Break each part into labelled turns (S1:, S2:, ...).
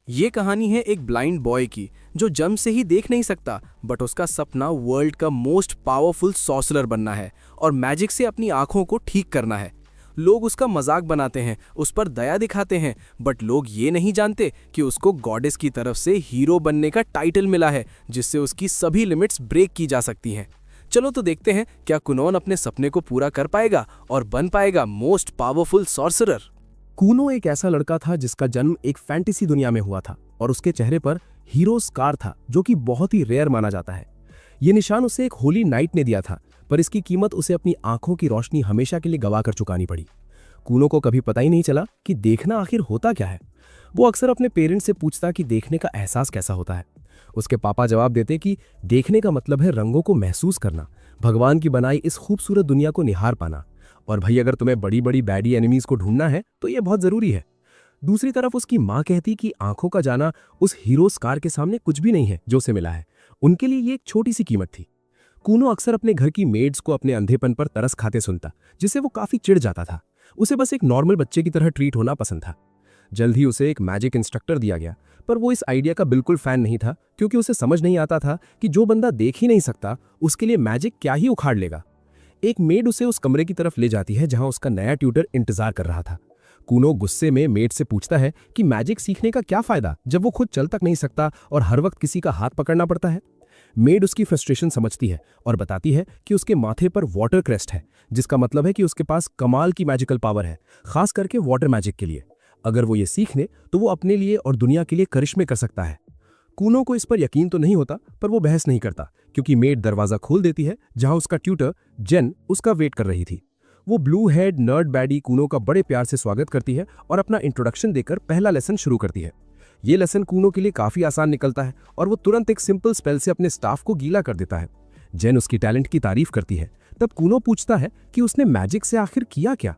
S1: ये कहानी है एक ब्लाइंड बॉय की जो जन्म से ही देख नहीं सकता, बट उसका सपना वर्ल्ड का मोस्ट पावरफुल सॉर्सरर बनना है और मैजिक से अपनी आंखों को ठीक करना है। लोग उसका मजाक बनाते हैं, उस पर दया दिखाते हैं, बट लोग ये नहीं जानते कि उसको गॉडेस की तरफ से हीरो बनने का टाइटल मिला है, जिससे उसकी सभी लिमिट्स ब्रेक की जा सकती हैं। चलो तो देखते हैं क्या कुनोन अपने सपने को पूरा कर पाएगा और बन पाएगा मोस्ट पावरफुल सॉर्सरर।
S2: कूनो एक ऐसा लड़का था जिसका जन्म एक फैंटेसी दुनिया में हुआ था और उसके चेहरे पर हीरो स्कार था, जो कि बहुत ही रेयर माना जाता है। ये निशान उसे एक होली नाइट ने दिया था, पर इसकी कीमत उसे अपनी आंखों की रोशनी हमेशा के लिए गवा कर चुकानी पड़ी। कूनो को कभी पता ही नहीं चला कि देखना आखिर होता क्या है। वो अक्सर अपने पेरेंट्स से पूछता कि देखने का एहसास कैसा होता है। उसके पापा जवाब देते कि देखने का मतलब है रंगों को महसूस करना, भगवान की बनाई इस खूबसूरत दुनिया को निहार पाना। और भाई, अगर तुम्हें बड़ी बड़ी बैडी एनिमीज को ढूंढना है तो ये बहुत जरूरी है। दूसरी तरफ उसकी माँ कहती कि आंखों का जाना उस हीरो स्कार के सामने कुछ भी नहीं है जो उसे मिला है। उनके लिए ये एक छोटी सी कीमत थी। कूनो अक्सर अपने घर की मेड्स को अपने अंधेपन पर तरस खाते सुनता, जिससे वो काफी चिढ़ जाता था। उसे बस एक नॉर्मल बच्चे की तरह ट्रीट होना पसंद था। जल्द ही उसे एक मैजिक इंस्ट्रक्टर दिया गया, पर वो इस आइडिया का बिल्कुल फैन नहीं था, क्योंकि उसे समझ नहीं आता था कि जो बंदा देख ही नहीं सकता उसके लिए मैजिक क्या ही उखाड़ लेगा। एक मेड उसे उस कमरे की तरफ ले जाती है जहां उसका नया ट्यूटर इंतजार कर रहा था। कूनो गुस्से में मेड से पूछता है कि मैजिक सीखने का क्या फायदा जब वो खुद चल तक नहीं सकता और हर वक्त किसी का हाथ पकड़ना पड़ता है। मेड उसकी फ्रस्ट्रेशन समझती है और बताती है कि उसके माथे पर वाटर क्रेस्ट है, जिसका मतलब है कि उसके पास कमाल की मैजिकल पावर है, खास करके वाटर मैजिक के लिए। अगर वो ये सीख ले तो वो अपने लिए और दुनिया के लिए करिश्मे कर सकता है। कूनो को इस पर यकीन तो नहीं होता, पर वो बहस नहीं करता, क्योंकि मेड दरवाजा खोल देती है जहां उसका ट्यूटर जेन उसका वेट कर रही थी। वो blue head nerd baddie Kuno का बड़े प्यार से स्वागत करती है और अपना इंट्रोडक्शन देकर पहला लेसन शुरू करती है। ये लेसन कूनो के लिए काफी आसान निकलता है और वो तुरंत एक सिंपल स्पेल से अपने स्टाफ को गीला कर देता है। जेन उसकी टैलेंट की तारीफ करती है। तब कूनो पूछता है कि उसने मैजिक से आखिर किया क्या।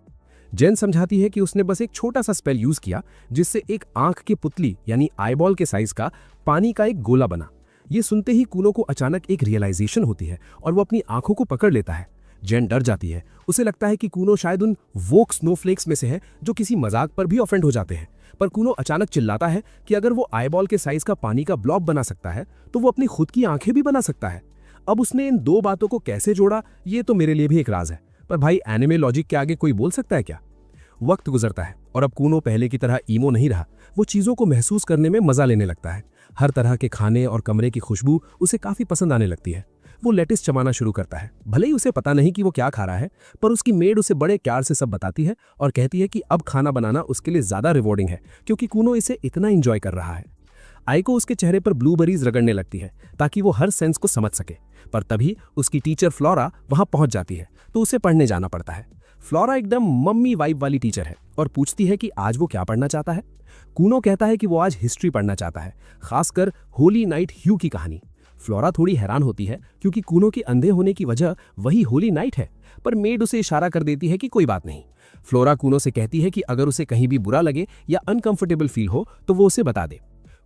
S2: जेन समझाती है कि उसने बस एक छोटा सा स्पेल यूज किया, जिससे एक आंख की पुतली यानी आईबॉल के साइज का पानी का एक गोला बना। ये सुनते ही कूनो को अचानक एक रियलाइजेशन होती है और वो अपनी आंखों को पकड़ लेता है। जेन डर जाती है। उसे लगता है कि कूनो शायद उन वोक स्नोफ्लेक्स में से है जो किसी मजाक पर भी ऑफेंड हो जाते हैं। पर कूनो अचानक चिल्लाता है कि अगर वो आईबॉल के साइज का पानी का ब्लॉब बना सकता है तो वो अपनी खुद की आंखें भी बना सकता है। अब उसने इन दो बातों को कैसे जोड़ा, ये तो मेरे लिए भी एक राज है। पर भाई, एनिमे लॉजिक के आगे कोई बोल सकता है क्या। वक्त गुजरता है और अब कूनो पहले की तरह ईमो नहीं रहा। वो चीजों को महसूस करने में मजा लेने लगता है। हर तरह के खाने और कमरे की खुशबू उसे काफी पसंद आने लगती है। वो लेटिस चबाना शुरू करता है। भले ही उसे पता नहीं कि वो क्या खा रहा है, पर उसकी मेड उसे बड़े प्यार से सब बताती है और कहती है कि अब खाना बनाना उसके लिए ज्यादा रिवॉर्डिंग है, क्योंकि कूनो इसे इतना एंजॉय कर रहा है। आइको उसके चेहरे पर ब्लूबेरीज रगड़ने लगती है ताकि वो हर सेंस को समझ सके, पर तभी उसकी टीचर फ्लोरा वहां पहुंच जाती है, तो उसे पढ़ने जाना पड़ता है। फ्लोरा एकदम मम्मी वाइब वाली टीचर है और पूछती है कि आज वो क्या पढ़ना चाहता है। कूनो कहता है कि वो आज हिस्ट्री पढ़ना चाहता है, खासकर होली नाइट ह्यू की कहानी। फ्लोरा थोड़ी हैरान होती है, क्योंकि कूनो के अंधे होने की वजह वही होली नाइट है, पर मेड उसे इशारा कर देती है कि कोई बात नहीं। फ्लोरा कूनो से कहती है कि अगर उसे कहीं भी बुरा लगे या अनकंफर्टेबल फील हो तो वो उसे बता दे।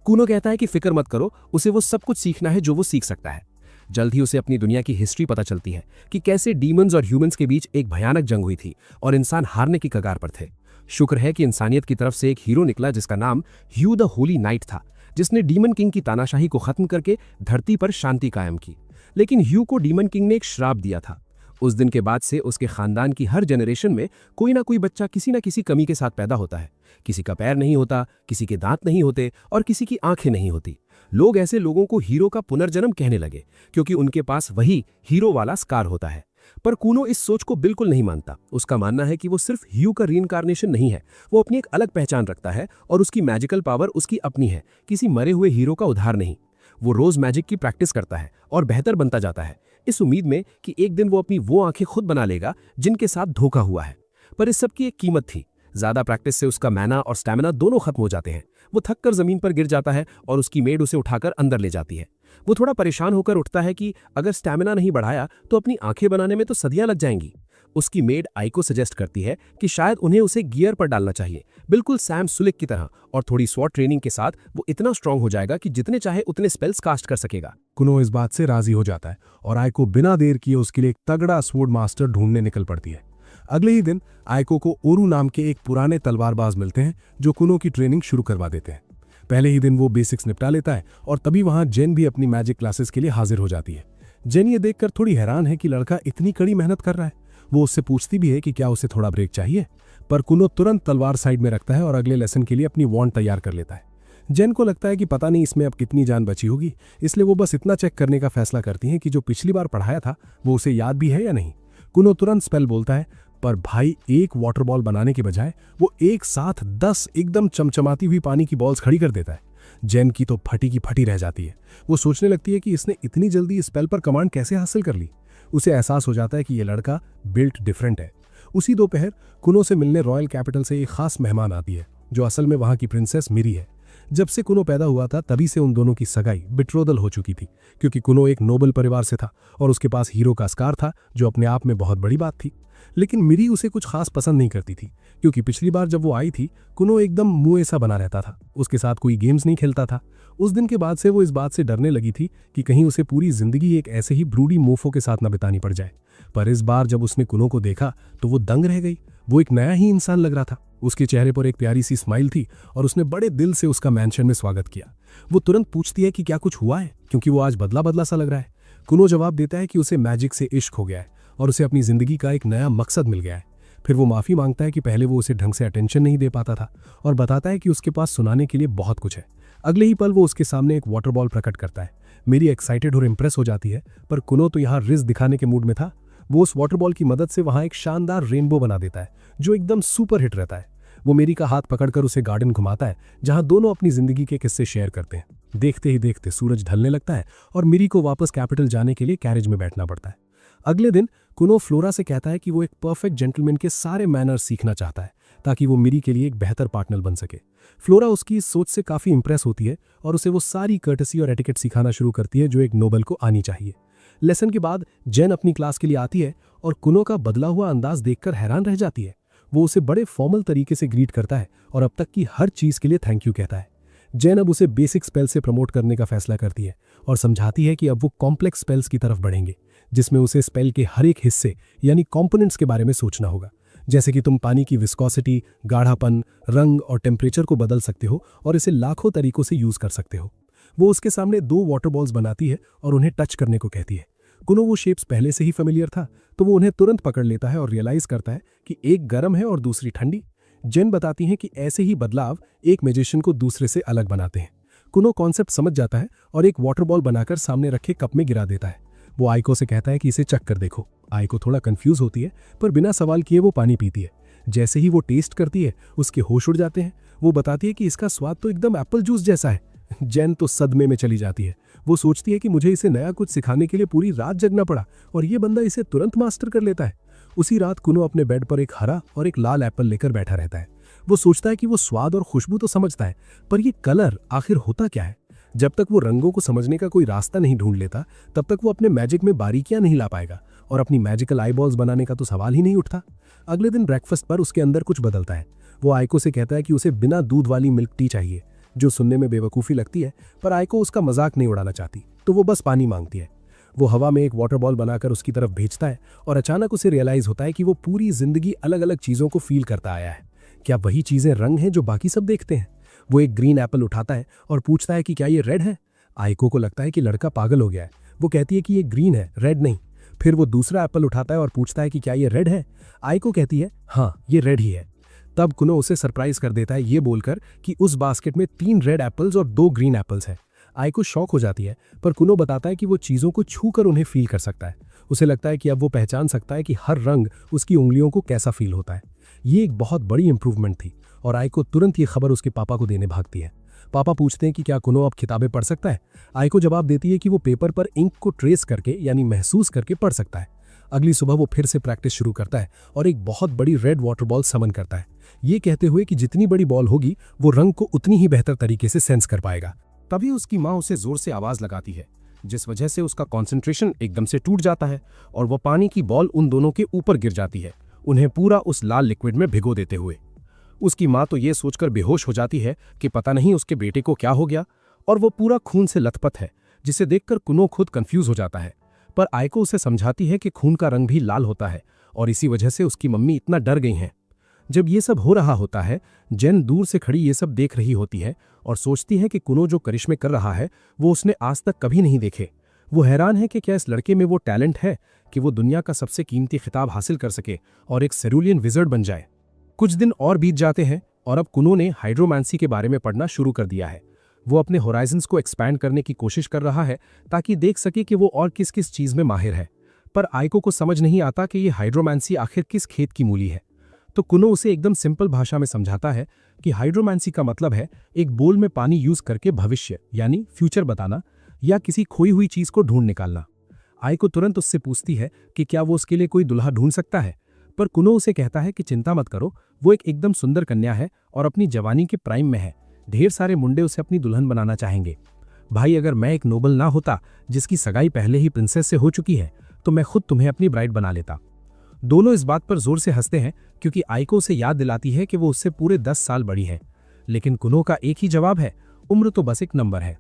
S2: कूनो कहता है कि फिक्र मत करो, उसे वो सब कुछ सीखना है जो वो सीख सकता है। जल्द ही उसे अपनी दुनिया की हिस्ट्री पता चलती है कि कैसे डीमंस और ह्यूमंस के बीच एक भयानक जंग हुई थी और इंसान हारने की कगार पर थे। शुक्र है कि इंसानियत की तरफ से एक हीरो निकला जिसका नाम ह्यू द होली नाइट था, जिसने डीमन किंग की तानाशाही को खत्म करके धरती पर शांति कायम की। लेकिन ह्यू को डीमन किंग ने एक श्राप दिया था। उस दिन के बाद से उसके खानदान की हर जनरेशन में कोई ना कोई बच्चा किसी ना किसी कमी के साथ पैदा होता है। किसी का पैर नहीं होता, किसी के दांत नहीं होते और किसी की आंखें नहीं होती। लोग ऐसे लोगों को हीरो का पुनर्जन्म कहने लगे, क्योंकि उनके पास वही हीरो वाला स्कार होता है। पर कूनो इस सोच को बिल्कुल नहीं मानता। उसका मानना है कि वो सिर्फ ह्यू का रीइंकार्नेशन नहीं है, वो अपनी एक अलग पहचान रखता है और उसकी मैजिकल पावर उसकी अपनी है, किसी मरे हुए हीरो का उधार नहीं। वो रोज मैजिक की प्रैक्टिस करता है और बेहतर बनता जाता है, इस उम्मीद में कि एक दिन वो अपनी वो आंखें खुद बना लेगा जिनके साथ धोखा हुआ है। पर इस सब की एक कीमत थी। ज्यादा प्रैक्टिस से उसका मैना और स्टैमिना दोनों खत्म हो जाते हैं। वो थककर जमीन पर गिर जाता है और उसकी मेड उसे उठाकर अंदर ले जाती है। वो थोड़ा परेशान होकर उठता है कि अगर स्टैमिना नहीं बढ़ाया तो अपनी आंखें बनाने में तो सदियां लग जाएंगी। उसकी मेड आइको सजेस्ट करती है कि शायद उन्हें उसे गियर पर डालना चाहिए, बिल्कुल सैम सुलिक की तरह, और थोड़ी स्वॉर्ड ट्रेनिंग के साथ वो इतना स्ट्रांग हो जाएगा कि जितने चाहे उतने स्पेल्स कास्ट कर सकेगा।
S3: कुनो इस बात से राजी हो जाता है और आइको बिना देर किए उसके लिए एक तगड़ा स्वॉर्ड मास्टर ढूंढने निकल पड़ती है। अगले ही दिन आइको को ओरू नाम के एक पुराने तलवारबाज मिलते हैं जो कुनो की ट्रेनिंग शुरू करवा देते हैं। पहले ही दिन वो बेसिक्स निपटा लेता है और तभी वहां जेन भी अपनी मैजिक क्लासेस के लिए हाजिर हो जाती है। जेन ये देखकर थोड़ी हैरान है कि लड़का इतनी कड़ी मेहनत कर रहा है। वो उससे पूछती भी है कि क्या उसे थोड़ा ब्रेक चाहिए, पर कुनो तुरंत तलवार साइड में रखता है और अगले लेसन के लिए अपनी वॉन्ड तैयार कर लेता है। जेन को लगता है कि पता नहीं इसमें अब कितनी जान बची होगी, इसलिए वो बस इतना चेक करने का फैसला करती हैं कि जो पिछली बार पढ़ाया था वो उसे याद भी है या नहीं। कुनो तुरंत स्पेल बोलता है, पर भाई एक वाटर बॉल बनाने के बजाय वो एक साथ 10 एकदम चमचमाती हुई पानी की बॉल्स खड़ी कर देता है। जेन की तो फटी की फटी रह जाती है। वो सोचने लगती है कि इसने इतनी जल्दी इस स्पेल पर कमांड कैसे हासिल कर ली। उसे एहसास हो जाता है कि ये लड़का बिल्ट डिफरेंट है। उसी दोपहर कुनो से मिलने रॉयल कैपिटल से एक खास मेहमान आती है, जो असल में वहां की प्रिंसेस मिरी है। जब से कुनो पैदा हुआ था तभी से उन दोनों की सगाई बिट्रोदल हो चुकी थी, क्योंकि कुनो एक नोबल परिवार से था और उसके पास हीरो का स्कार था, जो अपने आप में बहुत बड़ी बात थी। लेकिन मिरी उसे कुछ खास पसंद नहीं करती थी, क्योंकि पिछली बार जब वो आई थी कुनो एकदम मुंह ऐसा बना रहता था, उसके साथ कोई गेम्स नहीं खेलता था। उस दिन के बाद से वो इस बात से डरने लगी थी कि कहीं उसे पूरी जिंदगी एक ऐसे ही ब्रूडी मोफो के साथ न बितानी पड़ जाए। पर इस बार जब उसने कुनो को देखा तो वो दंग रह गई। वो एक नया ही इंसान लग रहा था। उसके चेहरे पर एक प्यारी सी स्माइल थी और उसने बड़े दिल से उसका मैंशन में स्वागत किया। वो तुरंत पूछती है कि क्या कुछ हुआ है, क्योंकि वो आज बदला बदला सा लग रहा है। कुनो जवाब देता है कि उसे मैजिक से इश्क हो गया है और उसे अपनी जिंदगी का एक नया मकसद मिल गया है। फिर वो माफी मांगता है कि पहले वो उसे ढंग से अटेंशन नहीं दे पाता था और बताता है कि उसके पास सुनाने के लिए बहुत कुछ है। अगले ही पल वो उसके सामने एक वाटर बॉल प्रकट करता है। मेरी एक्साइटेड और इम्प्रेस हो जाती है, पर कुनो तो यहाँ रिस्क दिखाने के मूड में था। वो उस वाटर बॉल की मदद से वहां एक शानदार रेनबो बना देता है, जो एकदम सुपर हिट रहता है। वो मेरी का हाथ पकड़कर उसे गार्डन घुमाता है, जहां दोनों अपनी जिंदगी के किस्से शेयर करते हैं। देखते ही देखते सूरज ढलने लगता है और मेरी को वापस कैपिटल जाने के लिए कैरेज में बैठना पड़ता है। अगले दिन कुनो फ्लोरा से कहता है कि वो एक परफेक्ट जेंटलमैन के सारे मैनर्स सीखना चाहता है, ताकि वो मिरी के लिए एक बेहतर पार्टनर बन सके। फ्लोरा उसकी इस सोच से काफी इंप्रेस होती है और उसे वो सारी कर्टसी और एटिकेट सिखाना शुरू करती है जो एक नोबल को आनी चाहिए। लेसन के बाद जेन अपनी क्लास के लिए आती है और कुनो का बदला हुआ अंदाज देखकर हैरान रह जाती है। वो उसे बड़े फॉर्मल तरीके से ग्रीट करता है और अब तक की हर चीज के लिए थैंक यू कहता है। जेन अब उसे बेसिक स्पेल से प्रमोट करने का फैसला करती है और समझाती है कि अब वो कॉम्प्लेक्स स्पेल्स की तरफ बढ़ेंगे, जिसमें उसे स्पेल के हर एक हिस्से यानी कॉम्पोनेंट्स के बारे में सोचना होगा। जैसे कि तुम पानी की विस्कोसिटी, गाढ़ापन, रंग और टेम्परेचर को बदल सकते हो और इसे लाखों तरीकों से यूज कर सकते हो। वो उसके सामने 2 वाटर बॉल्स बनाती है और उन्हें टच करने को कहती है। कुनो वो शेप्स पहले से ही फेमिलियर था, तो वो उन्हें तुरंत पकड़ लेता है और रियलाइज करता है कि एक गर्म है और दूसरी ठंडी। जेन बताती हैं कि ऐसे ही बदलाव एक मैजिशियन को दूसरे से अलग बनाते हैं। कुनो कॉन्सेप्ट समझ जाता है और एक वाटर बॉल बनाकर सामने रखे कप में गिरा देता है। वो आइको से कहता है कि इसे चख कर देखो। आइको थोड़ा कंफ्यूज होती है, पर बिना सवाल किए वो पानी पीती है। जैसे ही वो टेस्ट करती है उसके होश उड़ जाते हैं। वो बताती है कि इसका स्वाद तो एकदम एप्पल जूस जैसा है। जेन तो सदमे में चली जाती है। वो सोचती है कि मुझे इसे नया कुछ सिखाने के लिए पूरी रात जगना पड़ा और ये बंदा इसे तुरंत मास्टर कर लेता है। उसी रात कुनो अपने बेड पर एक हरा और एक लाल एप्पल लेकर बैठा रहता है। वो सोचता है कि वो स्वाद और खुशबू तो समझता है, पर ये कलर आखिर होता क्या है। जब तक वो रंगों को समझने का कोई रास्ता नहीं ढूंढ लेता, तब तक वो अपने मैजिक में बारीकियां नहीं ला पाएगा और अपनी मैजिकल आईबॉल्स बनाने का तो सवाल ही नहीं उठता। अगले दिन ब्रेकफास्ट पर उसके अंदर कुछ बदलता है। वो आइको से कहता है कि उसे बिना दूध वाली मिल्क टी चाहिए, जो सुनने में बेवकूफ़ी लगती है, पर आइको उसका मजाक नहीं उड़ाना चाहती, तो वो बस पानी मांगती है। वो हवा में एक वाटर बॉल बनाकर उसकी तरफ भेजता है और अचानक उसे रियलाइज होता है कि वो पूरी जिंदगी अलग अलग चीज़ों को फील करता आया है। क्या वही चीज़ें रंग हैं जो बाकी सब देखते हैं? वो एक ग्रीन एप्पल उठाता है और पूछता है कि क्या ये रेड है। आइको को लगता है कि लड़का पागल हो गया है। वो कहती है कि ये ग्रीन है, रेड नहीं। फिर वो दूसरा एप्पल उठाता है और पूछता है कि क्या ये रेड है। आइको कहती है हाँ, ये रेड ही है। तब कुनो उसे सरप्राइज कर देता है ये बोलकर कि उस बास्केट में 3 रेड एप्पल्स और 2 ग्रीन एप्पल्स हैं। आइको शॉक हो जाती है, पर कुनो बताता है कि वो चीज़ों को छू कर उन्हें फील कर सकता है। उसे लगता है कि अब वो पहचान सकता है कि हर रंग उसकी उंगलियों को कैसा फील होता है। ये एक बहुत बड़ी इंप्रूवमेंट थी और आइको तुरंत ये खबर उसके पापा को देने भागती है। पापा पूछते हैं कि क्या कुनो अब किताबें पढ़ सकता है। आइको जवाब देती है कि वो पेपर पर इंक को ट्रेस करके यानी महसूस करके पढ़ सकता है। अगली सुबह वो फिर से प्रैक्टिस शुरू करता है और एक बहुत बड़ी रेड वाटर बॉल समन करता है, ये कहते हुए कि जितनी बड़ी बॉल होगी वो रंग को उतनी ही बेहतर तरीके से सेंस कर पाएगा। तभी उसकी माँ उसे जोर से आवाज लगाती है, जिस वजह से उसका कंसंट्रेशन एकदम से टूट जाता है और वो पानी की बॉल उन दोनों के ऊपर गिर जाती है, उन्हें पूरा उस लाल लिक्विड में भिगो देते हुए। उसकी माँ तो ये सोचकर बेहोश हो जाती है कि पता नहीं उसके बेटे को क्या हो गया, और वो पूरा खून से लथपथ है, जिसे देखकर कुनो खुद कंफ्यूज हो जाता है। पर आइको उसे समझाती है कि खून का रंग भी लाल होता है और इसी वजह से उसकी मम्मी इतना डर गई हैं।
S2: जब ये सब हो रहा होता है, जेन दूर से खड़ी ये सब देख रही होती है और सोचती है कि कुनो जो करिश्मे कर रहा है वो उसने आज तक कभी नहीं देखे। वो हैरान है कि क्या इस लड़के में वो टैलेंट है कि वो दुनिया का सबसे कीमती खिताब हासिल कर सके और एक सेरुलियन विजर्ड बन जाए। कुछ दिन और बीत जाते हैं और अब कुनो ने हाइड्रोमैंसी के बारे में पढ़ना शुरू कर दिया है। वो अपने होराइजन्स को एक्सपैंड करने की कोशिश कर रहा है ताकि देख सके कि वो और किस किस चीज में माहिर है। पर आइको को समझ नहीं आता कि ये हाइड्रोमैंसी आखिर किस खेत की मूली है। तो कुनो उसे एकदम सिंपल भाषा में समझाता है कि हाइड्रोमैंसी का मतलब है एक बोल में पानी यूज करके भविष्य यानी फ्यूचर बताना या किसी खोई हुई चीज को ढूंढ निकालना। आइको तुरंत उससे पूछती है कि क्या वो उसके लिए कोई दुल्हा ढूंढ सकता है, पर कुनो उसे कहता है कि चिंता मत करो, वो एक एकदम सुंदर कन्या है और अपनी जवानी के प्राइम में है। ढेर सारे मुंडे उसे अपनी दुल्हन बनाना चाहेंगे। भाई, अगर मैं एक नोबल ना होता जिसकी सगाई पहले ही प्रिंसेस से हो चुकी है तो मैं खुद तुम्हें अपनी ब्राइड बना लेता। दोनों इस बात पर जोर से हंसते हैं क्योंकि आइको उसे याद दिलाती है कि वो उससे पूरे 10 साल बड़ी है। लेकिन कुनो का एक ही जवाब है, उम्र तो बस एक नंबर है।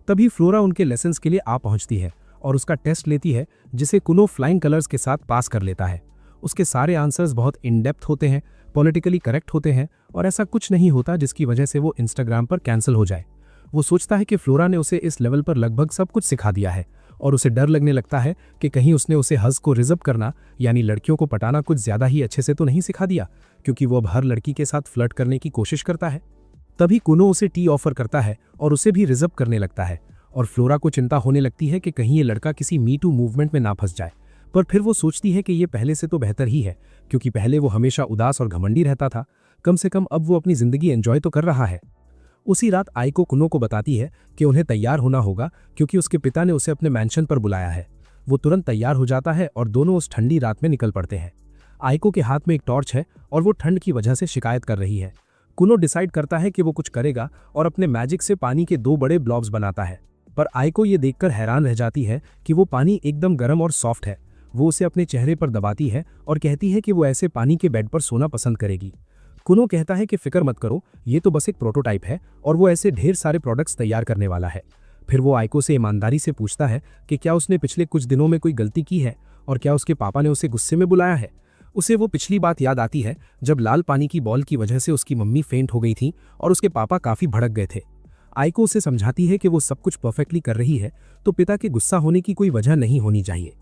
S2: तभी फ्लोरा उनके लेसन्स के लिए आ पहुंचती है और उसका टेस्ट लेती है, जिसे कुनो फ्लाइंग कलर्स के साथ पास कर लेता है। उसके सारे आंसर्स बहुत इन डेप्थ होते हैं, पॉलिटिकली करेक्ट होते हैं और ऐसा कुछ नहीं होता जिसकी वजह से वो इंस्टाग्राम पर कैंसिल हो जाए। वो सोचता है कि फ्लोरा ने उसे इस लेवल पर लगभग सब कुछ सिखा दिया है और उसे डर लगने लगता है कि कहीं उसने उसे हज को रिजर्व करना यानी लड़कियों को पटाना कुछ ज्यादा ही अच्छे से तो नहीं सिखा दिया, क्योंकि वो अब हर लड़की के साथ फ्लर्ट करने की कोशिश करता है। तभी कुनो उसे टी ऑफर करता है और उसे भी रिजर्व करने लगता है और फ्लोरा को चिंता होने लगती है कि कहीं ये लड़का किसी मी टू मूवमेंट में ना फंस जाए। पर फिर वो सोचती है कि ये पहले से तो बेहतर ही है, क्योंकि पहले वो हमेशा उदास और घमंडी रहता था। कम से कम अब वो अपनी जिंदगी एंजॉय तो कर रहा है। उसी रात आइको कुनो को बताती है कि उन्हें तैयार होना होगा क्योंकि उसके पिता ने उसे अपने मैंशन पर बुलाया है। वो तुरंत तैयार हो जाता है और दोनों उस ठंडी रात में निकल पड़ते हैं। आइको के हाथ में एक टॉर्च है और वो ठंड की वजह से शिकायत कर रही है। कुनो डिसाइड करता है कि वो कुछ करेगा और अपने मैजिक से पानी के 2 बड़े ब्लॉब्स बनाता है। पर आइको ये देखकर हैरान रह जाती है कि वो पानी एकदम गर्म और सॉफ्ट है। वो उसे अपने चेहरे पर दबाती है और कहती है कि वो ऐसे पानी के बेड पर सोना पसंद करेगी। कुनो कहता है कि फिक्र मत करो, ये तो बस एक प्रोटोटाइप है और वो ऐसे ढेर सारे प्रोडक्ट्स तैयार करने वाला है। फिर वो आइको से ईमानदारी से पूछता है कि क्या उसने पिछले कुछ दिनों में कोई गलती की है और क्या उसके पापा ने उसे गुस्से में बुलाया है। उसे वो पिछली बात याद आती है जब लाल पानी की बॉल की वजह से उसकी मम्मी फेंट हो गई थी और उसके पापा काफी भड़क गए थे। आइको उसे समझाती है कि वो सब कुछ परफेक्टली कर रही है तो पिता के गुस्सा होने की कोई वजह नहीं होनी चाहिए।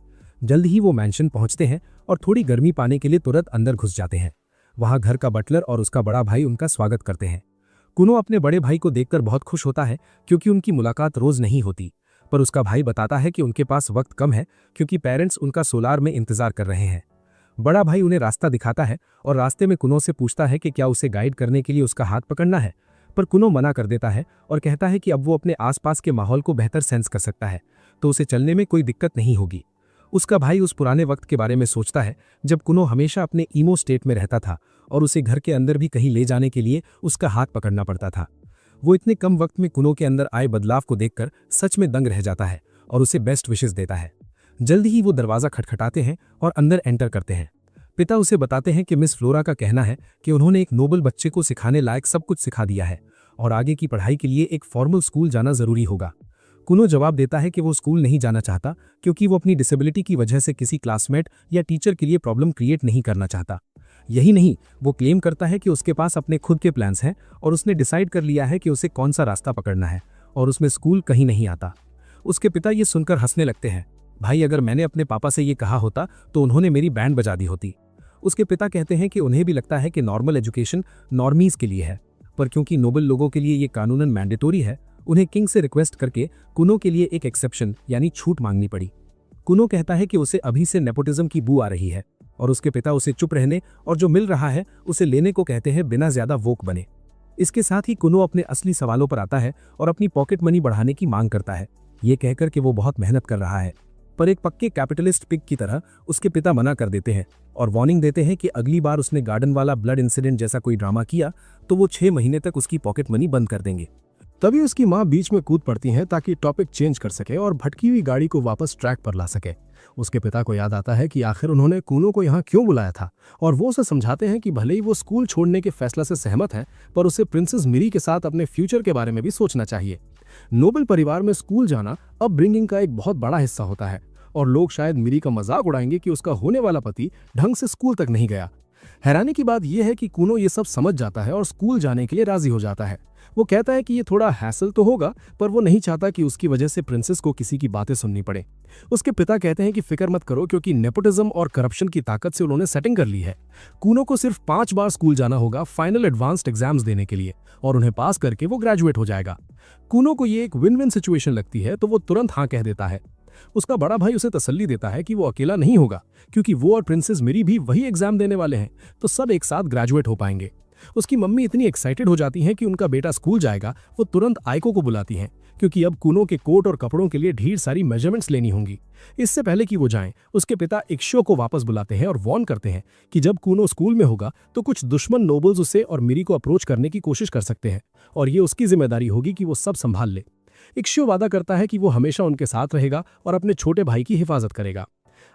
S2: जल्द ही वो मैंशन पहुंचते हैं और थोड़ी गर्मी पाने के लिए तुरंत अंदर घुस जाते हैं। वहां घर का बटलर और उसका बड़ा भाई उनका स्वागत करते हैं। कुनो अपने बड़े भाई को देखकर बहुत खुश होता है क्योंकि उनकी मुलाकात रोज नहीं होती, पर उसका भाई बताता है कि उनके पास वक्त कम है क्योंकि पेरेंट्स उनका सोलार में इंतजार कर रहे हैं। बड़ा भाई उन्हें रास्ता दिखाता है और रास्ते में कुनो से पूछता है कि क्या उसे गाइड करने के लिए उसका हाथ पकड़ना है, पर कुनो मना कर देता है और कहता है कि अब वो अपने आसपास के माहौल को बेहतर सेंस कर सकता है तो उसे चलने में कोई दिक्कत नहीं होगी। उसका भाई उस पुराने वक्त के बारे में सोचता है जब कुनो हमेशा अपने ईमो स्टेट में रहता था और उसे घर के अंदर भी कहीं ले जाने के लिए उसका हाथ पकड़ना पड़ता था। वो इतने कम वक्त में कुनो के अंदर आए बदलाव को देखकर सच में दंग रह जाता है और उसे बेस्ट विशेस देता है। जल्द ही वो दरवाजा खटखटाते हैं और अंदर एंटर करते हैं। पिता उसे बताते हैं कि मिस फ्लोरा का कहना है कि उन्होंने एक नोबल बच्चे को सिखाने लायक सब कुछ सिखा दिया है और आगे की पढ़ाई के लिए एक फॉर्मल स्कूल जाना जरूरी होगा। कुनो जवाब देता है कि वो स्कूल नहीं जाना चाहता क्योंकि वो अपनी डिसेबिलिटी की वजह से किसी क्लासमेट या टीचर के लिए प्रॉब्लम क्रिएट नहीं करना चाहता। यही नहीं, वो क्लेम करता है कि उसके पास अपने खुद के प्लान्स हैं और उसने डिसाइड कर लिया है कि उसे कौन सा रास्ता पकड़ना है और उसमें स्कूल कहीं नहीं आता। उसके पिता ये सुनकर हंसने लगते हैं। भाई, अगर मैंने अपने पापा से ये कहा होता तो उन्होंने मेरी बैंड बजा दी होती। उसके पिता कहते हैं कि उन्हें भी लगता है कि नॉर्मल एजुकेशन नॉर्मीज के लिए है, पर क्योंकि नोबल लोगों के लिए ये कानूनन मैंडेटोरी है, उन्हें किंग से रिक्वेस्ट करके कुनो के लिए एक एक्सेप्शन यानी छूट मांगनी पड़ी। कुनो कहता है कि उसे अभी से नेपोटिज्म की बू आ रही है और उसके पिता उसे चुप रहने और जो मिल रहा है उसे लेने को कहते हैं बिना ज्यादा वोक बने। इसके साथ ही कुनो अपने असली सवालों पर आता है और अपनी पॉकेट मनी बढ़ाने की मांग करता है, ये कहकर कि वो बहुत मेहनत कर रहा है। पर एक पक्के कैपिटलिस्ट पिग की तरह उसके पिता मना कर देते हैं और वार्निंग देते हैं कि अगली बार उसने गार्डन वाला ब्लड इंसिडेंट जैसा कोई ड्रामा किया तो वो 6 महीने तक उसकी पॉकेट मनी बंद कर देंगे।
S3: तभी उसकी माँ बीच में कूद पड़ती हैं ताकि टॉपिक चेंज कर सके और भटकी हुई गाड़ी को वापस ट्रैक पर ला सके। उसके पिता को याद आता है कि आखिर उन्होंने कुनो को यहाँ क्यों बुलाया था और वो उसे समझाते हैं कि भले ही वो स्कूल छोड़ने के फैसला से सहमत है, पर उसे प्रिंसेस मिरी के साथ अपने फ्यूचर के बारे में भी सोचना चाहिए। नोबल परिवार में स्कूल जाना अपब्रिंगिंग का एक बहुत बड़ा हिस्सा होता है और लोग शायद मिरी का मजाक उड़ाएंगे कि उसका होने वाला पति ढंग से स्कूल तक नहीं गया।
S2: हैरानी की बात यह है कि कूनो ये सब समझ जाता है और स्कूल जाने के लिए राजी हो जाता है। वो कहता है कि ये थोड़ा हैसल तो होगा, पर वो नहीं चाहता कि उसकी वजह से प्रिंसेस को किसी की बातें सुननी पड़े। उसके पिता कहते हैं कि फिक्र मत करो, क्योंकि नेपोटिज्म और करप्शन की ताकत से उन्होंने सेटिंग कर ली है। कूनो को सिर्फ 5 बार स्कूल जाना होगा फाइनल एडवांस्ड एग्जाम्स देने के लिए, और उन्हें पास करके वो ग्रेजुएट हो जाएगा। कूनो को ये एक विन विन सिचुएशन लगती है, तो वो तुरंत हाँ कह देता है। उसका बड़ा भाई उसे तसल्ली देता है कि वो अकेला नहीं होगा, क्योंकि वो और प्रिंसेस मेरी भी वही एग्जाम देने वाले हैं, तो सब एक साथ ग्रेजुएट हो पाएंगे। उसकी मम्मी इतनी एक्साइटेड हो जाती हैं कि उनका बेटा स्कूल जाएगा, वो तुरंत आइको को बुलाती हैं, क्योंकि अब कूनो के कोट और कपड़ों के लिए ढेर सारी मेजरमेंट्स लेनी होंगी। इससे पहले कि वो जाएं, उसके पिता इक्शियो को वापस बुलाते हैं और वार्न करते हैं कि जब कूनो स्कूल में होगा तो कुछ दुश्मन नोबल्स उसे और मिरी को अप्रोच करने की कोशिश कर सकते हैं, और ये उसकी जिम्मेदारी होगी कि वो सब संभाल ले। इक्शियो वादा करता है कि वो हमेशा उनके साथ रहेगा और अपने छोटे भाई की हिफाजत करेगा।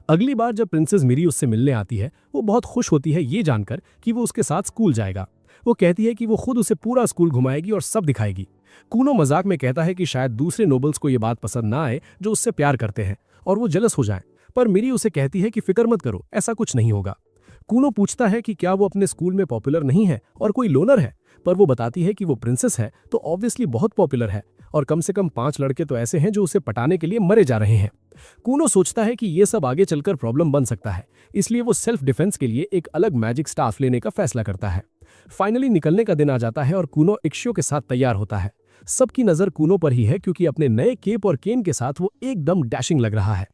S2: अगली बार जब प्रिंसेस मिरी उससे मिलने आती है, वो बहुत खुश होती है ये जानकर कि वो उसके साथ स्कूल जाएगा। वो कहती है कि वो खुद उसे पूरा स्कूल घुमाएगी और सब दिखाएगी। कूनो मजाक में कहता है कि शायद दूसरे नोबल्स को ये बात पसंद ना आए जो उससे प्यार करते हैं, और वो जलस हो जाएं, पर मिरी उसे कहती है कि फिक्र मत करो, ऐसा कुछ नहीं होगा। कूनो पूछता है कि क्या वो अपने स्कूल में पॉपुलर नहीं है और कोई लोनर है, पर वो बताती है कि वो प्रिंसेस है तो ऑब्वियसली बहुत पॉपुलर है, और कम से कम 5 लड़के तो ऐसे हैं जो उसे पटाने के लिए मरे जा रहे हैं। कूनो सोचता है कि ये सब आगे चलकर प्रॉब्लम बन सकता है, इसलिए वो सेल्फ डिफेंस के लिए एक अलग मैजिक स्टाफ लेने का फैसला करता है। फाइनली निकलने का दिन आ जाता है और कूनो इक्शियो के साथ तैयार होता है। सबकी नजर कूनो पर ही है, क्योंकि अपने नए केप और केन के साथ वो एकदम डैशिंग लग रहा है।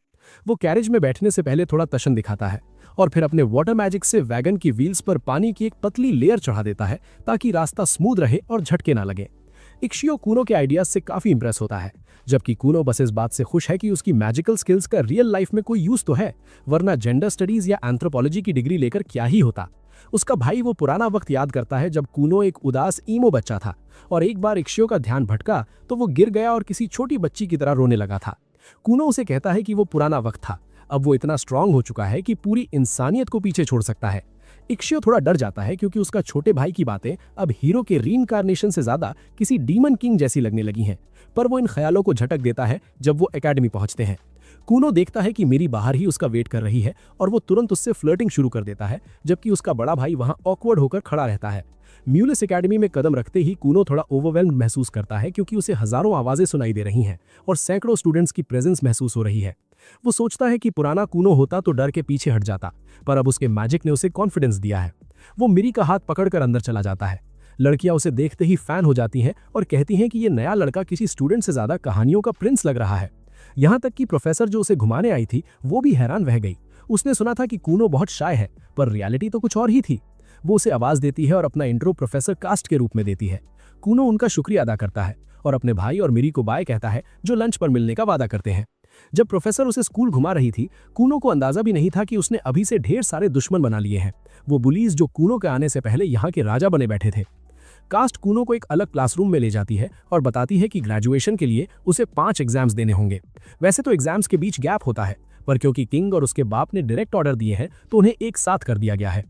S2: वो कैरेज में बैठने से पहले थोड़ा तशन दिखाता है और फिर अपने वाटर मैजिक से वैगन की व्हील्स पर पानी की एक पतली लेयर चढ़ा देता है, ताकि रास्ता स्मूथ रहे और झटके ना लगे। इक्शियो कूनो के आइडियाज से काफी इंप्रेस होता है, जबकि कूनो बस इस बात से खुश है कि उसकी मैजिकल स्किल्स का रियल लाइफ में कोई यूज तो है, वरना जेंडर स्टडीज या एंथ्रोपोलॉजी की डिग्री लेकर क्या ही होता। उसका भाई वो पुराना वक्त याद करता है जब कूनो एक उदास ईमो बच्चा था, और एक बार इक्शियो का ध्यान भटका तो वो गिर गया और किसी छोटी बच्ची की तरह रोने लगा था। कूनो उसे कहता है कि वो पुराना वक्त था, अब वो इतना स्ट्रांग हो चुका है कि पूरी इंसानियत को पीछे छोड़ सकता है। इक्शियो थोड़ा डर जाता है, क्योंकि उसका छोटे भाई की बातें अब हीरो के रीइंकार्नेशन से ज्यादा किसी डीमन किंग जैसी लगने लगी हैं, पर वो इन ख्यालों को झटक देता है जब वो एकेडमी पहुंचते हैं। कूनो देखता है कि मेरी बाहर ही उसका वेट कर रही है, और वो तुरंत उससे फ्लर्टिंग शुरू कर देता है, जबकि उसका बड़ा भाई वहां ऑकवर्ड होकर खड़ा रहता है। म्यूलिस एकेडमी में कदम रखते ही कूनो थोड़ा ओवरवेल्म्ड महसूस करता है, क्योंकि उसे हजारों आवाजें सुनाई दे रही हैं और सैकड़ों स्टूडेंट्स की प्रेजेंस महसूस हो रही है। वो सोचता है कि पुराना कूनो होता तो डर के पीछे हट जाता, पर अब उसके मैजिक ने उसे कॉन्फिडेंस दिया है। वो मिरी का हाथ पकड़कर अंदर चला जाता है। लड़कियां उसे देखते ही फैन हो जाती हैं और कहती हैं कि ये नया लड़का किसी स्टूडेंट से ज्यादा कहानियों का प्रिंस लग रहा है। यहाँ तक कि प्रोफेसर जो उसे घुमाने आई थी वो भी हैरान रह गई। उसने सुना था कि कूनो बहुत शाय है, पर रियलिटी तो कुछ और ही थी। वो उसे आवाज देती है और अपना इंट्रो प्रोफेसर कास्ट के रूप में देती है। कूनो उनका शुक्रिया अदा करता है और अपने भाई और मिरी को बाय कहता है, जो लंच पर मिलने का वादा करते हैं। जब प्रोफेसर उसे स्कूल घुमा रही थी, कूनो को अंदाजा भी नहीं था कि उसने अभी से ढेर सारे दुश्मन बना लिए हैं, वो बुलीज जो कूनो के आने से पहले यहाँ के राजा बने बैठे थे। कास्ट कूनो को एक अलग क्लासरूम में ले जाती है और बताती है कि ग्रेजुएशन के लिए उसे 5 एग्जाम्स देने होंगे। वैसे तो एग्जाम्स के बीच गैप होता है, पर क्योंकि किंग और उसके बाप ने डायरेक्ट ऑर्डर दिए हैं तो उन्हें एक साथ कर दिया गया है।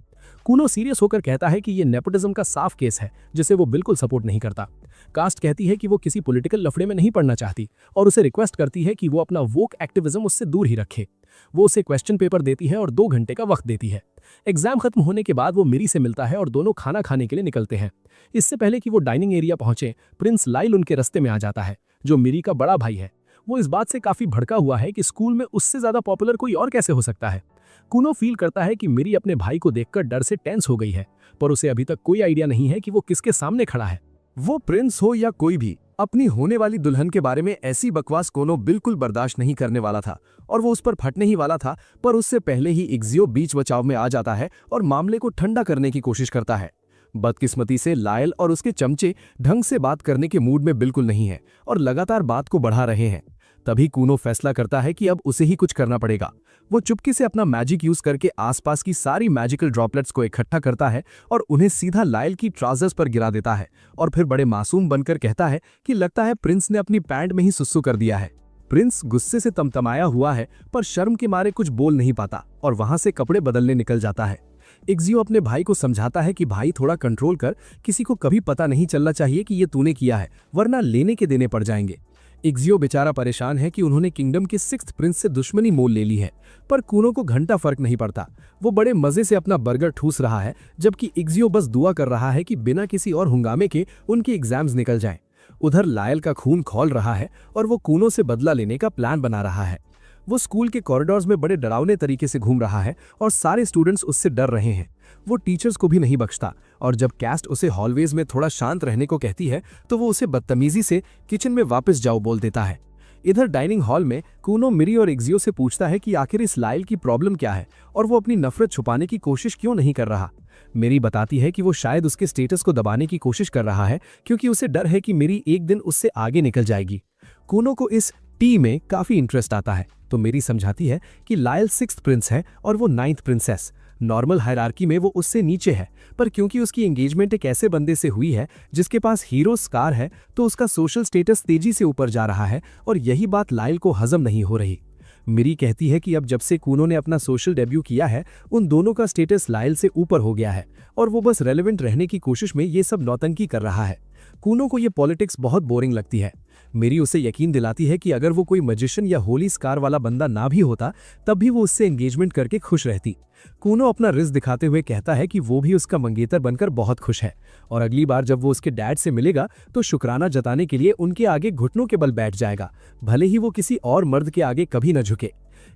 S2: कूनो सीरियस होकर कहता है कि ये नेपोटिज्म का साफ केस है, जिसे वो बिल्कुल सपोर्ट नहीं करता। कास्ट कहती है कि वो किसी पॉलिटिकल लफड़े में नहीं पड़ना चाहती और उसे रिक्वेस्ट करती है कि वो अपना वोक एक्टिविज्म उससे दूर ही रखे। वो उसे क्वेश्चन पेपर देती है और 2 घंटे का वक्त देती है। एग्जाम खत्म होने के बाद वो मिरी से मिलता है और दोनों खाना खाने के लिए निकलते हैं। इससे पहले कि वो डाइनिंग एरिया पहुंचे, प्रिंस लाइल उनके रास्ते में आ जाता है, जो मिरी का बड़ा भाई है। वो इस बात से काफी भड़का हुआ है कि स्कूल में उससे ज्यादा पॉपुलर कोई और कैसे हो सकता है। कूनो फील करता है कि मिरी अपने भाई को देखकर डर से टेंस हो गई है, पर उसे अभी तक कोई आइडिया नहीं है कि वो किसके सामने खड़ा है।
S1: वो प्रिंस हो या कोई भी, अपनी होने वाली दुल्हन के बारे में ऐसी बकवास कूनो बिल्कुल बर्दाश्त नहीं करने वाला था और वो उस पर फटने ही वाला था, पर उससे पहले ही इक्सियो बीच बचाव में आ जाता है और मामले को ठंडा करने की कोशिश करता है। बदकिस्मती से लायल और उसके चमचे ढंग से बात करने के मूड में बिल्कुल नहीं है और लगातार बात को बढ़ा रहे हैं। तभी कूनो फैसला करता है कि अब उसे ही कुछ करना पड़ेगा। वो चुपके से अपना मैजिक यूज करके आसपास की सारी मैजिकल ड्रॉपलेट्स को इकट्ठा करता है और उन्हें सीधा लायल की ट्राउजर्स पर गिरा देता है, और फिर बड़े मासूम बनकर कहता है कि लगता है प्रिंस ने अपनी पैंट में ही सुसु कर दिया है। प्रिंस गुस्से से तमतमाया हुआ है, पर शर्म के मारे कुछ बोल नहीं पाता और वहां से कपड़े बदलने निकल जाता है। इक्सियो अपने भाई को समझाता है कि भाई थोड़ा कंट्रोल कर, किसी को कभी पता नहीं चलना चाहिए कि ये तूने किया है, वरना लेने के देने पड़ जाएंगे।
S2: इग्जियो बेचारा परेशान है कि उन्होंने किंगडम के 6th प्रिंस से दुश्मनी मोल ले ली है, पर कूनो को घंटा फर्क नहीं पड़ता। वो बड़े मजे से अपना बर्गर ठूस रहा है, जबकि इग्जियो बस दुआ कर रहा है कि बिना किसी और हंगामे के उनके एग्जाम्स निकल जाएं। उधर लायल का खून खौल रहा है और वो कूनो से बदला लेने का प्लान बना रहा है। वो स्कूल के कॉरिडोर्स में बड़े डरावने तरीके से घूम रहा है और सारे स्टूडेंट्स उससे डर रहे हैं। वो टीचर्स को भी नहीं बख्शता और जब कैस्ट उसे हॉलवेज में थोड़ा शांत रहने को कहती है तो वो उसे बदतमीजी से किचन में वापस जाओ बोल देता है। इधर डाइनिंग हॉल में कूनो मिरी और इग्जियो से पूछता है कि आखिर इस लायल की प्रॉब्लम क्या है और वो अपनी नफरत छुपाने की कोशिश क्यों नहीं कर रहा। मिरी बताती है कि वो शायद उसके स्टेटस को दबाने की कोशिश कर रहा है क्योंकि उसे डर है कि मिरी एक दिन उससे आगे निकल जाएगी। कूनो को इस टी में काफी इंटरेस्ट आता है तो मिरी समझाती है कि लायल 6th प्रिंस है और वो 9th प्रिंसेस। नॉर्मल हायरार्की में वो उससे नीचे है, पर क्योंकि उसकी एंगेजमेंट एक ऐसे बंदे से हुई है जिसके पास हीरो स्कार है तो उसका सोशल स्टेटस तेजी से ऊपर जा रहा है और यही बात लायल को हजम नहीं हो रही। मिरी कहती है कि अब जब से कूनो ने अपना सोशल डेब्यू किया है उन दोनों का स्टेटस लायल से ऊपर हो गया है और वो बस रेलेवेंट रहने की कोशिश में ये सब नौटंकी कर रहा है। कूनो को ये पॉलिटिक्स बहुत बोरिंग लगती है। मेरी उसे यकीन दिलाती है कि अगर वो कोई मैजिशियन या होली स्कार वाला बंदा ना भी होता तब भी वो उससे एंगेजमेंट करके खुश रहती। कूनो अपना रिस्क दिखाते हुए कहता है कि वो भी उसका मंगेतर बनकर बहुत खुश है और अगली बार जब वो उसके डैड से मिलेगा तो शुक्राना जताने के लिए उनके आगे घुटनों के बल बैठ जाएगा, भले ही वो किसी और मर्द के आगे कभी न झुके।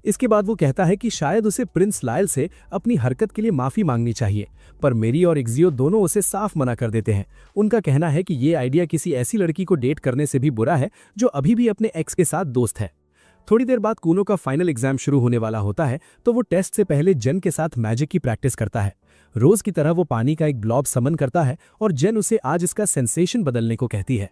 S2: इसके बाद वो कहता है कि शायद उसे प्रिंस लायल से अपनी हरकत के लिए माफी मांगनी चाहिए, पर मेरी और इग्जियो दोनों उसे साफ मना कर देते हैं। उनका कहना है कि ये आइडिया किसी ऐसी लड़की को डेट करने से भी बुरा है जो अभी भी अपने एक्स के साथ दोस्त है। थोड़ी देर बाद कूनो का फाइनल एग्जाम शुरू होने वाला होता है तो वो टेस्ट से पहले जेन के साथ मैजिक की प्रैक्टिस करता है। रोज की तरह वो पानी का एक ब्लॉब समन करता है और जेन उसे आज इसका सेंसेशन बदलने को कहती है।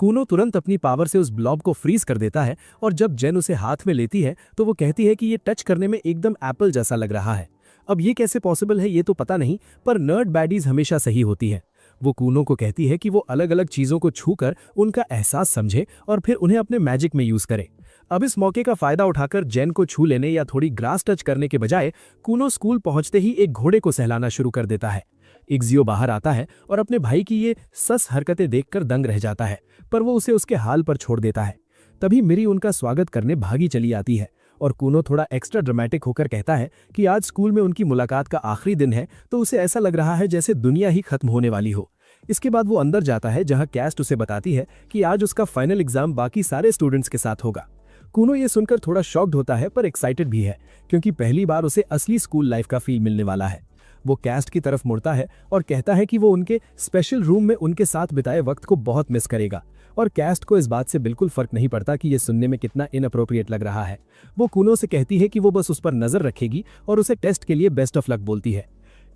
S2: कूनो तुरंत अपनी पावर से उस ब्लॉब को फ्रीज कर देता है और जब जेन उसे हाथ में लेती है तो वो कहती है कि ये टच करने में एकदम एप्पल जैसा लग रहा है। अब ये कैसे पॉसिबल है ये तो पता नहीं, पर नर्ड बैडीज हमेशा सही होती है। वो कूनो को कहती है कि वो अलग अलग चीजों को छूकर उनका एहसास समझे और फिर उन्हें अपने मैजिक में यूज करे। अब इस मौके का फायदा उठाकर जेन को छू लेने या थोड़ी ग्रास टच करने के बजाय कूनो स्कूल पहुंचते ही एक घोड़े को सहलाना शुरू कर देता है। इग्जियो बाहर आता है और अपने भाई की ये सस हरकतें देखकर दंग रह जाता है, पर वो उसे उसके हाल पर छोड़ देता है। तभी मिरी उनका स्वागत करने भागी चली आती है और कूनो थोड़ा एक्स्ट्रा ड्रामेटिक होकर कहता है कि आज स्कूल में उनकी मुलाकात का आखिरी दिन है तो उसे ऐसा लग रहा है जैसे दुनिया ही खत्म होने वाली हो। इसके बाद वो अंदर जाता है जहां कैस्ट उसे बताती है कि आज उसका फाइनल एग्जाम बाकी सारे स्टूडेंट्स के साथ होगा। कूनो ये सुनकर थोड़ा शॉक्ड होता है पर एक्साइटेड भी है क्योंकि पहली बार उसे असली स्कूल लाइफ का फील मिलने वाला है। वो कैस्ट की तरफ मुड़ता है और कहता है कि वो उनके स्पेशल रूम में उनके साथ बिताए वक्त को बहुत मिस करेगा और कैस्ट को इस बात से बिल्कुल फर्क नहीं पड़ता कि ये सुनने में कितना इनअप्रोप्रिएट लग रहा है। वो कूनो से कहती है कि वो बस उस पर नजर रखेगी और उसे टेस्ट के लिए बेस्ट ऑफ लक बोलती है।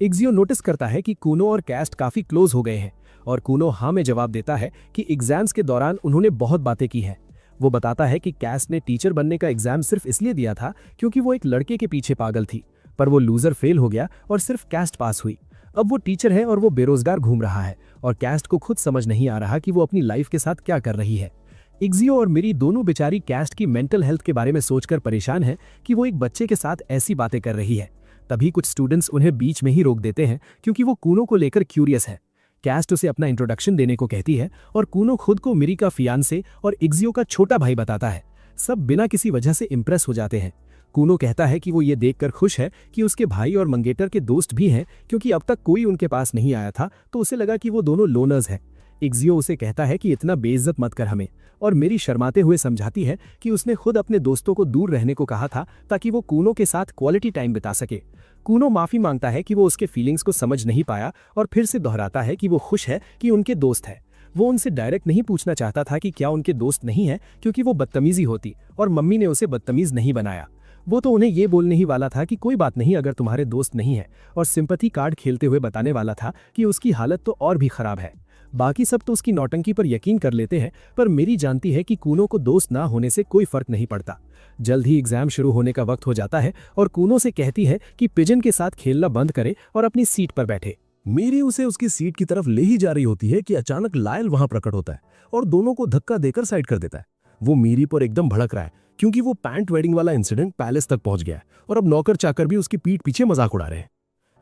S2: इग्जियो नोटिस करता है कि कूनो और कैस्ट काफी क्लोज हो गए हैं और कूनो हाँ में जवाब देता है कि एग्जाम्स के दौरान उन्होंने बहुत बातें की हैं। वो बताता है कि कैस्ट ने टीचर बनने का एग्जाम सिर्फ इसलिए दिया था क्योंकि वो एक लड़के के पीछे पागल थी, पर वो लूजर फेल हो गया और सिर्फ कैस्ट पास हुई। अब वो टीचर है और वो बेरोजगार घूम रहा है और कैस्ट को खुद समझ नहीं आ रहा कि वो अपनी लाइफ के साथ क्या कर रही है। इग्जियो और मिरी दोनों बेचारी कैस्ट की मेंटल हेल्थ के बारे में सोचकर परेशान है कि वो एक बच्चे के साथ ऐसी बातें कर रही है। तभी कुछ स्टूडेंट्स उन्हें बीच में ही रोक देते हैं क्योंकि वो कूनो को लेकर क्यूरियस है। कैस्ट उसे अपना इंट्रोडक्शन देने को कहती है और कूनो खुद को मिरी का फियांसे और इग्जियो का छोटा भाई बताता है। सब बिना किसी वजह से इंप्रेस हो जाते हैं। कूनो कहता है कि वो ये देखकर खुश है कि उसके भाई और मंगेतर के दोस्त भी हैं क्योंकि अब तक कोई उनके पास नहीं आया था तो उसे लगा कि वो दोनों लोनर्स हैं। इग्जियो उसे कहता है कि इतना बेइज्जत मत कर हमें, और मेरी शर्माते हुए समझाती है कि उसने खुद अपने दोस्तों को दूर रहने को कहा था ताकि वो कूनो के साथ क्वालिटी टाइम बिता सके। कूनो माफी मांगता है कि वो उसके फीलिंग्स को समझ नहीं पाया और फिर से दोहराता है कि वो खुश है कि उनके दोस्त है। वो उनसे डायरेक्ट नहीं पूछना चाहता था कि क्या उनके दोस्त नहीं है क्योंकि वो बदतमीजी होती और मम्मी ने उसे बदतमीज नहीं बनाया। वो तो उन्हें ये बोलने ही वाला था कि कोई बात नहीं अगर तुम्हारे दोस्त नहीं है, और सिंपैथी कार्ड खेलते हुए बताने वाला था कि उसकी हालत तो और भी खराब है। बाकी सब तो उसकी नौटंकी पर यकीन कर लेते हैं, पर मेरी जानती है कि कूनो को दोस्त ना होने से कोई फर्क नहीं पड़ता। जल्द ही एग्जाम शुरू होने का वक्त हो जाता है और कूनो से कहती है कि पिजन के साथ खेलना बंद करे और अपनी सीट पर बैठे।
S3: मेरी उसे उसकी सीट की तरफ ले ही जा रही होती है कि अचानक लायल वहां प्रकट होता है और दोनों को धक्का देकर साइड कर देता है। वो मीरी पर एकदम भड़क रहा है क्योंकि वो पैंट वेडिंग वाला इंसिडेंट पैलेस तक पहुंच गया है और अब नौकर चाकर भी उसकी पीठ पीछे मजाक उड़ा रहे हैं।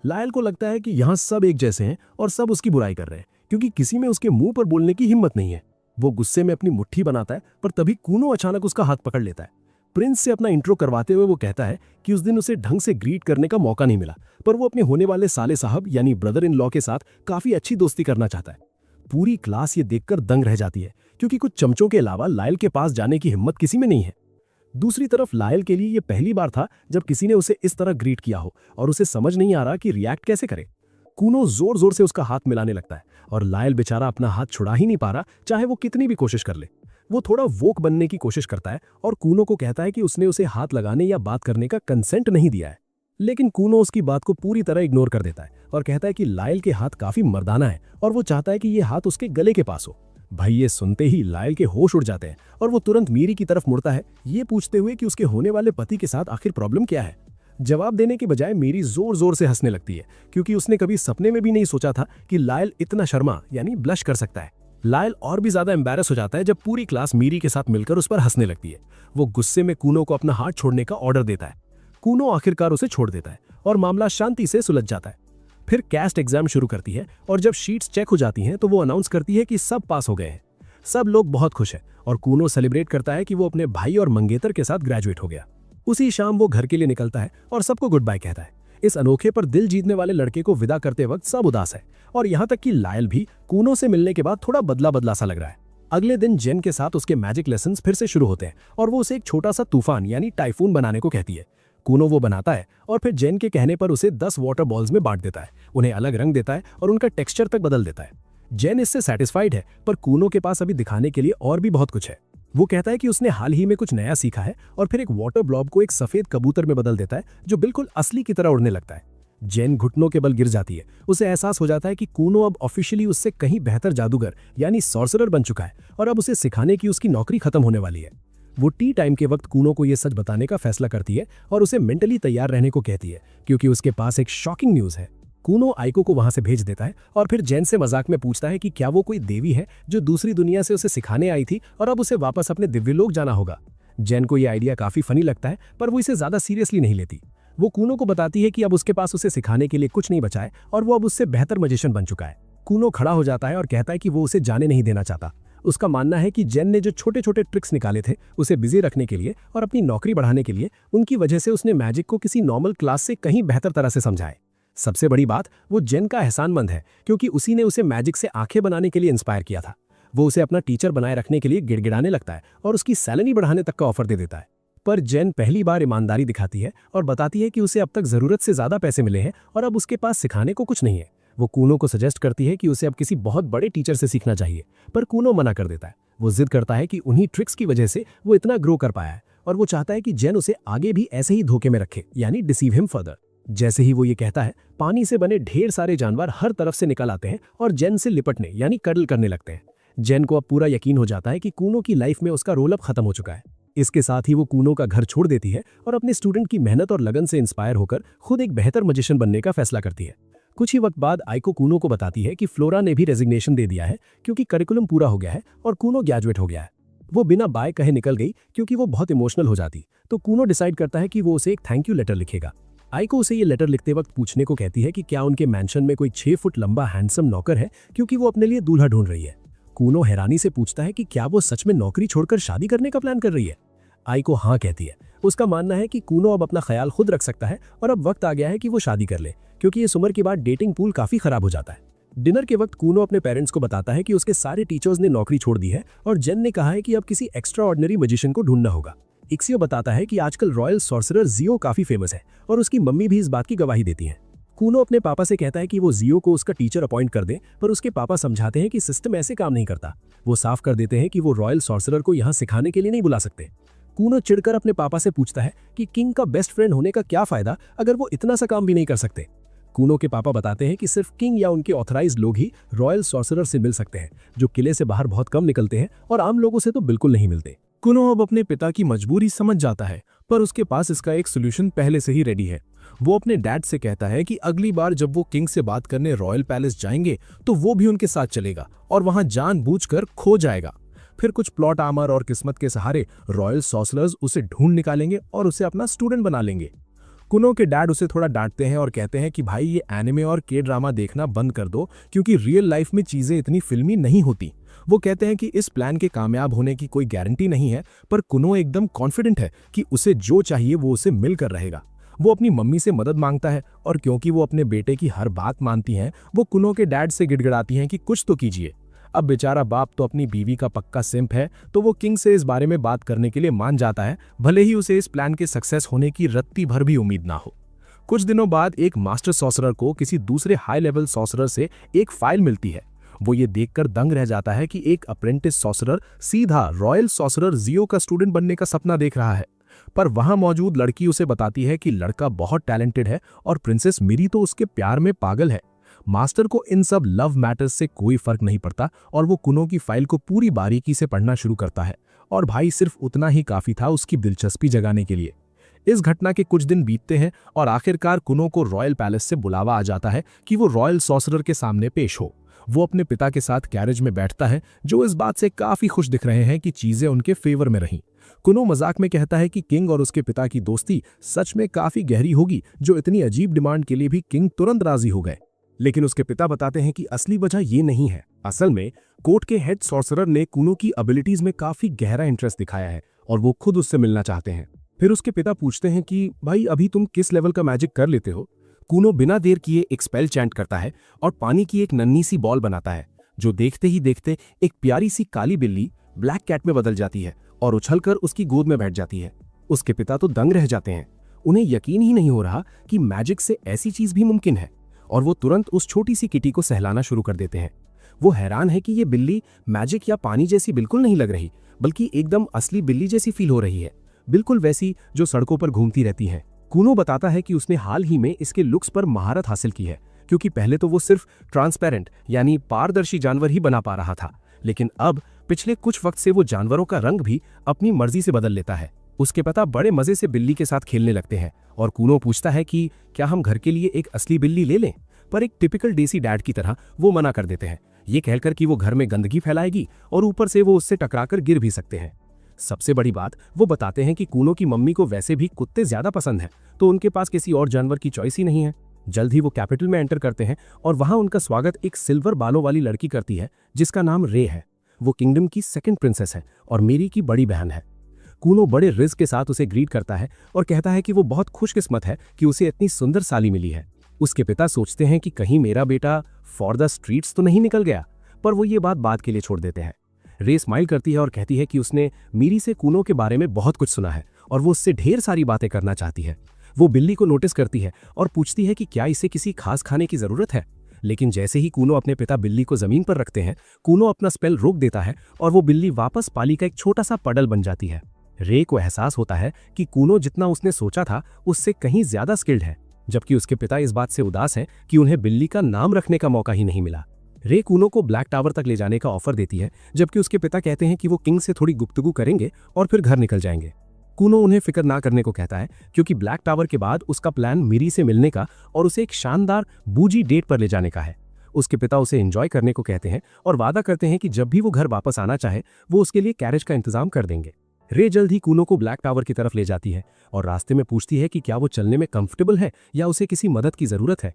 S3: लायल को लगता है कि यहाँ सब एक जैसे हैं और सब उसकी बुराई कर रहे हैं क्योंकि किसी में उसके मुंह पर बोलने की हिम्मत नहीं है।
S2: वो गुस्से में अपनी मुट्ठी बनाता है, पर तभी कूनो अचानक उसका हाथ पकड़ लेता है। प्रिंस से अपना इंट्रो करवाते हुए वो कहता है कि उस दिन उसे ढंग से ग्रीट करने का मौका नहीं मिला, पर वो अपने होने वाले साले साहब यानी ब्रदर इन लॉ के साथ काफी अच्छी दोस्ती करना चाहता है। पूरी क्लास ये देखकर दंग रह जाती है, क्योंकि कुछ चमचों के अलावा लायल के पास जाने की हिम्मत किसी में नहीं है। दूसरी तरफ लायल के लिए ये पहली बार था जब किसी ने उसे इस तरह ग्रीट किया हो, और उसे समझ नहीं आ रहा कि रिएक्ट कैसे करे। कूनो जोर जोर से उसका हाथ मिलाने लगता है, और लायल बेचारा अपना हाथ छुड़ा ही नहीं पा रहा, चाहे वो कितनी भी कोशिश कर ले। वो थोड़ा वोक बनने की कोशिश करता है और कूनो को कहता है कि उसने उसे हाथ लगाने या बात करने का कंसेंट नहीं दिया है, लेकिन कूनो उसकी बात को पूरी तरह इग्नोर कर देता है और कहता है कि लायल के हाथ काफी मर्दाना है और वो चाहता है कि ये हाथ उसके गले के पास हो। भाई ये सुनते ही लायल के होश उड़ जाते हैं और वो तुरंत मीरी की तरफ मुड़ता है, ये पूछते हुए कि उसके होने वाले पति के साथ आखिर प्रॉब्लम क्या है। जवाब देने के बजाय मीरी जोर जोर से हंसने लगती है, क्योंकि उसने कभी सपने में भी नहीं सोचा था कि लायल इतना शर्मा यानी ब्लश कर सकता है। लायल और भी ज्यादा एम्बैरस हो जाता है जब पूरी क्लास मीरी के साथ मिलकर उस पर हंसने लगती है। वो गुस्से में कूनो को अपना हाथ छोड़ने का ऑर्डर देता है। कूनो आखिरकार उसे छोड़ देता है और मामला शांति से सुलझ जाता है। फिर कैस्ट एग्जाम शुरू करती है और जब शीट्स चेक हो जाती हैं तो वो अनाउंस करती है कि सब पास हो गए हैं। सब लोग बहुत खुश हैं और कूनो सेलिब्रेट करता है कि वो अपने भाई और मंगेतर के साथ ग्रेजुएट हो गया। उसी शाम वो घर के लिए निकलता है और सबको गुड बाय कहता है। इस अनोखे पर दिल जीतने वाले लड़के को विदा करते वक्त सब उदास है, और यहाँ तक कि लायल भी कूनो से मिलने के बाद थोड़ा बदला बदला सा लग रहा है। अगले दिन जेन के साथ उसके मैजिक लेसन्स फिर से शुरू होते हैं और वो उसे एक छोटा सा तूफान यानी टाइफून बनाने को कहती है। कूनो वो बनाता है और फिर जेन के कहने पर उसे 10 वाटर बॉल्स में बांट देता है, उन्हें अलग रंग देता है और उनका टेक्सचर तक बदल देता है। जेन इससे सेटिस्फाइड है, पर कूनो के पास अभी दिखाने के लिए और भी बहुत कुछ है। वो कहता है कि उसने हाल ही में कुछ नया सीखा है और फिर एक वाटर ब्लॉब को एक सफेद कबूतर में बदल देता है जो बिल्कुल असली की तरह उड़ने लगता है। जेन घुटनों के बल गिर जाती है। उसे एहसास हो जाता है कि कूनो अब ऑफिशियली उससे कहीं बेहतर जादूगर यानी सॉर्सरर बन चुका है और अब उसे सिखाने की उसकी नौकरी खत्म होने वाली है। वो टी टाइम के वक्त कूनो को यह सच बताने का फैसला करती है और उसे मेंटली तैयार रहने को कहती है, क्योंकि उसके पास एक शॉकिंग न्यूज है। कूनो आइको को वहां से भेज देता है और फिर जेन से मजाक में पूछता है कि क्या वो कोई देवी है जो दूसरी दुनिया से उसे सिखाने आई थी और अब उसे वापस अपने दिव्यलोक जाना होगा। जेन को यह आइडिया काफी फनी लगता है, पर वो इसे ज्यादा सीरियसली नहीं लेती। वो कूनो को बताती है कि अब उसके पास उसे सिखाने के लिए कुछ नहीं बचा है और वो अब उससे बेहतर मैजिशियन बन चुका है। कूनो खड़ा हो जाता है और कहता है कि वो उसे जाने नहीं देना चाहता। उसका मानना है कि जेन ने जो छोटे छोटे ट्रिक्स निकाले थे उसे बिजी रखने के लिए और अपनी नौकरी बढ़ाने के लिए, उनकी वजह से उसने मैजिक को किसी नॉर्मल क्लास से कहीं बेहतर तरह से समझाए। सबसे बड़ी बात, वो जेन का एहसानमंद है, क्योंकि उसी ने उसे मैजिक से आंखें बनाने के लिए इंस्पायर किया था। वो उसे अपना टीचर बनाए रखने के लिए गिड़गिड़ाने लगता है और उसकी सैलरी बढ़ाने तक का ऑफर दे देता है। पर जेन पहली बार ईमानदारी दिखाती है और बताती है कि उसे अब तक जरूरत से ज्यादा पैसे मिले हैं और अब उसके पास सिखाने को कुछ नहीं है। वो कूनो को सजेस्ट करती है कि उसे अब किसी बहुत बड़े टीचर से सीखना चाहिए, पर कूनो मना कर देता है। वो जिद करता है कि उन्हीं ट्रिक्स की वजह से वो इतना ग्रो कर पाया है और वो चाहता है कि जेन उसे आगे भी ऐसे ही धोखे में रखे, यानी डिसीव हिम फर्दर। जैसे ही वो ये कहता है, पानी से बने ढेर सारे जानवर हर तरफ से निकल आते हैं और जेन से लिपटने यानी कडल करने लगते हैं। जेन को अब पूरा यकीन हो जाता है कि कूनो की लाइफ में उसका रोल अब खत्म हो चुका है। इसके साथ ही वो कूनो का घर छोड़ देती है और अपने स्टूडेंट की मेहनत और लगन से इंस्पायर होकर खुद एक बेहतर मैजिशियन बनने का फैसला करती है। कुछ ही वक्त बाद आइको कूनो को बताती है कि फ्लोरा ने भी रेजिग्नेशन दे दिया है, क्योंकि करिकुलम पूरा हो गया है और कूनो ग्रेजुएट हो गया है। वो बिना बाय कहे निकल गई क्योंकि वो बहुत इमोशनल हो जाती, तो कूनो डिसाइड करता है कि वो उसे एक थैंक यू लेटर लिखेगा। आइको उसे ये लेटर लिखते वक्त पूछने को कहती है कि क्या उनके मैंशन में कोई 6 फुट लंबा हैंडसम नौकर है, क्योंकि वो अपने लिए दूल्हा ढूंढ रही है। कूनो हैरानी से पूछता है कि क्या वो सच में नौकरी छोड़कर शादी करने का प्लान कर रही है। आइको हाँ कहती है। उसका मानना है कि कूनो अब अपना ख्याल खुद रख सकता है और अब वक्त आ गया है कि वो शादी कर ले, क्योंकि इस उम्र के बाद डेटिंग पूल काफी खराब हो जाता है। डिनर के वक्त कूनो अपने पेरेंट्स को बताता है कि उसके सारे टीचर्स ने नौकरी छोड़ दी है और जेन ने कहा है कि अब किसी एक्स्ट्रा ऑर्डिनरी मैजिशियन को ढूंढना होगा। इक्सियो बताता है कि आजकल रॉयल सॉर्सरर जियो काफी फेमस है और उसकी मम्मी भी इस बात की गवाही देती हैं। कूनो अपने पापा से कहता है कि वो जियो को उसका टीचर अपॉइंट कर दे, पर उसके पापा समझाते हैं कि सिस्टम ऐसे काम नहीं करता। वो साफ कर देते हैं कि वो रॉयल सॉर्सरर को यहाँ सिखाने के लिए नहीं बुला सकते। कूनो चिढ़कर अपने पापा से पूछता है कि किंग का बेस्ट फ्रेंड होने का क्या फायदा अगर वो इतना सा काम भी नहीं कर सकते। कूनो के पापा बताते हैं कि सिर्फ किंग या उनके ऑथराइज्ड लोग ही रॉयल सॉर्सरर से मिल सकते हैं, जो किले से बाहर बहुत कम निकलते हैं और आम लोगों से तो बिल्कुल नहीं मिलते।
S3: कूनो अब अपने पिता की मजबूरी समझ जाता है, पर उसके पास इसका एक सोल्यूशन पहले से ही रेडी है। वो अपने डैड से कहता है कि अगली बार जब वो किंग से बात करने रॉयल पैलेस जाएंगे तो वो भी उनके साथ चलेगा और वहां जानबूझकर खो जाएगा। फिर कुछ प्लॉट आर्मर और किस्मत के सहारे रॉयल सॉर्सरर्स उसे ढूंढ निकालेंगे और उसे अपना स्टूडेंट बना लेंगे। कूनो के डैड उसे थोड़ा डांटते हैं और कहते हैं कि भाई ये एनिमे और के ड्रामा देखना बंद कर दो, क्योंकि रियल लाइफ में चीजें इतनी फिल्मी नहीं होती।
S2: वो कहते हैं कि इस प्लान के कामयाब होने की कोई गारंटी नहीं है, पर कुनो एकदम कॉन्फिडेंट है कि उसे जो चाहिए वो उसे मिलकर रहेगा। वो अपनी मम्मी से मदद मांगता है और क्योंकि वो अपने बेटे की हर बात मानती हैं, वो कुनो के डैड से गिड़गिड़ाती हैं कि कुछ तो कीजिए। अब बेचारा बाप तो अपनी बीवी का पक्का सिंप है, तो वो किंग से इस बारे में बात करने के लिए मान जाता है, भले ही उसे इस प्लान के सक्सेस होने की रत्ती भर भी उम्मीद ना हो। कुछ दिनों बाद एक मास्टर सॉर्सरर को किसी दूसरे हाई लेवल सॉर्सरर से एक फाइल मिलती है। वो ये देखकर दंग रह जाता है कि एक अप्रेंटिस सॉर्सरर सीधा रॉयल सॉर्सरर जियो का स्टूडेंट बनने का सपना देख रहा है। पर वहां मौजूद लड़की उसे बताती है कि लड़का बहुत टैलेंटेड है और प्रिंसेस मिरी तो उसके प्यार में पागल है। मास्टर को इन सब लव मैटर्स से कोई फर्क नहीं पड़ता और वो कुनो की फाइल को पूरी बारीकी से पढ़ना शुरू करता है, और भाई सिर्फ उतना ही काफी था उसकी दिलचस्पी जगाने के लिए। इस घटना के कुछ दिन बीतते हैं और आखिरकार कुनो को रॉयल पैलेस से बुलावा आ जाता है कि वो रॉयल सॉर्सरर के सामने पेश हो। वो अपने पिता के साथ कैरेज में बैठता है, जो इस बात से काफी खुश दिख रहे हैं कि चीजें उनके फेवर में रहीं। कुनो मजाक में कहता है कि किंग और उसके पिता की दोस्ती सच में काफी गहरी होगी, जो इतनी अजीब डिमांड के लिए भी किंग तुरंत राजी हो गए। लेकिन उसके पिता बताते हैं कि असली वजह ये नहीं है। असल में कोर्ट के हेड सॉर्सरर ने कुनो की एबिलिटीज में काफी गहरा इंटरेस्ट दिखाया है और वो खुद उससे मिलना चाहते हैं। फिर उसके पिता पूछते हैं कि भाई अभी तुम किस लेवल का मैजिक कर लेते हो। कुनो बिना देर किए एक स्पेल चैंट करता है और पानी की एक नन्ही सी बॉल बनाता है, जो देखते ही देखते एक प्यारी सी काली बिल्ली ब्लैक कैट में बदल जाती है और उछलकर उसकी गोद में बैठ जाती है। उसके पिता तो दंग रह जाते हैं। उन्हें यकीन ही नहीं हो रहा कि मैजिक से ऐसी चीज भी मुमकिन है, और वो तुरंत उस छोटी सी किटी को सहलाना शुरू कर देते हैं। वो हैरान है कि ये बिल्ली मैजिक या पानी जैसी बिल्कुल नहीं लग रही, बल्कि एकदम असली बिल्ली जैसी फील हो रही है, बिल्कुल वैसी जो सड़कों पर घूमती रहती हैं। कुनो बताता है कि उसने हाल ही में इसके लुक्स पर महारत हासिल की है, क्योंकि पहले तो वो सिर्फ ट्रांसपेरेंट यानी पारदर्शी जानवर ही बना पा रहा था, लेकिन अब पिछले कुछ वक्त से वो जानवरों का रंग भी अपनी मर्जी से बदल लेता है। उसके पिता बड़े मजे से बिल्ली के साथ खेलने लगते हैं और कुनो पूछता है कि क्या हम घर के लिए एक असली बिल्ली ले लें, पर एक टिपिकल देसी डैड की तरह वो मना कर देते हैं, ये कहकर कि वो घर में गंदगी फैलाएगी और ऊपर से वो उससे टकराकर गिर भी सकते हैं। सबसे बड़ी बात, वो बताते हैं कि कुनो की मम्मी को वैसे भी कुत्ते ज्यादा पसंद हैं, तो उनके पास किसी और जानवर की चॉइस ही नहीं है। जल्द ही वो कैपिटल में एंटर करते हैं और वहां उनका स्वागत एक सिल्वर बालों वाली लड़की करती है जिसका नाम रे है। वो किंगडम की सेकंड प्रिंसेस है और मेरी की बड़ी बहन है। कुनो बड़े रिस्क के साथ उसे ग्रीट करता है और कहता है कि वो बहुत खुशकिस्मत है कि उसे इतनी सुंदर साली मिली है। उसके पिता सोचते हैं कि कहीं मेरा बेटा फॉर द स्ट्रीट्स तो नहीं निकल गया, पर वो ये बात के लिए छोड़ देते हैं। रे स्माइल करती है और कहती है कि उसने मीरी से कुनो के बारे में बहुत कुछ सुना है और वो उससे ढेर सारी बातें करना चाहती है। वो बिल्ली को नोटिस करती है और पूछती है कि क्या इसे किसी खास खाने की जरूरत है, लेकिन जैसे ही कुनो अपने पिता बिल्ली को जमीन पर रखते हैं, कुनो अपना स्पेल रोक देता है और वो बिल्ली वापस पाली का एक छोटा सा पडल बन जाती है। रे को एहसास होता है कि कुनो जितना उसने सोचा था उससे कहीं ज्यादा स्किल्ड है, जबकि उसके पिता इस बात से उदास हैं कि उन्हें बिल्ली का नाम रखने का मौका ही नहीं मिला। रे कुनो को ब्लैक टावर तक ले जाने का ऑफर देती है, जबकि उसके पिता कहते हैं कि वो किंग से थोड़ी गुफ्तगू करेंगे और फिर घर निकल जाएंगे। कुनो उन्हें फिक्र ना करने को कहता है, क्योंकि ब्लैक टावर के बाद उसका प्लान मिरी से मिलने का और उसे एक शानदार बूजी डेट पर ले जाने का है। उसके पिता उसे एंजॉय करने को कहते हैं और वादा करते हैं कि जब भी वो घर वापस आना चाहे वो उसके लिए कैरेज का इंतजाम कर देंगे। रे जल्द ही कुनो को ब्लैक टावर की तरफ ले जाती है और रास्ते में पूछती है कि क्या वो चलने में कंफर्टेबल है या उसे किसी मदद की जरूरत है।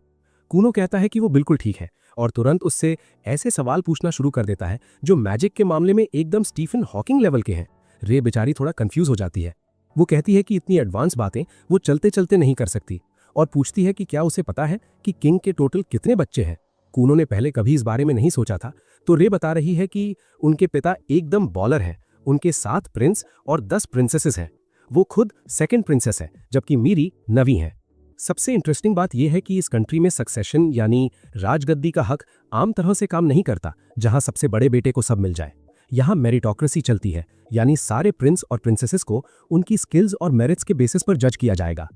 S2: कुनो कहता है कि वो बिल्कुल ठीक है और तुरंत उससे ऐसे सवाल पूछना शुरू कर देता है जो मैजिक के मामले में एकदम स्टीफन हॉकिंग लेवल के हैं। रे बेचारी थोड़ा कंफ्यूज हो जाती है। वो कहती है कि इतनी एडवांस बातें वो चलते चलते नहीं कर सकती और पूछती है कि क्या उसे पता है कि किंग के टोटल कितने बच्चे हैं। कुनो ने पहले कभी इस बारे में नहीं सोचा था, तो रे बता रही है कि उनके पिता एकदम बॉलर हैं। उनके 7 प्रिंस और 10 प्रिंसेसेस हैं। वो खुद सेकंड प्रिंसेस है, जबकि मीरी 9वीं है। सबसे इंटरेस्टिंग बात यह है कि इस कंट्री में सक्सेशन यानी राजगद्दी का हक आम तरह से काम नहीं करता, जहां सबसे बड़े बेटे को सब मिल जाए। यहाँ मेरिटोक्रेसी चलती है, यानी सारे प्रिंस और प्रिंसेसेस को उनकी स्किल्स और मेरिट्स के बेसिस पर जज किया जाएगा।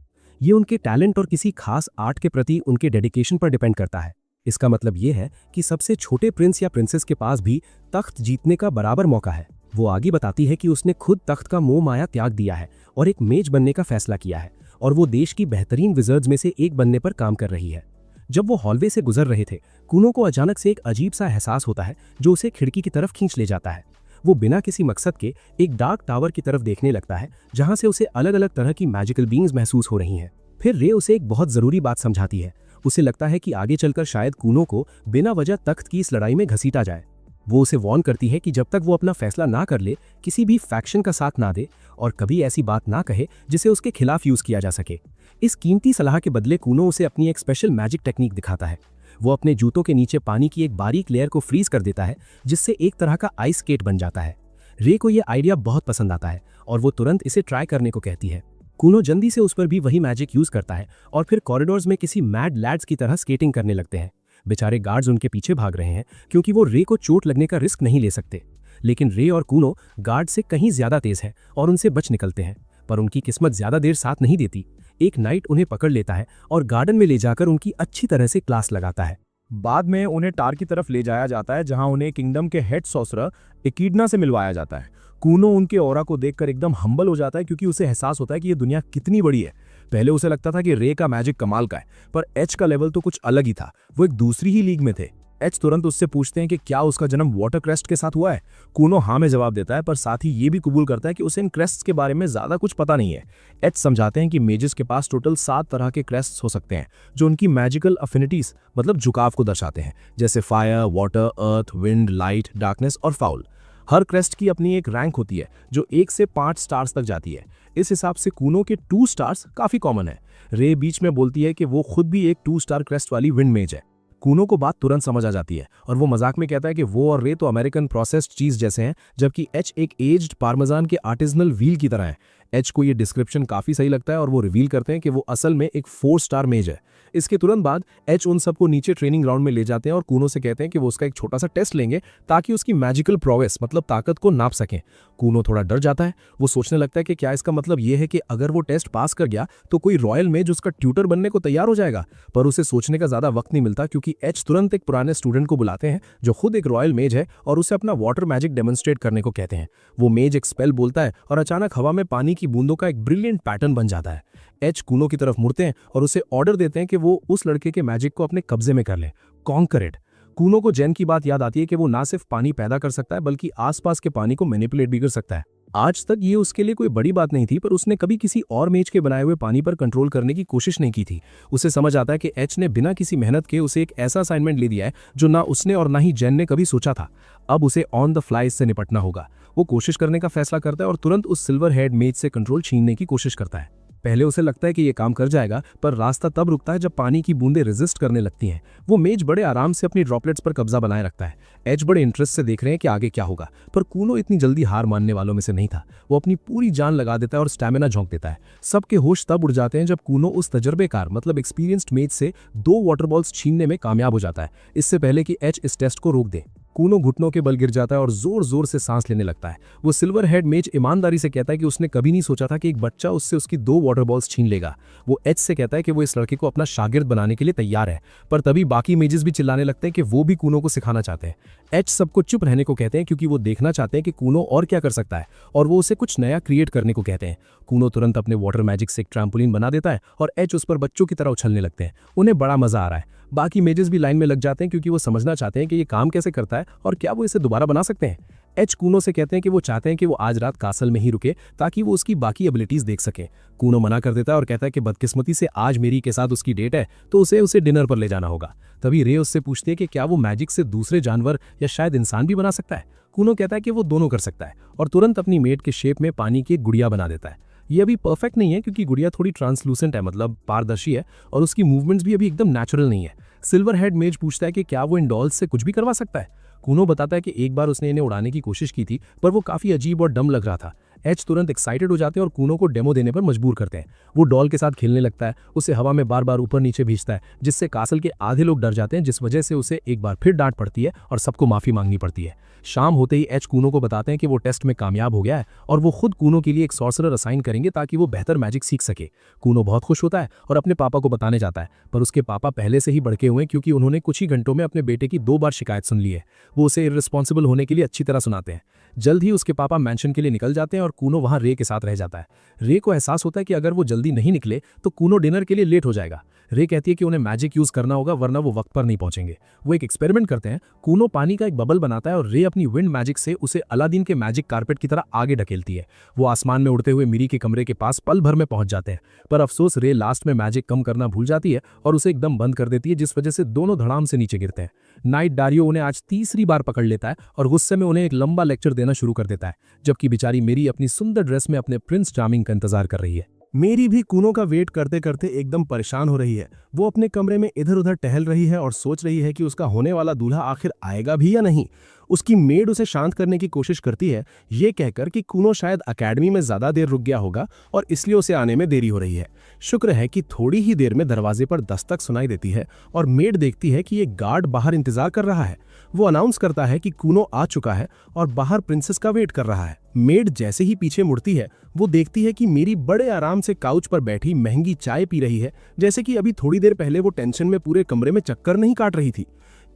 S2: ये उनके टैलेंट और किसी खास आर्ट के प्रति उनके डेडिकेशन पर डिपेंड करता है। इसका मतलब ये है कि सबसे छोटे प्रिंस या प्रिंसेस के पास भी तख्त जीतने का बराबर मौका है। वो आगे बताती है कि उसने खुद तख्त का मोह माया त्याग दिया है और एक मेज बनने का फैसला किया है और वो देश की बेहतरीन विजर्ड्स में से एक बनने पर काम कर रही है। जब वो हॉलवे से गुजर रहे थे, कुनो को अचानक से एक अजीब सा एहसास होता है जो उसे खिड़की की तरफ खींच ले जाता है। वो बिना किसी मकसद के एक डार्क टावर की तरफ देखने लगता है, जहां से उसे अलग अलग तरह की मैजिकल बीइंग्स महसूस हो रही हैं। फिर रे उसे एक बहुत जरूरी बात समझाती है। उसे लगता है कि आगे चलकर शायद कुनो को बिना वजह तख्त की इस लड़ाई में घसीटा जाए। वो उसे वार्न करती है कि जब तक वो अपना फैसला ना कर ले, किसी भी फैक्शन का साथ ना दे और कभी ऐसी बात ना कहे जिसे उसके खिलाफ यूज किया जा सके। इस कीमती सलाह के बदले कूनो उसे अपनी एक स्पेशल मैजिक टेक्निक दिखाता है। वो अपने जूतों के नीचे पानी की एक बारीक लेयर को फ्रीज कर देता है, जिससे एक तरह का आइस स्केट बन जाता है। रे को ये आइडिया बहुत पसंद आता है और वो तुरंत इसे ट्राई करने को कहती है। कूनो जल्दी से उस पर भी वही मैजिक यूज करता है और फिर कॉरिडोर्स में किसी मैड लैड्स की तरह स्केटिंग करने लगते हैं। बेचारे गार्ड्स उनके पीछे भाग रहे हैं क्योंकि वो रे को चोट लगने का रिस्क नहीं ले सकते। लेकिन रे और कूनो गार्ड से कहीं ज्यादा तेज है और उनसे बच निकलते हैं, पर उनकी किस्मत ज्यादा देर साथ नहीं देती। एक नाइट उन्हें पकड़ लेता है और गार्डन में ले जाकर उनकी अच्छी तरह से क्लास लगाता है।
S4: बाद में उन्हें टार की तरफ ले जाया जाता है, जहां उन्हें किंगडम के हेड सॉर्सरर इकिडना से मिलवाया जाता है। कूनो उनके ऑरा को देखकर एकदम हम्बल हो जाता है क्योंकि उसे एहसास होता है कि ये दुनिया कितनी बड़ी है। पहले उसे लगता था कि रे का मैजिक कमाल का है, पर एच का लेवल तो कुछ अलग ही था। वो एक दूसरी ही लीग में थे। एच तुरंत उससे पूछते हैं कि क्या उसका जन्म वाटर क्रेस्ट के साथ हुआ है। कूनो हाँ में जवाब देता है, पर साथ ही ये भी कबूल करता है कि उसे इन क्रेस्ट्स के बारे में ज्यादा कुछ पता नहीं है। एच समझाते हैं कि मेजेस के पास टोटल 7 तरह के क्रेस्ट्स हो सकते हैं जो उनकी मैजिकल अफिनिटीज मतलब झुकाव को दर्शाते हैं, जैसे फायर, वाटर, अर्थ, विंड, लाइट, डार्कनेस और फाउल। हर क्रेस्ट की अपनी एक रैंक होती है जो 1 से 5 स्टार्स तक जाती है। इस हिसाब से कूनो के 2 स्टार्स काफी कॉमन है। रे बीच में बोलती है कि वो खुद भी एक 2 स्टार क्रेस्ट वाली विंड मेज है। कूनो को बात तुरंत समझ आ जाती है और वो मजाक में कहता है कि वो और रे तो अमेरिकन प्रोसेस्ड चीज जैसे हैं, जबकि एच एक एज्ड पार्मेजान के आर्टिजनल व्हील की तरह है। एच को ये डिस्क्रिप्शन काफी सही लगता है और वो रिवील करते हैं कि वो असल में एक 4 स्टार मेज है। इसके तुरंत बाद एच उन सबको नीचे ट्रेनिंग ग्राउंड में ले जाते हैं और कूनो से कहते हैं कि वो उसका एक छोटा सा टेस्ट लेंगे ताकि उसकी मैजिकल प्रोवेस मतलब ताकत को नाप सकें। कूनो थोड़ा डर जाता है। वो सोचने लगता है कि क्या इसका मतलब ये है कि अगर वो टेस्ट पास कर गया तो कोई रॉयल मेज उसका ट्यूटर बनने को तैयार हो जाएगा। पर उसे सोचने का ज्यादा वक्त नहीं मिलता क्योंकि एच तुरंत एक पुराने स्टूडेंट को बुलाते हैं जो खुद एक रॉयल मेज है और उसे अपना वाटर मैजिक डेमोन्स्ट्रेट करने को कहते हैं। वो मेज एक स्पेल बोलता है और अचानक हवा में पानी की बूंदों का एक ब्रिलियंट पैटर्न बन जाता है। एच कूनो की तरफ मुड़ते हैं और उसे ऑर्डर देते हैं कि वो उस लड़के के मैजिक को अपने कब्जे में कर ले, कॉन्कर इट। कूनो को जेन की बात याद आती है कि वो ना सिर्फ पानी पैदा कर सकता है बल्कि आसपास के पानी को मैनिपुलेट भी कर सकता है। आज तक ये उसके लिए कोई बड़ी बात नहीं थी, पर उसने कभी किसी और मेज के बनाए हुए पानी पर कंट्रोल करने की कोशिश नहीं की थी। उसे समझ आता है कि एच ने बिना किसी मेहनत के उसे एक ऐसा असाइनमेंट ले दिया है जो ना उसने और ना ही जेन ने कभी सोचा था। अब उसे ऑन द फ्लाई से निपटना होगा। वो कोशिश करने का फैसला करता है और तुरंत उस सिल्वर हेड मेज से कंट्रोल छीनने की कोशिश करता है। पहले उसे लगता है कि ये काम कर जाएगा, पर रास्ता तब रुकता है जब पानी की बूंदें रेजिस्ट करने लगती हैं। वो मेज बड़े आराम से अपनी ड्रॉपलेट्स पर कब्जा बनाए रखता है। एच बड़े इंटरेस्ट से देख रहे हैं कि आगे क्या होगा, पर कूनो इतनी जल्दी हार मानने वालों में से नहीं था। वो अपनी पूरी जान लगा देता है और स्टैमिना झोंक देता है। सबके होश तब उड़ जाते हैं जब कूनो उस तजर्बेकार मतलब एक्सपीरियंस्ड मेज से 2 वाटर बॉल्स छीनने में कामयाब हो जाता है, इससे पहले कि एच इस टेस्ट को रोक दे। कूनो घुटनों के बल गिर जाता है और जोर जोर से सांस लेने लगता है। वो सिल्वर हेड मेज ईमानदारी से कहता है कि उसने कभी नहीं सोचा था कि एक बच्चा उससे उसकी 2 वाटर बॉल्स छीन लेगा। वो एच से कहता है कि वो इस लड़के को अपना शागिर्द बनाने के लिए तैयार है, पर तभी बाकी मेजेस भी चिल्लाने लगते हैं कि वो भी कूनो को सिखाना चाहते हैं। एच सबको चुप रहने को कहते हैं क्योंकि वो देखना चाहते हैं कि कूनो और क्या कर सकता है और वो उसे कुछ नया क्रिएट करने को कहते हैं। कूनो तुरंत अपने वाटर मैजिक से एक ट्रैम्पोलिन बना देता है और एच उस पर बच्चों की तरह उछलने लगते हैं। उन्हें बड़ा मजा आ रहा है। बाकी मेजेस भी लाइन में लग जाते हैं क्योंकि वो समझना चाहते हैं कि ये काम कैसे करता है और क्या वो इसे दोबारा बना सकते हैं। एच कूनो से कहते हैं कि वो चाहते हैं कि वो आज रात कासल में ही रुके ताकि वो उसकी बाकी एबिलिटीज देख सके। कूनो मना कर देता है और कहता है कि बदकिस्मती से आज मेरी के साथ उसकी डेट है तो उसे डिनर पर ले जाना होगा। तभी रे उससे पूछती है कि क्या वो मैजिक से दूसरे जानवर या शायद इंसान भी बना सकता है। कूनो कहता है कि वो दोनों कर सकता है और तुरंत अपनी मेट के शेप में पानी की एक गुड़िया बना देता है। ये अभी परफेक्ट नहीं है क्योंकि गुड़िया थोड़ी ट्रांसलूसेंट है मतलब पारदर्शी है और उसकी मूवमेंट्स भी अभी एकदम नेचुरल नहीं है। सिल्वर हेड मेज पूछता है कि क्या वो इन डॉल्स से कुछ भी करवा सकता है। कूनो बताता है कि एक बार उसने इन्हें उड़ाने की कोशिश की थी, पर वो काफी अजीब और डम लग रहा था। एच तुरंत एक्साइटेड हो जाते हैं और कूनो को डेमो देने पर मजबूर करते हैं। वो डॉल के साथ खेलने लगता है, उसे हवा में बार बार ऊपर नीचे भेजता है, जिससे कासल के आधे लोग डर जाते हैं, जिस वजह से उसे एक बार फिर डांट पड़ती है और सबको माफी मांगनी पड़ती है। शाम होते ही एच कूनो को बताते हैं कि वो टेस्ट में कामयाब हो गया है और वो खुद कूनो के लिए एक सॉर्सरर असाइन करेंगे ताकि वो बेहतर मैजिक सीख सके। कूनो बहुत खुश होता है और अपने पापा को बताने जाता है, पर उसके पापा पहले से ही भड़के हुए हैं क्योंकि उन्होंने कुछ ही घंटों में अपने बेटे की 2 बार शिकायत सुन ली है। वो उसे इररिस्पॉन्सिबल होने के लिए अच्छी तरह सुनाते हैं। जल्द ही उसके पापा मैंशन के लिए निकल जाते हैं और कूनो वहां रे के साथ रह जाता है। रे को एहसास होता है कि अगर वो जल्दी नहीं निकले तो कूनो डिनर के लिए लेट हो जाएगा। रे कहती है कि उन्हें मैजिक यूज करना होगा वरना वो वक्त पर नहीं पहुंचेंगे। वो एक एक्सपेरिमेंट करते हैं। कूनो पानी का एक बबल बनाता है और रे अपनी विंड मैजिक से उसे अलादीन के मैजिक कारपेट की तरह आगे ढकेलती है। वो आसमान में उड़ते हुए मीरी के कमरे के पास पल भर में पहुंच जाते हैं, पर अफसोस रे लास्ट में मैजिक कम करना भूल जाती है और उसे एकदम बंद कर देती है, जिस वजह से दोनों धड़ाम से नीचे गिरते हैं। नाइट डारियो उन्हें आज तीसरी बार पकड़ लेता है और गुस्से में उन्हें एक लंबा लेक्चर देना शुरू कर देता है, जबकि बेचारी मेरी अपनी सुंदर ड्रेस में अपने प्रिंस चार्मिंग का इंतजार कर रही है।
S2: मेरी भी कूनो का वेट करते करते एकदम परेशान हो रही है। वो अपने कमरे में इधर उधर टहल रही है और सोच रही है कि उसका होने वाला दूल्हा आखिर आएगा भी या नहीं। उसकी मेड उसे शांत करने की कोशिश करती है, ये कहकर कि कूनो शायद अकेडमी में ज्यादा देर रुक गया होगा और इसलिए उसे आने में देरी हो रही है। शुक्र है कि थोड़ी ही देर में दरवाजे पर दस्तक सुनाई देती है और मेड देखती है कि एक गार्ड बाहर इंतजार कर रहा है। वो अनाउंस करता है कि कूनो आ चुका है और बाहर प्रिंसेस का वेट कर रहा है। मेड जैसे ही पीछे मुड़ती है, वो देखती है कि मेरी बड़े आराम से काउच पर बैठी महंगी चाय पी रही है, जैसे कि अभी थोड़ी देर पहले वो टेंशन में पूरे कमरे में चक्कर नहीं काट रही थी।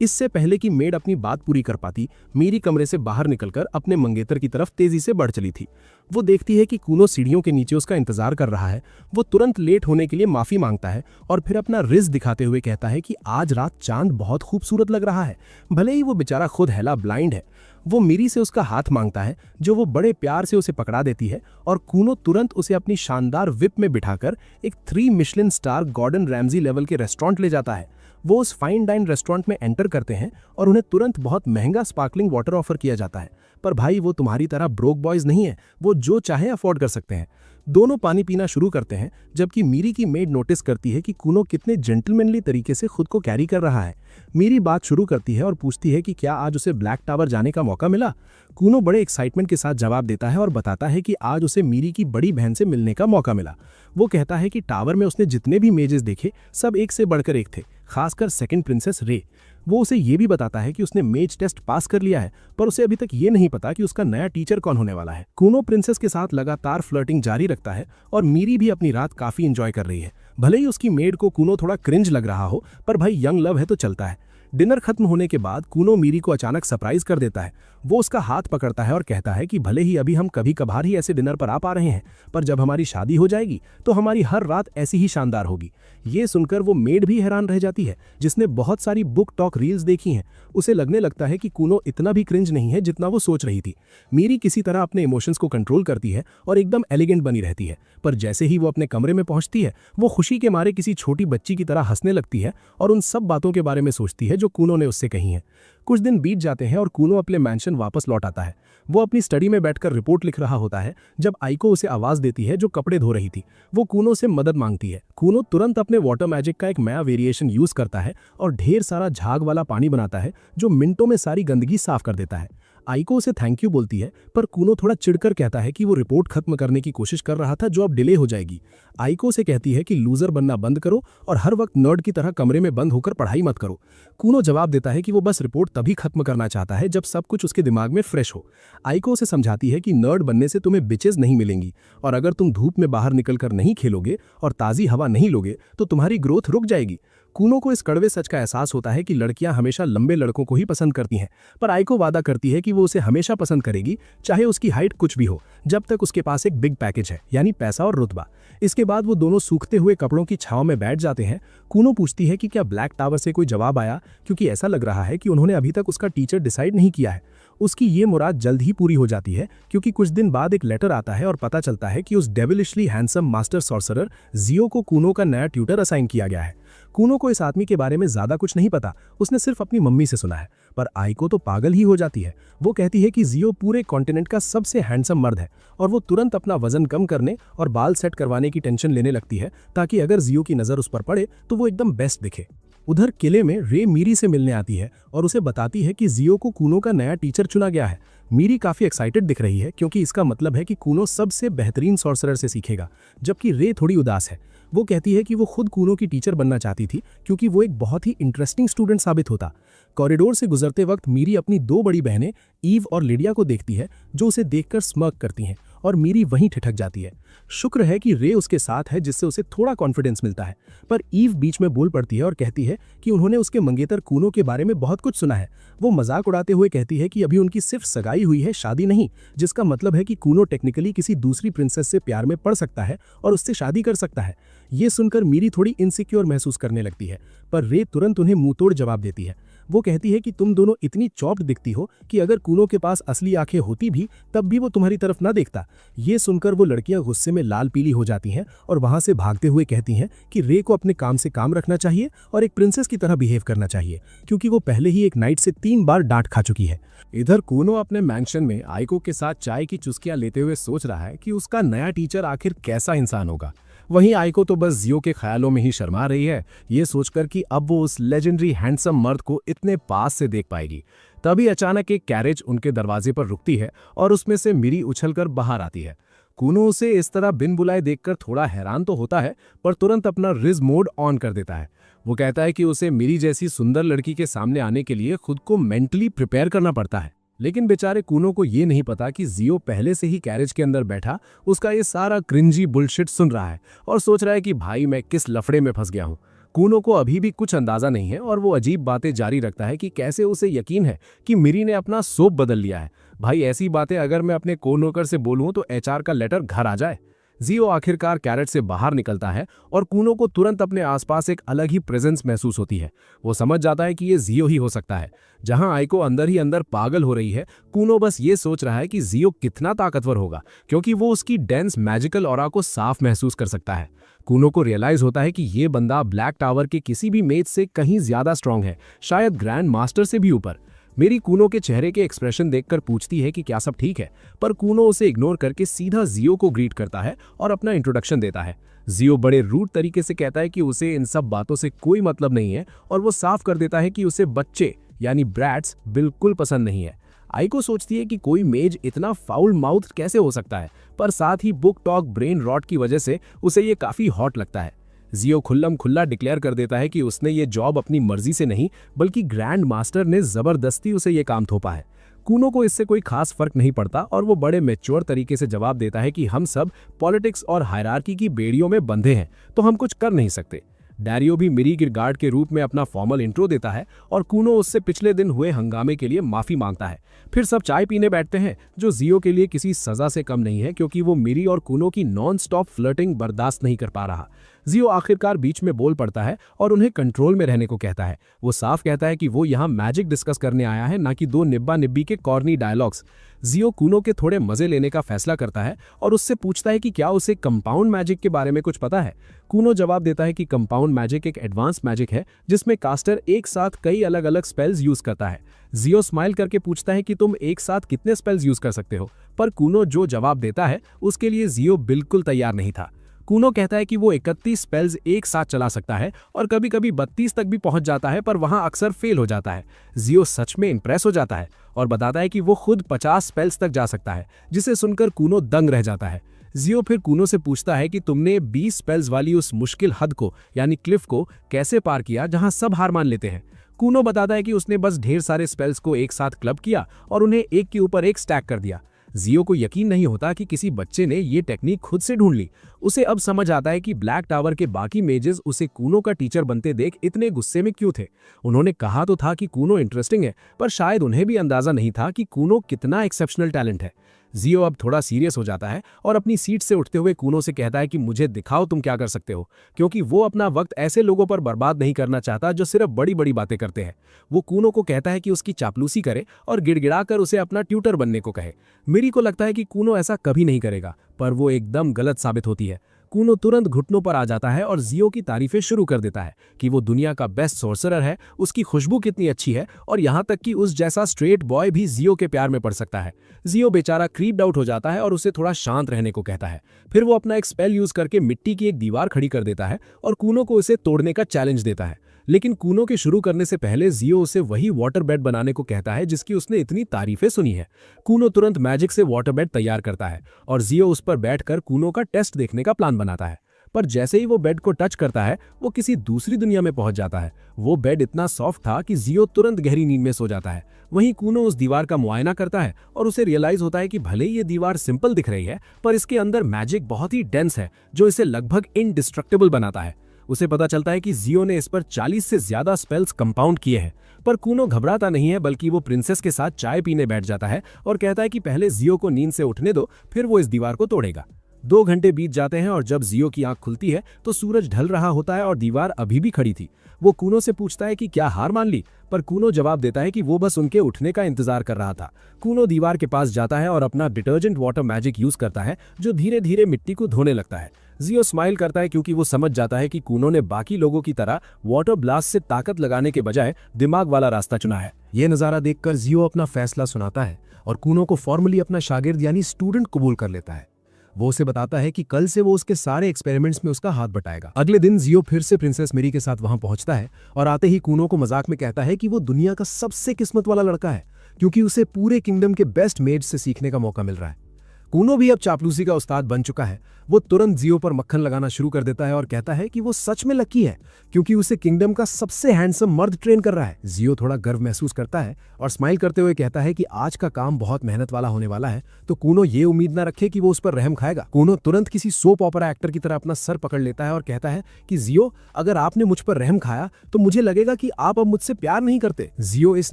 S2: इससे पहले कि मेड अपनी बात पूरी कर पाती, मेरी कमरे से बाहर निकलकर अपने मंगेतर की तरफ तेजी से बढ़ चली थी। वो देखती है कि कूनो सीढ़ियों के नीचे उसका इंतजार कर रहा है। वो तुरंत लेट होने के लिए माफी मांगता है और फिर अपना रिज दिखाते हुए कहता है कि आज रात चांद बहुत खूबसूरत लग रहा है, भले ही वो बेचारा खुद हैला ब्लाइंड है। वो मीरी से उसका हाथ मांगता है, जो वो बड़े प्यार से उसे पकड़ा देती है और कूनो तुरंत उसे अपनी शानदार विप में बिठाकर एक 3 Michelin star Gordon Ramsay level के रेस्टोरेंट ले जाता है। वो उस फाइन डाइन रेस्टोरेंट में एंटर करते हैं और उन्हें तुरंत बहुत महंगा स्पार्कलिंग वाटर ऑफर किया जाता है। पर भाई वो तुम्हारी तरह ब्रोक बॉयज नहीं है, वो जो चाहे अफोर्ड कर सकते हैं। दोनों पानी पीना शुरू करते हैं, जबकि मीरी की मेड नोटिस करती है कि कूनो कितने जेंटलमैनली तरीके से खुद को कैरी कर रहा है। मीरी बात शुरू करती है और पूछती है कि क्या आज उसे ब्लैक टावर जाने का मौका मिला। कूनो बड़े एक्साइटमेंट के साथ जवाब देता है और बताता है कि आज उसे मीरी की बड़ी बहन से मिलने का मौका मिला। वो कहता है कि टावर में उसने जितने भी मेजेस देखे सब एक से बढ़कर एक थे, खासकर सेकंड प्रिंसेस रे। वो उसे ये भी बताता है कि उसने मेज टेस्ट पास कर लिया है, पर उसे अभी तक ये नहीं पता कि उसका नया टीचर कौन होने वाला है। कूनो प्रिंसेस के साथ लगातार फ्लर्टिंग जारी रखता है और मीरी भी अपनी रात काफी एंजॉय कर रही है। भले ही उसकी मेड को कूनो थोड़ा क्रिंज लग रहा हो, पर भाई यंग लव है तो चलता है। डिनर खत्म होने के बाद कूनो मीरी को अचानक सरप्राइज कर देता है। वो उसका हाथ पकड़ता है और कहता है कि भले ही अभी हम कभी कभार ही ऐसे डिनर पर आ पा रहे हैं, पर जब हमारी शादी हो जाएगी तो हमारी हर रात ऐसी ही शानदार होगी। ये सुनकर वो मेड भी हैरान रह जाती है, जिसने बहुत सारी बुक टॉक रील्स देखी हैं। उसे लगने लगता है कि कूनो इतना भी क्रिंज नहीं है जितना वो सोच रही थी। मीरी किसी तरह अपने इमोशंस को कंट्रोल करती है और एकदम एलिगेंट बनी रहती है, पर जैसे ही वो अपने कमरे में पहुंचती है, वो खुशी के मारे किसी छोटी बच्ची की तरह हंसने लगती है और उन सब बातों के बारे में सोचती है जो कूनो ने उससे कही हैं। कुछ दिन बीत जाते हैं और कूनो अपने मैंशन वापस लौट आता है। वो अपनी स्टडी में बैठकर रिपोर्ट लिख रहा होता है जब आइको उसे आवाज देती है, जो कपड़े धो रही थी। वो कूनो से मदद मांगती है। कूनो तुरंत अपने वाटर मैजिक का एक नया वेरिएशन यूज करता है और ढेर सारा झाग वाला पानी बनाता है, जो मिनटों में सारी गंदगी साफ कर देता है। आइको उसे थैंक यू बोलती है, पर कूनो थोड़ा चिढ़कर कहता है कि वो रिपोर्ट खत्म करने की कोशिश कर रहा था, जो अब डिले हो जाएगी। आइको से कहती है कि लूजर बनना बंद करो और हर वक्त नर्ड की तरह कमरे में बंद होकर पढ़ाई मत करो। कूनो जवाब देता है कि वो बस रिपोर्ट तभी खत्म करना चाहता है जब सब कुछ उसके दिमाग में फ्रेश हो। आइको उसे समझाती है कि नर्ड बनने से तुम्हें बिचेस नहीं मिलेंगी और अगर तुम धूप में बाहर निकलकर नहीं खेलोगे और ताज़ी हवा नहीं लोगे तो तुम्हारी ग्रोथ रुक जाएगी। कूनो को इस कड़वे सच का एहसास होता है कि लड़कियां हमेशा लंबे लड़कों को ही पसंद करती हैं, पर आइको वादा करती है कि वो उसे हमेशा पसंद करेगी, चाहे उसकी हाइट कुछ भी हो, जब तक उसके पास एक बिग पैकेज है, यानी पैसा और रुतबा। इसके बाद वो दोनों सूखते हुए कपड़ों की छांव में बैठ जाते हैं। कूनो पूछती है कि क्या ब्लैक टावर से कोई जवाब आया, क्योंकि ऐसा लग रहा है कि उन्होंने अभी तक उसका टीचर डिसाइड नहीं किया है। उसकी ये मुराद जल्द ही पूरी हो जाती है, क्योंकि कुछ दिन बाद एक लेटर आता है और पता चलता है कि उस डेविलिशली हैंडसम मास्टर सॉर्सरर जियो को कूनो का नया ट्यूटर असाइन किया गया है। कूनो को इस आदमी के बारे में ज्यादा कुछ नहीं पता, उसने सिर्फ अपनी मम्मी से सुना है, पर आइको तो पागल ही हो जाती है। वो कहती है कि जियो पूरे कॉन्टिनेंट का सबसे हैंडसम मर्द है और वो तुरंत अपना वजन कम करने और बाल सेट करवाने की टेंशन लेने लगती है, ताकि अगर जियो की नज़र उस पर पड़े तो वो एकदम बेस्ट दिखे। उधर किले में रे मीरी से मिलने आती है और उसे बताती है कि जियो को कूनो का नया टीचर चुना गया है। मीरी काफी एक्साइटेड दिख रही है, क्योंकि इसका मतलब है कि कूनो सबसे बेहतरीन सॉर्सरर से सीखेगा, जबकि रे थोड़ी उदास है। वो कहती है कि वो खुद कूनो की टीचर बनना चाहती थी, क्योंकि वो एक बहुत ही इंटरेस्टिंग स्टूडेंट साबित होता। कॉरिडोर से गुजरते वक्त मीरी अपनी 2 बड़ी बहनें ईव और लिडिया को देखती है, जो उसे देखकर स्मर्क करती हैं, और मीरी वहीं ठिठक जाती है। शुक्र है कि रे उसके साथ है, जिससे उसे थोड़ा कॉन्फिडेंस मिलता है, पर ईव बीच में बोल पड़ती है और कहती है कि उन्होंने उसके मंगेतर कूनो के बारे में बहुत कुछ सुना है। वो मजाक उड़ाते हुए कहती है कि अभी उनकी सिर्फ सगाई हुई है, शादी नहीं, जिसका मतलब है कि कूनो टेक्निकली किसी दूसरी प्रिंसेस से प्यार में पड़ सकता है और उससे शादी कर सकता है। ये सुनकर मीरी थोड़ी इनसिक्योर महसूस करने लगती है, पर रे तुरंत उन्हें मुंहतोड़ जवाब देती है। वो कहती है कि तुम दोनों इतनी चॉप्ड दिखती हो कि अगर कूनो के पास असली आंखें होती भी तब भी वो तुम्हारी तरफ ना देखता। ये सुनकर वो लड़कियां गुस्से में लाल पीली हो जाती हैं और वहां से भागते हुए कहती हैं कि रे को अपने काम से काम रखना चाहिए और एक प्रिंसेस की तरह बिहेव करना चाहिए, क्योंकि वो पहले ही एक नाइट से 3 बार डांट खा चुकी है।
S3: इधर कूनो अपने मैंशन में आइको के साथ चाय की चुस्कियां लेते हुए सोच रहा है कि उसका नया टीचर आखिर कैसा इंसान होगा। वहीं आइको तो बस जियो के ख्यालों में ही शर्मा रही है, ये सोचकर कि अब वो उस लेजेंडरी हैंडसम मर्द को इतने पास से देख पाएगी। तभी अचानक एक कैरेज उनके दरवाजे पर रुकती है और उसमें से मिरी उछलकर बाहर आती है। कूनो उसे इस तरह बिन बुलाए देखकर थोड़ा हैरान तो होता है, पर तुरंत अपना रिज मोड ऑन कर देता है। वो कहता है कि उसे मिरी जैसी सुंदर लड़की के सामने आने के लिए खुद को मेंटली प्रिपेयर करना पड़ता है। लेकिन बेचारे कूनो को ये नहीं पता कि जियो पहले से ही कैरेज के अंदर बैठा उसका ये सारा क्रिंजी बुलशिट सुन रहा है और सोच रहा है कि भाई मैं किस लफड़े में फंस गया हूं। कूनो को अभी भी कुछ अंदाजा नहीं है और वो अजीब बातें जारी रखता है कि कैसे उसे यकीन है कि मिरी ने अपना सोप बदल लिया है। भाई ऐसी बातें अगर मैं अपने कोनोकर से बोलूं तो एचआर का लेटर घर आ जाए। जियो आखिरकार कैरेट से बाहर निकलता है और कूनो को तुरंत अपने आसपास एक अलग ही प्रेजेंस महसूस होती है। वो समझ जाता है कि ये जियो ही हो सकता है। जहां आइको अंदर ही अंदर पागल हो रही है, कूनो बस ये सोच रहा है कि जियो कितना ताकतवर होगा, क्योंकि वो उसकी डेंस मैजिकल ऑरा को साफ महसूस कर सकता है। कूनो को रियलाइज होता है कि ये बंदा ब्लैक टावर के किसी भी मेज से कहीं ज्यादा स्ट्रांग है, शायद ग्रैंड मास्टर से भी ऊपर। मेरी कूनो के चेहरे के एक्सप्रेशन देखकर पूछती है कि क्या सब ठीक है, पर कूनो उसे इग्नोर करके सीधा जियो को ग्रीट करता है और अपना इंट्रोडक्शन देता है। जियो बड़े रूड तरीके से कहता है कि उसे इन सब बातों से कोई मतलब नहीं है और वो साफ कर देता है कि उसे बच्चे यानी ब्रैट्स बिल्कुल पसंद नहीं है। आइको सोचती है कि कोई मेज इतना फाउल माउथ कैसे हो सकता है, पर साथ ही बुक टॉक ब्रेन रॉट की वजह से उसे ये काफी हॉट लगता है। जियो खुल्लम खुल्ला डिक्लेयर कर देता है कि उसने ये जॉब अपनी मर्जी से नहीं बल्कि ग्रैंड मास्टर ने जबरदस्ती उसे ये काम थोपा है। कूनो को इससे कोई खास फर्क नहीं पड़ता और वो बड़े मैच्योर तरीके से जवाब देता है कि हम सब पॉलिटिक्स और हायरार्की की बेड़ियों में बंधे हैं, तो हम कुछ कर नहीं सकते। डैरियो भी मिरी गिरगार्ड के रूप में अपना फॉर्मल इंट्रो देता है और कूनो उससे पिछले दिन हुए हंगामे के लिए माफी मांगता है। फिर सब चाय पीने बैठते हैं, जो जियो के लिए किसी सजा से कम नहीं है, क्योंकि वो मिरी और कूनो की नॉन स्टॉप फ्लर्टिंग बर्दाश्त नहीं कर पा रहा। जियो आखिरकार बीच में बोल पड़ता है और उन्हें कंट्रोल में रहने को कहता है। वो साफ कहता है कि वो यहाँ मैजिक डिस्कस करने आया है, ना कि 2 निब्बा निब्बी के कॉर्नी डायलॉग्स। जियो कूनो के थोड़े मजे लेने का फैसला करता है और उससे पूछता है कि क्या उसे कंपाउंड मैजिक के बारे में कुछ पता है। कूनो जवाब देता है कि कंपाउंड मैजिक एक एडवांस मैजिक है जिसमें कास्टर एक साथ कई अलग अलग स्पेल्स यूज करता है। जियो स्माइल करके पूछता है कि तुम एक साथ कितने स्पेल्स यूज कर सकते हो, पर कूनो जो जवाब देता है उसके लिए जियो बिल्कुल तैयार नहीं था। कूनो कहता है कि वो 31 स्पेल्स एक साथ चला सकता है और कभी कभी 32 तक भी पहुंच जाता है, पर वहां अक्सर फेल हो जाता है। जियो सच में इंप्रेस हो जाता है और बताता है कि वो खुद 50 स्पेल्स तक जा सकता है, जिसे सुनकर कूनो दंग रह जाता है। जियो फिर कूनो से पूछता है कि तुमने 20 स्पेल्स वाली उस मुश्किल हद को यानी क्लिफ को कैसे पार किया जहां सब हार मान लेते हैं। कूनो बताता है कि उसने बस ढेर सारे स्पेल्स को एक साथ क्लब किया और उन्हें एक के ऊपर एक स्टैक कर दिया। जियो को यकीन नहीं होता कि किसी बच्चे ने ये टेक्निक खुद से ढूंढ ली। उसे अब समझ आता है कि ब्लैक टावर के बाकी मेजेस उसे कूनो का टीचर बनते देख इतने गुस्से में क्यों थे। उन्होंने कहा तो था कि कूनो इंटरेस्टिंग है, पर शायद उन्हें भी अंदाजा नहीं था कि कूनो कितना एक्सेप्शनल टैलेंट है। जियो अब थोड़ा सीरियस हो जाता है और अपनी सीट से उठते हुए कूनो से कहता है कि मुझे दिखाओ तुम क्या कर सकते हो, क्योंकि वो अपना वक्त ऐसे लोगों पर बर्बाद नहीं करना चाहता जो सिर्फ बड़ी बड़ी बातें करते हैं। वो कूनो को कहता है कि उसकी चापलूसी करे और गिड़गिड़ाकर उसे अपना ट्यूटर बनने को कहे। मिरी को लगता है कि कूनो ऐसा कभी नहीं करेगा, पर वो एकदम गलत साबित होती है। कूनो तुरंत घुटनों पर आ जाता है और जियो की तारीफें शुरू कर देता है कि वो दुनिया का बेस्ट सोर्सरर है, उसकी खुशबू कितनी अच्छी है और यहाँ तक कि उस जैसा स्ट्रेट बॉय भी जियो के प्यार में पड़ सकता है। जियो बेचारा क्रीप्ड आउट हो जाता है और उसे थोड़ा शांत रहने को कहता है। फिर वो अपना एक स्पेल यूज करके मिट्टी की एक दीवार खड़ी कर देता है और कूनो को उसे तोड़ने का चैलेंज देता है। लेकिन कूनो के शुरू करने से पहले जियो उसे वही वाटर बेड बनाने को कहता है जिसकी उसने इतनी तारीफें सुनी है। कूनो तुरंत मैजिक से वाटर बेड तैयार करता है और जियो उस पर बैठकर कूनो का टेस्ट देखने का प्लान बनाता है। पर जैसे ही वो बेड को टच करता है वो किसी दूसरी दुनिया में पहुंच जाता है। वो बेड इतना सॉफ्ट था कि जियो तुरंत गहरी नींद में सो जाता है। वहीं कूनो उस दीवार का मुआयना करता है और उसे रियलाइज होता है कि भले ही ये दीवार सिंपल दिख रही है, पर इसके अंदर मैजिक बहुत ही डेंस है जो इसे लगभग इनडिस्ट्रक्टिबल बनाता है। उसे पता चलता है कि जियो ने इस पर 40 से ज्यादा स्पेल्स कंपाउंड किए हैं। पर कूनो घबराता नहीं है, बल्कि वो प्रिंसेस के साथ चाय पीने बैठ जाता है और कहता है कि पहले जियो को नींद से उठने दो, फिर वो इस दीवार को तोड़ेगा।
S2: 2 घंटे बीत जाते हैं और जब जियो की आंख खुलती है तो सूरज ढल रहा होता है और दीवार अभी भी खड़ी थी। वो कूनो से पूछता है कि क्या हार मान ली, पर कूनो जवाब देता है कि वो बस उनके उठने का इंतजार कर रहा था। कूनो दीवार के पास जाता है और अपना डिटर्जेंट वाटर मैजिक यूज करता है जो धीरे धीरे मिट्टी को धोने लगता है। जियो स्माइल करता है क्योंकि वो समझ जाता है कि कूनो ने बाकी लोगों की तरह वाटर ब्लास्ट से ताकत लगाने के बजाय दिमाग वाला रास्ता चुना है। ये नज़ारा देखकर जियो अपना फैसला सुनाता है और कूनो को फॉर्मली अपना शागिर्द यानी स्टूडेंट कबूल कर लेता है। वो उसे बताता है कि कल से वो उसके सारे एक्सपेरिमेंट्स में उसका हाथ बटाएगा। अगले दिन जियो फिर से प्रिंसेस मेरी के साथ वहां पहुंचता है और आते ही कूनो को मजाक में कहता है कि वो दुनिया का सबसे किस्मत वाला लड़का है क्योंकि उसे पूरे किंगडम के बेस्ट मेड्स से सीखने का मौका मिल रहा है। कूनो भी अब चापलूसी का उस्ताद बन चुका है। वो तुरंत जियो पर मक्खन लगाना शुरू कर देता है और कहता है कि वो सच में लकी है क्योंकि उसे किंगडम का सबसे हैंडसम मर्द ट्रेन कर रहा है। जियो थोड़ा गर्व महसूस करता है और स्माइल करते हुए कहता है कि आज का काम बहुत मेहनत वाला होने वाला है, तो कूनो ये उम्मीद न रखे कि वो उस पर रहम खाएगा। कूनो तुरंत किसी सोप ओपेरा एक्टर की तरह अपना सर पकड़ लेता है और कहता है कि जियो, अगर आपने मुझ पर रहम खाया तो मुझे लगेगा कि आप अब मुझसे प्यार नहीं करते। जियो इस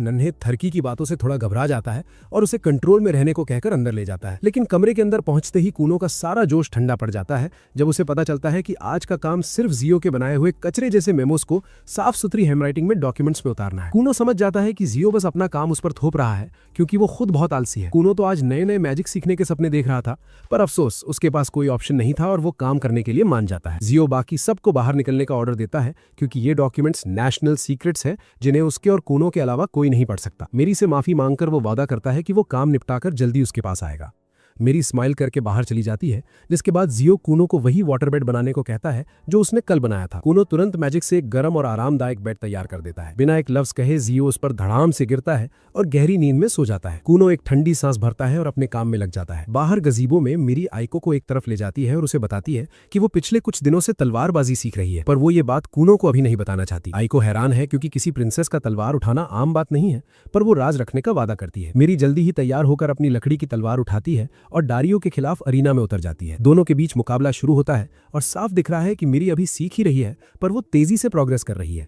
S2: नन्हे थरकी की बातों से थोड़ा घबरा जाता है और उसे कंट्रोल में रहने को कहकर अंदर ले जाता है, लेकिन कमरे के अंदर पहुंचते ही कूनो का सारा जोश ठंडा पड़ जाता है जब उसे पता चलता है कि आज का काम सिर्फ जियो के बनाए हुए कचरे जैसे मेमोस को साफ सुथरी हैंडराइटिंग में डॉक्यूमेंट्स में उतारना है। कूनो समझ जाता है कि जियो बस अपना काम उस पर थोप रहा है क्योंकि वो खुद बहुत आलसी है। कूनो तो आज नए नए मैजिक सीखने के सपने देख रहा था, पर अफसोस उसके पास कोई ऑप्शन नहीं था और वो काम करने के लिए मान जाता है। जियो बाकी सबको बाहर निकलने का ऑर्डर देता है क्योंकि ये डॉक्यूमेंट्स नेशनल सीक्रेट्स है जिन्हें उसके और कूनो के अलावा कोई नहीं पढ़ सकता। मेरी से माफी मांगकर वो वादा करता है कि वो काम निपटाकर जल्दी उसके पास आएगा। मेरी स्माइल करके बाहर चली जाती है, जिसके बाद जियो कूनो को वही वाटर बेड बनाने को कहता है जो उसने कल बनाया था। कूनो तुरंत मैजिक से एक गर्म और आरामदायक बेड तैयार कर देता है। बिना एक लफ्ज कहे जियो उस पर धड़ाम से गिरता है और गहरी नींद में सो जाता है। कूनो एक ठंडी सांस भरता है और अपने काम में लग जाता है। बाहर गजीबो में मेरी आइको को एक तरफ ले जाती है और उसे बताती है कि वो पिछले कुछ दिनों से तलवारबाजी सीख रही है, पर वो ये बात कूनो को अभी नहीं बताना चाहती। आइको हैरान है क्योंकि किसी प्रिंसेस का तलवार उठाना आम बात नहीं है, पर वो राज रखने का वादा करती है। मेरी जल्दी ही तैयार होकर अपनी लकड़ी की तलवार उठाती है और डारियो के खिलाफ अरीना में उतर जाती है। दोनों के बीच मुकाबला शुरू होता है और साफ दिख रहा है कि मेरी अभी सीख ही रही है, पर वो तेजी से प्रोग्रेस कर रही है।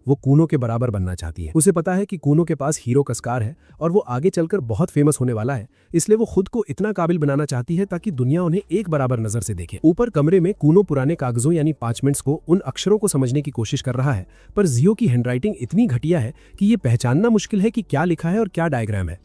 S2: वो कूनो के बराबर बनना चाहती है। उसे पता है कि कूनो के पास हीरो का स्कार है और वो आगे चलकर बहुत फेमस होने वाला है, इसलिए वो खुद को इतना काबिल बनाना चाहती है ताकि दुनिया उन्हें एक बराबर नजर से देखे। ऊपर कमरे में कूनो पुराने कागजों यानी पार्चमेंट्स को, उन अक्षरों को समझने की कोशिश कर रहा है, पर जियो की हैंडराइटिंग इतनी घटिया है कि ये पहचानना मुश्किल है कि क्या लिखा है और क्या डायग्राम है।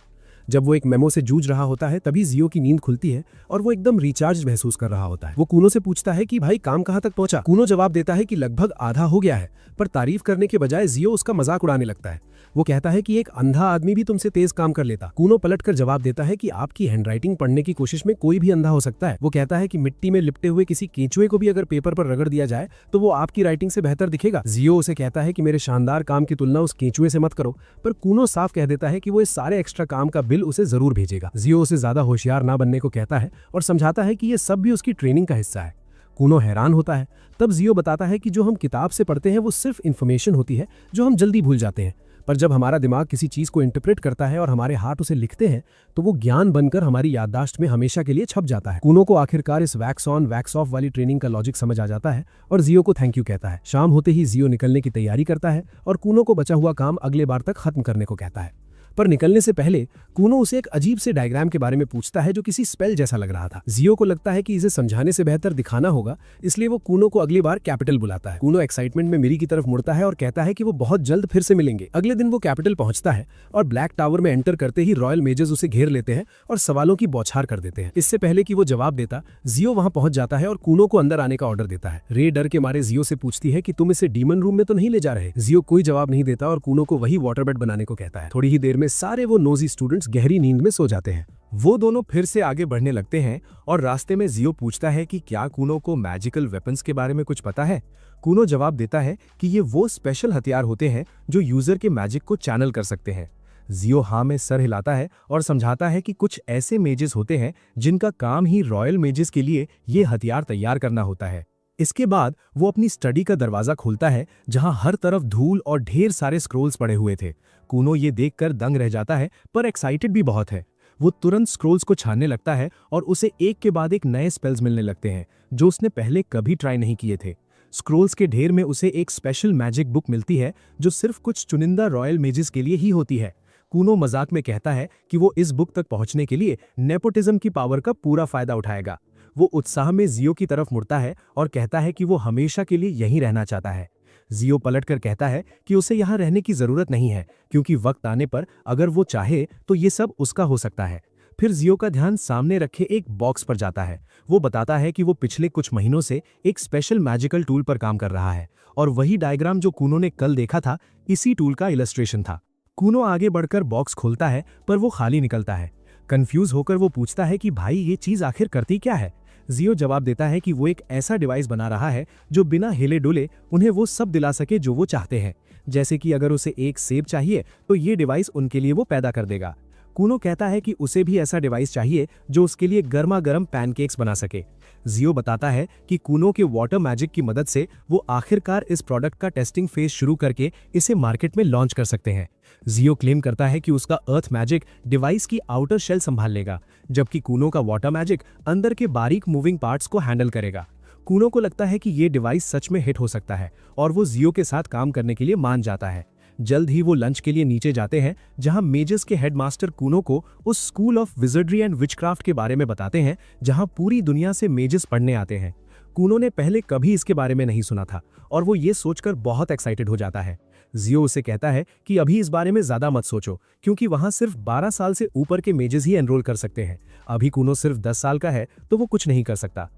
S2: जब वो एक मेमो से जूझ रहा होता है तभी जियो की नींद खुलती है और वो एकदम रिचार्ज महसूस कर रहा होता है। वो कूनो से पूछता है कि भाई काम कहाँ तक पहुंचा। कूनो जवाब देता है कि लगभग आधा हो गया है, पर तारीफ करने के बजाय जियो उसका मजाक उड़ाने लगता है। वो कहता है कि एक अंधा आदमी भी तुमसे तेज काम कर लेता। कूनो पलटकर जवाब देता है कि आपकी हैंडराइटिंग पढ़ने की कोशिश में कोई भी अंधा हो सकता है। वो कहता है कि मिट्टी में लिपटे हुए किसी केंचुए को भी अगर पेपर पर रगड़ दिया जाए तो वो आपकी राइटिंग से बेहतर दिखेगा। जियो उसे कहता है कि मेरे शानदार काम की तुलना उस केंचुए से मत करो, पर कूनो साफ कह देता है कि वो इस सारे एक्स्ट्रा काम का बिल उसे जरूर भेजेगा। जियो उसे ज्यादा होशियार ना बनने को कहता है और समझाता है कि ये सब भी उसकी ट्रेनिंग का हिस्सा है। कूनो हैरान होता है। तब जियो बताता है कि जो हम किताब से पढ़ते हैं वो सिर्फ इन्फॉर्मेशन होती है जो हम जल्दी भूल जाते हैं, पर जब हमारा दिमाग किसी चीज को इंटरप्रेट करता है और हमारे हाथ उसे लिखते हैं तो वो ज्ञान बनकर हमारी याददाश्त में हमेशा के लिए छप जाता है। कूनो को आखिरकार इस वैक्स ऑन वैक्स ऑफ वाली ट्रेनिंग का लॉजिक समझ आ जाता है और जियो को थैंक यू कहता है। शाम होते ही जियो निकलने की तैयारी करता है और कूनो को बचा हुआ काम अगले बार तक खत्म करने को कहता है, पर निकलने से पहले कूनो उसे एक अजीब से डायग्राम के बारे में पूछता है जो किसी स्पेल जैसा लग रहा था। जियो को लगता है कि इसे समझाने से बेहतर दिखाना होगा, इसलिए वो कूनो को अगली बार कैपिटल बुलाता है। कूनो एक्साइटमेंट में मिरी की तरफ मुड़ता है और कहता है कि वो बहुत जल्द फिर से मिलेंगे। अगले दिन वो कैपिटल पहुंचता है और ब्लैक टावर में एंटर करते ही रॉयल मेजर्स उसे घेर लेते हैं और सवालों की बौछार कर देते हैं। इससे पहले कि वो जवाब देता, जियो वहां पहुंच जाता है और कूनो को अंदर आने का ऑर्डर देता है। रे डर के मारे जियो से पूछती है कि तुम इसे डीमन रूम में तो नहीं ले जा रहे। जियो कोई जवाब नहीं देता और कूनो को वही वाटर बेड बनाने को कहता है। थोड़ी ही देर में सारे वो नोजी स्टूडेंट्स गहरी नींद में सो जाते हैं।
S4: वो दोनों फिर से आगे बढ़ने लगते हैं और रास्ते में जियो पूछता है कि क्या कूनो को मैजिकल वेपन्स के बारे में कुछ पता है। कूनो जवाब देता है कि ये वो स्पेशल हथियार होते हैं जो यूजर के मैजिक को चैनल कर सकते हैं। जियो हाँ में सर हिलाता है और समझाता है कि कुछ ऐसे मेजेस होते हैं जिनका काम ही रॉयल मेजेस के लिए ये हथियार तैयार करना होता है। इसके बाद वो अपनी स्टडी का दरवाजा खोलता है जहां हर तरफ धूल और ढेर सारे स्क्रोल्स पड़े हुए थे। कूनो ये देखकर दंग रह जाता है, पर एक्साइटेड भी बहुत है। वो तुरंत स्क्रोल्स को छानने लगता है और उसे एक के बाद एक नए स्पेल्स मिलने लगते हैं जो उसने पहले कभी ट्राई नहीं किए थे। स्क्रोल्स के ढेर में उसे एक स्पेशल मैजिक बुक मिलती है जो सिर्फ कुछ चुनिंदा रॉयल मेजेस के लिए ही होती है। कूनो मजाक में कहता है कि वो इस बुक तक पहुंचने के लिए नेपोटिज्म की पावर का पूरा फायदा उठाएगा। वो उत्साह में जियो की तरफ मुड़ता है और कहता है कि वो हमेशा के लिए यहीं रहना चाहता है। जियो पलटकर कहता है कि उसे यहाँ रहने की जरूरत नहीं है, क्योंकि वक्त आने पर अगर वो चाहे तो ये सब उसका हो सकता है। फिर जियो का ध्यान सामने रखे एक बॉक्स पर जाता है। वो बताता है कि वो पिछले कुछ महीनों से एक स्पेशल मैजिकल टूल पर काम कर रहा है, और वही डायग्राम जो कूनो ने कल देखा था, इसी टूल का इलस्ट्रेशन था। कूनो आगे बढ़कर बॉक्स खोलता है, पर वो खाली निकलता है। कंफ्यूज होकर वो पूछता है कि भाई ये चीज आखिर करती क्या है। जियो जवाब देता है कि वो एक ऐसा डिवाइस बना रहा है जो बिना हिले डुले उन्हें वो सब दिला सके जो वो चाहते हैं। जैसे कि अगर उसे एक सेब चाहिए तो ये डिवाइस उनके लिए वो पैदा कर देगा। कूनो कहता है कि उसे भी ऐसा डिवाइस चाहिए जो उसके लिए गर्मा गर्म पैनकेक्स बना सके। जियो बताता है कि कूनो के वाटर मैजिक की मदद से वो आखिरकार इस प्रोडक्ट का टेस्टिंग फेज शुरू करके इसे मार्केट में लॉन्च कर सकते हैं। जियो क्लेम करता है कि उसका अर्थ मैजिक डिवाइस की आउटर शेल संभाल लेगा, जबकि कूनो का वाटर मैजिक अंदर के बारीक मूविंग पार्ट्स को हैंडल करेगा। कूनो को लगता है कि ये डिवाइस सच में हिट हो सकता है और वो जियो के साथ काम करने के लिए मान जाता है। जल्द ही वो लंच के लिए नीचे जाते हैं, जहां मेजेस के हेडमास्टर कूनो को उस स्कूल ऑफ विजर्डरी एंड विचक्राफ्ट के बारे में बताते हैं जहां पूरी दुनिया से मेजेस पढ़ने आते हैं। कूनो ने पहले कभी इसके बारे में नहीं सुना था और वो ये सोचकर बहुत एक्साइटेड हो जाता है। जियो उसे कहता है कि अभी इस बारे में ज्यादा मत सोचो, क्योंकि वहां सिर्फ 12 साल से ऊपर के मेजेस ही एनरोल कर सकते हैं। अभी कूनो सिर्फ 10 साल का है तो वो कुछ नहीं कर सकता।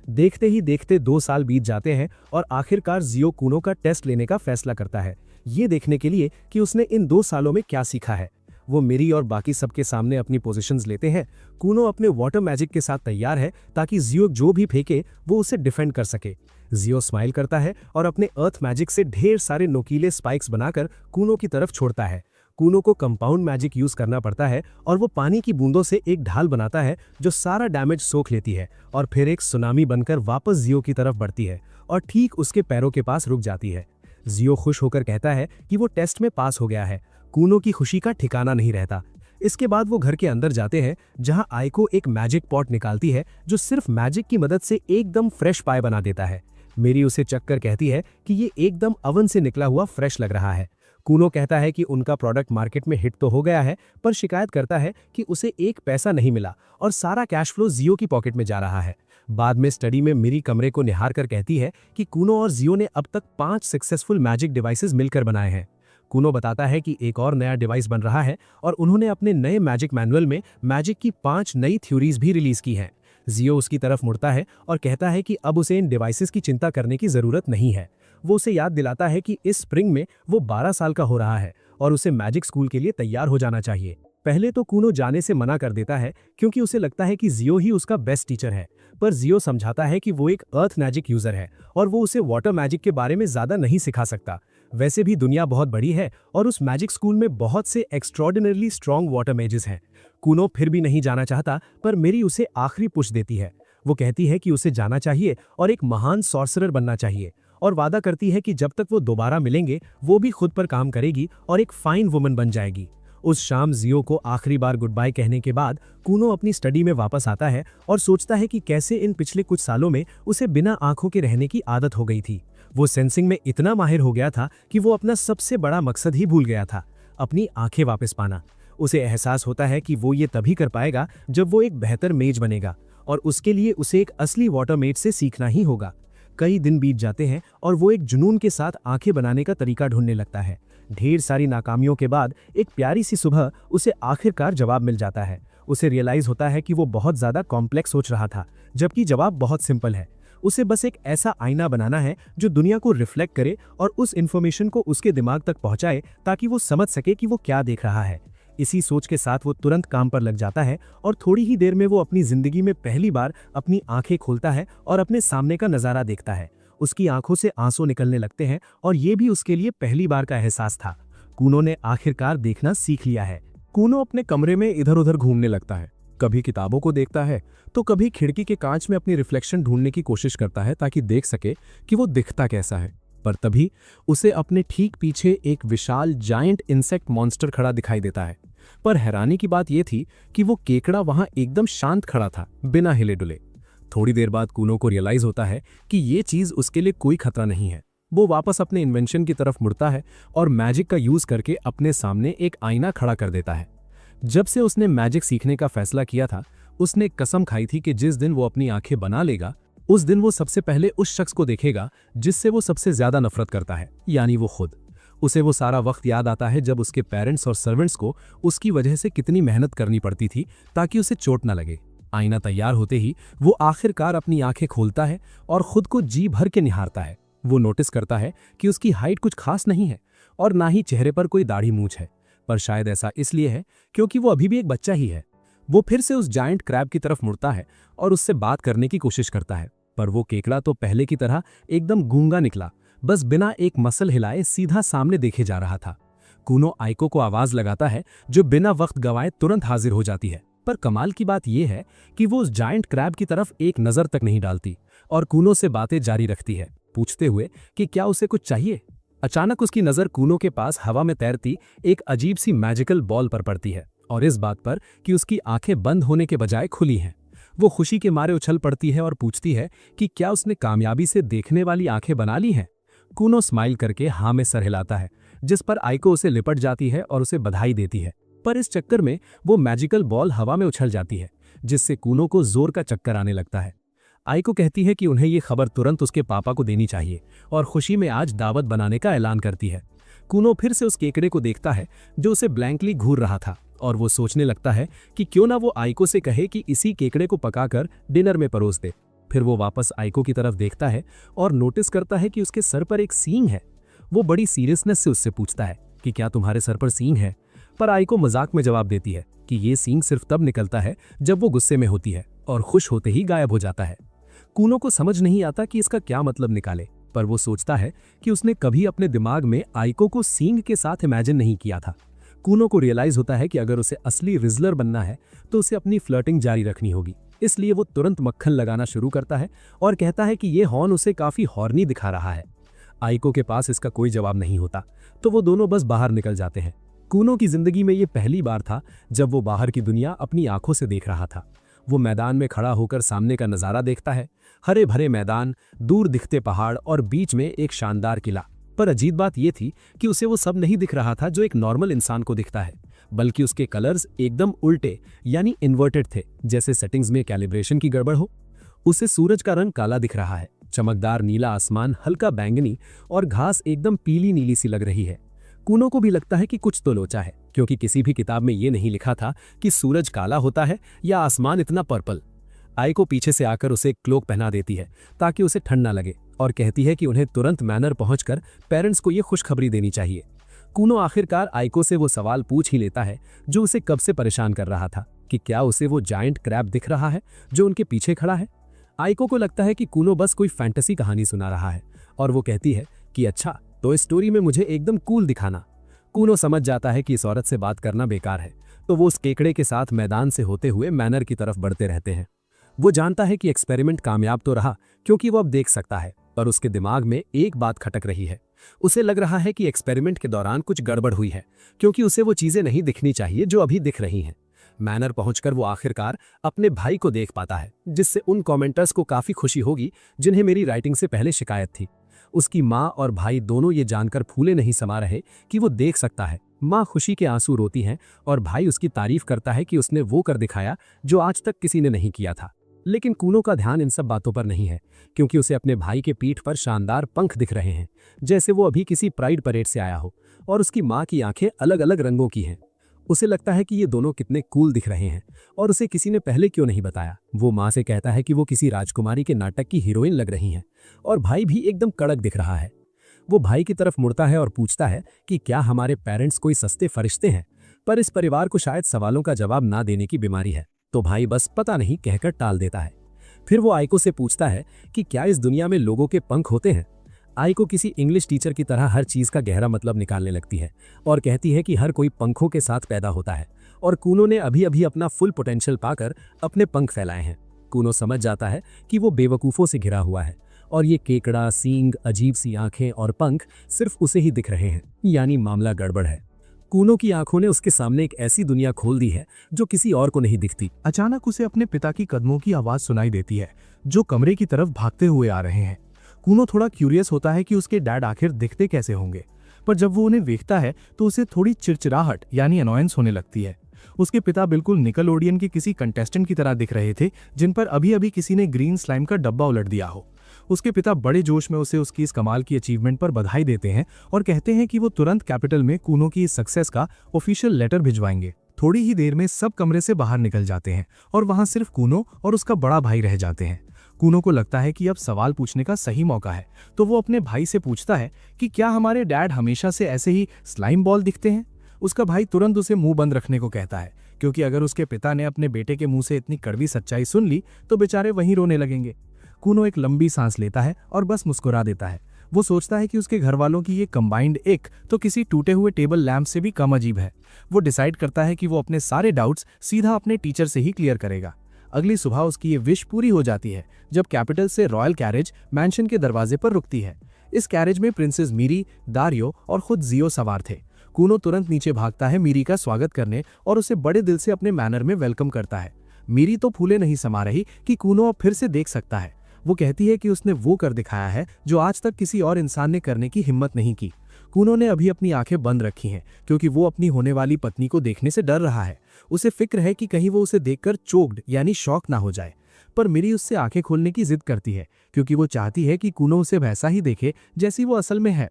S4: देखते ही देखते 2 साल बीत जाते हैं और आखिरकार जियो कूनो का टेस्ट लेने का फैसला करता है, ये देखने के लिए कि उसने इन 2 सालों में क्या सीखा है। वो मेरी और बाकी सबके सामने अपनी पोजीशंस लेते हैं। कूनो अपने वाटर मैजिक के साथ तैयार है ताकि जियो जो भी फेंके वो उसे डिफेंड कर सके। जियो स्माइल करता है और अपने अर्थ मैजिक से ढेर सारे नोकीले स्पाइक्स बनाकर कूनो की तरफ छोड़ता है। कूनो को कंपाउंड मैजिक यूज करना पड़ता है और वो पानी की बूंदों से एक ढाल बनाता है जो सारा डैमेज सोख लेती है और फिर एक सुनामी बनकर वापस जियो की तरफ बढ़ती है और ठीक उसके पैरों के पास रुक जाती है। जियो खुश होकर कहता है कि वो टेस्ट में पास हो गया है। कूनो की खुशी का ठिकाना नहीं रहता। इसके बाद वो घर के अंदर जाते हैं, जहां आइको एक मैजिक पॉट निकालती है जो सिर्फ मैजिक की मदद से एकदम फ्रेश पाए बना देता है। मेरी उसे चक्कर कहती है कि ये एकदम अवन से निकला हुआ फ्रेश लग रहा है। कूनो कहता है कि उनका प्रोडक्ट मार्केट में हिट तो हो गया है, पर शिकायत करता है कि उसे एक पैसा नहीं मिला और सारा कैश फ्लो जियो की पॉकेट में जा रहा है। बाद में स्टडी में मेरी कमरे को निहार कर कहती है कि कूनो और जियो ने अब तक 5 सक्सेसफुल मैजिक डिवाइसेस मिलकर बनाए हैं। कूनो बताता है कि एक और नया डिवाइस बन रहा है और उन्होंने अपने नए मैजिक मैनुअल में मैजिक की 5 नई थ्योरीज भी रिलीज की हैं। जियो उसकी तरफ मुड़ता है और कहता है कि अब उसे इन डिवाइसेस की चिंता करने की जरूरत नहीं है। वो उसे याद दिलाता है कि इस स्प्रिंग में वो 12 साल का हो रहा है और उसे मैजिक स्कूल के लिए तैयार हो जाना चाहिए। पहले तो कूनो जाने से मना कर देता है क्योंकि उसे लगता है कि जियो ही उसका बेस्ट टीचर है, पर जियो समझाता है कि वो एक अर्थ मैजिक यूजर है और वो उसे वाटर मैजिक के बारे में ज्यादा नहीं सिखा सकता। वैसे भी दुनिया बहुत बड़ी है और उस मैजिक स्कूल में बहुत से एक्स्ट्रॉर्डिनरली स्ट्रॉन्ग वाटर मैजेस हैं। कूनो फिर भी नहीं जाना चाहता, पर मेरी उसे आखिरी पुश देती है। वो कहती है कि उसे जाना चाहिए और एक महान सॉर्सरर बनना चाहिए, और वादा करती है कि जब तक वो दोबारा मिलेंगे वो भी खुद पर काम करेगी और एक फाइन वुमन बन जाएगी। उस शाम जियो को आखिरी बार गुड बाय कहने के बाद कूनो अपनी स्टडी में वापस आता है और सोचता है कि कैसे इन पिछले कुछ सालों में उसे बिना आंखों के रहने की आदत हो गई थी। वो सेंसिंग में इतना माहिर हो गया था कि वो अपना सबसे बड़ा मकसद ही भूल गया था, अपनी आंखें वापस पाना। उसे एहसास होता है कि वो ये तभी कर पाएगा जब वो एक बेहतर मेज बनेगा, और उसके लिए उसे एक असली वाटर मेज से सीखना ही होगा। कई दिन बीत जाते हैं और वो एक जुनून के साथ आंखें बनाने का तरीका ढूंढने लगता है। ढेर सारी नाकामियों के बाद एक प्यारी सी सुबह उसे आखिरकार जवाब मिल जाता है। उसे रियलाइज होता है कि वो बहुत ज्यादा कॉम्प्लेक्स सोच रहा था, जबकि जवाब बहुत सिंपल है। उसे बस एक ऐसा आईना बनाना है जो दुनिया को रिफ्लेक्ट करे और उस इंफॉर्मेशन को उसके दिमाग तक पहुंचाए ताकि वो समझ सके कि वो क्या देख रहा है। इसी सोच के साथ वो तुरंत काम पर लग जाता है और थोड़ी ही देर में वो अपनी जिंदगी में पहली बार अपनी आंखें खोलता है और अपने सामने का नजारा देखता है। उसकी आंखों से आंसू निकलने लगते हैं और ये भी उसके लिए पहली बार का एहसास था। कूनो ने आखिरकार देखना सीख लिया है।
S3: कूनो अपने कमरे में इधर उधर घूमने लगता है, कभी किताबों को देखता है तो कभी खिड़की के कांच में अपनी रिफ्लेक्शन ढूंढने की कोशिश करता है ताकि देख सके कि वो दिखता कैसा है। पर तभी उसे अपने ठीक पीछे एक विशाल जायंट इंसेक्ट मॉन्स्टर खड़ा दिखाई देता है। पर हैरानी की बात यह थी कि वो केकड़ा वहां एकदम शांत खड़ा था, बिना हिले डुले। थोड़ी देर बाद कूनो को रियलाइज होता है कि ये चीज उसके लिए कोई खतरा नहीं है। वो वापस अपने इन्वेंशन की तरफ मुड़ता है और मैजिक का यूज करके अपने सामने एक आईना खड़ा कर देता है। जब से उसने मैजिक सीखने का फैसला किया था,
S4: उसने एक कसम खाई थी कि जिस दिन वो अपनी आंखें बना लेगा उस दिन वो सबसे पहले उस शख्स को देखेगा जिससे वो सबसे ज्यादा नफरत करता है, यानी वो खुद। उसे वो सारा वक्त याद आता है जब उसके पेरेंट्स और सर्वेंट्स को उसकी वजह से कितनी मेहनत करनी पड़ती थी ताकि उसे चोट न लगे। आईना तैयार होते ही वो आखिरकार अपनी आंखें खोलता है और खुद को जी भर के निहारता है। वो नोटिस करता है कि उसकी हाइट कुछ खास नहीं है और ना ही चेहरे पर कोई दाढ़ी मूंछ है, पर शायद ऐसा इसलिए है क्योंकि वो अभी भी एक बच्चा ही है। वो फिर से उस जायंट क्रैब की तरफ मुड़ता है और उससे बात करने की कोशिश करता है, पर वो केकड़ा तो पहले की तरह एकदम गूंगा निकला, बस बिना एक मसल हिलाए सीधा सामने देखे जा रहा था। कूनो आइको को आवाज लगाता है जो बिना वक्त गवाए तुरंत हाजिर हो जाती है, पर कमाल की बात यह है कि वो उस जायंट क्रैब की तरफ एक नजर तक नहीं डालती और कूनो से बातें जारी रखती है, पूछते हुए कि क्या उसे कुछ चाहिए। अचानक उसकी नजर कूनो के पास हवा में तैरती एक अजीब सी मैजिकल बॉल पर पड़ती है और इस बात पर कि उसकी आंखें बंद होने के बजाय खुली हैं। वो खुशी के मारे उछल पड़ती है और पूछती है कि क्या उसने कामयाबी से देखने वाली आंखें बना ली हैं। कूनो स्माइल करके हाँ में सर हिलाता है, जिस पर आइको उसे लिपट जाती है और उसे बधाई देती है, पर इस चक्कर में वो मैजिकल बॉल हवा में उछल जाती है, जिससे कूनो को जोर का चक्कर आने लगता है। आइको कहती है कि उन्हें ये खबर तुरंत उसके पापा को देनी चाहिए और खुशी में आज दावत बनाने का ऐलान करती है। कूनो फिर से उस केकड़े को देखता है जो उसे ब्लैंकली घूर रहा था और वो सोचने लगता है कि क्यों ना वो आइको से कहे कि इसी केकड़े को पकाकर डिनर में परोस दे। फिर वो वापस आइको की तरफ देखता है और नोटिस करता है कि उसके सर पर एक सींग है। वो बड़ी सीरियसनेस से उससे पूछता है कि क्या तुम्हारे सर पर सींग है, पर आइको मजाक में जवाब देती है कि ये सींग सिर्फ तब निकलता है जब वो गुस्से में होती है और खुश होते ही गायब हो जाता है। कूनो को समझ नहीं आता कि इसका क्या मतलब निकाले, पर वो सोचता है कि उसने कभी अपने दिमाग में आइको को सींग के साथ इमेजिन नहीं किया था। कूनो को रियलाइज होता है कि अगर उसे असली रिजलर बनना है तो उसे अपनी फ्लर्टिंग जारी रखनी होगी, इसलिए वो तुरंत मक्खन लगाना शुरू करता है और कहता है कि ये हॉर्न उसे काफी हॉर्नी दिखा रहा है। आइको के पास इसका कोई जवाब नहीं होता, तो वो दोनों बस बाहर निकल जाते हैं। कूनो की जिंदगी में ये पहली बार था जब वो बाहर की दुनिया अपनी आंखों से देख रहा था। वो मैदान में खड़ा होकर सामने का नजारा देखता है, हरे भरे मैदान, दूर दिखते पहाड़ और बीच में एक शानदार किला। पर अजीब बात यह थी कि उसे वो सब नहीं दिख रहा था जो एक नॉर्मल इंसान को दिखता है, बल्कि उसके कलर्स एकदम उल्टे यानी इन्वर्टेड थे, जैसे सेटिंग्स में कैलिब्रेशन की गड़बड़ हो। उसे सूरज का रंग काला दिख रहा है, चमकदार नीला आसमान हल्का बैंगनी और घास एकदम पीली नीली सी लग रही है। कूनो को भी लगता है कि कुछ तो लोचा है, क्योंकि किसी भी किताब में ये नहीं लिखा था कि सूरज काला होता है या आसमान इतना पर्पल। आइको पीछे से आकर उसे एक क्लोक पहना देती है ताकि उसे ठंड ना लगे और कहती है कि उन्हें तुरंत मैनर पहुंचकर पेरेंट्स को ये खुशखबरी देनी चाहिए। कूनो आखिरकार आइको से वो सवाल पूछ ही लेता है जो उसे कब से परेशान कर रहा था कि क्या उसे वो जायंट क्रैब दिख रहा है जो उनके पीछे खड़ा है। आइको को लगता है कि कूनो बस कोई फैंटेसी कहानी सुना रहा है और वो कहती है कि अच्छा, तो इस स्टोरी में मुझे एकदम कूल दिखाना। कूनो समझ जाता है कि इस औरत से बात करना बेकार है, तो वो उस केकड़े के साथ मैदान से होते हुए मैनर की तरफ बढ़ते रहते हैं। वो जानता है कि एक्सपेरिमेंट कामयाब तो रहा क्योंकि वो अब देख सकता है, पर उसके दिमाग में एक बात खटक रही है। उसे लग रहा है कि एक्सपेरिमेंट के दौरान कुछ गड़बड़ हुई है, क्योंकि उसे वो चीजें नहीं दिखनी चाहिए जो अभी दिख रही हैं। मैनर पहुंचकर वो आखिरकार अपने भाई को देख पाता है, जिससे उन कमेंटर्स को काफी खुशी होगी जिन्हें मेरी राइटिंग से पहले शिकायत थी। उसकी माँ और भाई दोनों ये जानकर फूले नहीं समा रहे कि वो देख सकता है। माँ खुशी के आंसू रोती हैं और भाई उसकी तारीफ करता है कि उसने वो कर दिखाया जो आज तक किसी ने नहीं किया था। लेकिन कूनो का ध्यान इन सब बातों पर नहीं है, क्योंकि उसे अपने भाई के पीठ पर शानदार पंख दिख रहे हैं, जैसे वो अभी किसी प्राइड परेड से आया हो, और उसकी माँ की आंखें अलग अलग रंगों की हैं। उसे लगता है कि ये दोनों कितने कूल दिख रहे हैं और उसे किसी ने पहले क्यों नहीं बताया। वो माँ से कहता है कि वो किसी राजकुमारी के नाटक की हीरोइन लग रही हैं, और भाई भी एकदम कड़क दिख रहा है। वो भाई की तरफ मुड़ता है और पूछता है कि क्या हमारे पेरेंट्स कोई सस्ते फरिश्ते हैं, पर इस परिवार को शायद सवालों का जवाब ना देने की बीमारी है, तो भाई बस पता नहीं कहकर टाल देता है। फिर वो आइको से पूछता है कि क्या इस दुनिया में लोगों के पंख होते हैं। आइको किसी इंग्लिश टीचर की तरह हर चीज का गहरा मतलब निकालने लगती है और कहती है कि हर कोई पंखों के साथ पैदा होता है और कूनो ने अभी अभी अपना फुल पोटेंशियल पाकर अपने पंख फैलाए हैं। कूनो समझ जाता है कि वो बेवकूफ़ों से घिरा हुआ है और ये केकड़ा, सींग, अजीब सी आंखें और पंख सिर्फ उसे ही दिख रहे हैं, यानी मामला गड़बड़ है। कूनो की आंखों ने उसके सामने एक ऐसी दुनिया खोल दी है जो किसी और को नहीं दिखती।
S2: अचानक उसे अपने पिता की कदमों की आवाज सुनाई देती है जो कमरे की तरफ भागते हुए आ रहे हैं। कूनो थोड़ा क्यूरियस होता है कि उसके डैड आखिर दिखते कैसे होंगे, पर जब वो उन्हें देखता है तो उसे थोड़ी चिड़चिड़ाहट यानी अनॉयंस होने लगती है।
S4: उसके पिता बिल्कुल निकलोडियन के किसी कंटेस्टेंट की तरह दिख रहे थे जिन पर अभी अभी किसी ने ग्रीन स्लाइम का डब्बा उलट दिया हो। उसके पिता बड़े जोश में उसे उसकी इस कमाल की अचीवमेंट पर बधाई देते हैं और कहते हैं कि वो तुरंत कैपिटल में कूनो की इस सक्सेस का ऑफिशियल लेटर भिजवाएंगे। थोड़ी ही देर में सब कमरे से बाहर निकल जाते हैं और वहां सिर्फ कूनो और उसका बड़ा भाई रह जाते हैं। कूनो को लगता है कि अब सवाल पूछने का सही मौका है, तो वो अपने भाई से पूछता है कि क्या हमारे डैड हमेशा से ऐसे ही स्लाइम बॉल दिखते हैं। उसका भाई तुरंत उसे मुंह बंद रखने को कहता है, क्योंकि अगर उसके पिता ने अपने बेटे के मुंह से इतनी कड़वी सच्चाई सुन ली तो बेचारे वहीं रोने लगेंगे। कूनो एक लंबी सांस लेता है और बस मुस्कुरा देता है। वो सोचता है कि उसके घर वालों की ये कंबाइंड एक तो किसी टूटे हुए टेबल लैंप से भी कम अजीब है। वो डिसाइड करता है कि वो अपने सारे डाउट्स सीधा अपने टीचर से ही क्लियर करेगा। अगली सुबह उसकी ये विश पूरी हो जाती है जब कैपिटल से रॉयल कैरेज मैंशन के दरवाजे पर रुकती है। इस कैरेज में प्रिंसेस मीरी, दारियो और खुद जियो सवार थे। कूनो तुरंत नीचे भागता है मीरी का स्वागत करने और उसे बड़े दिल से अपने मैनर में वेलकम करता है। मीरी तो फूले नहीं समा रही कि कूनो अब फिर से देख सकता है। वो कहती है कि उसने वो कर दिखाया है जो आज तक किसी और इंसान ने करने की हिम्मत नहीं की। कूनो ने अभी अपनी आंखें बंद रखी हैं क्योंकि वो अपनी होने वाली पत्नी को देखने से डर रहा है। उसे फिक्र है कि कहीं वो उसे देखकर चोक्ड यानी शॉक ना हो जाए। पर मीरी उससे आंखें खोलने की जिद करती है क्योंकि वो चाहती है कि कूनो उसे वैसा ही देखे जैसी वो असल में है।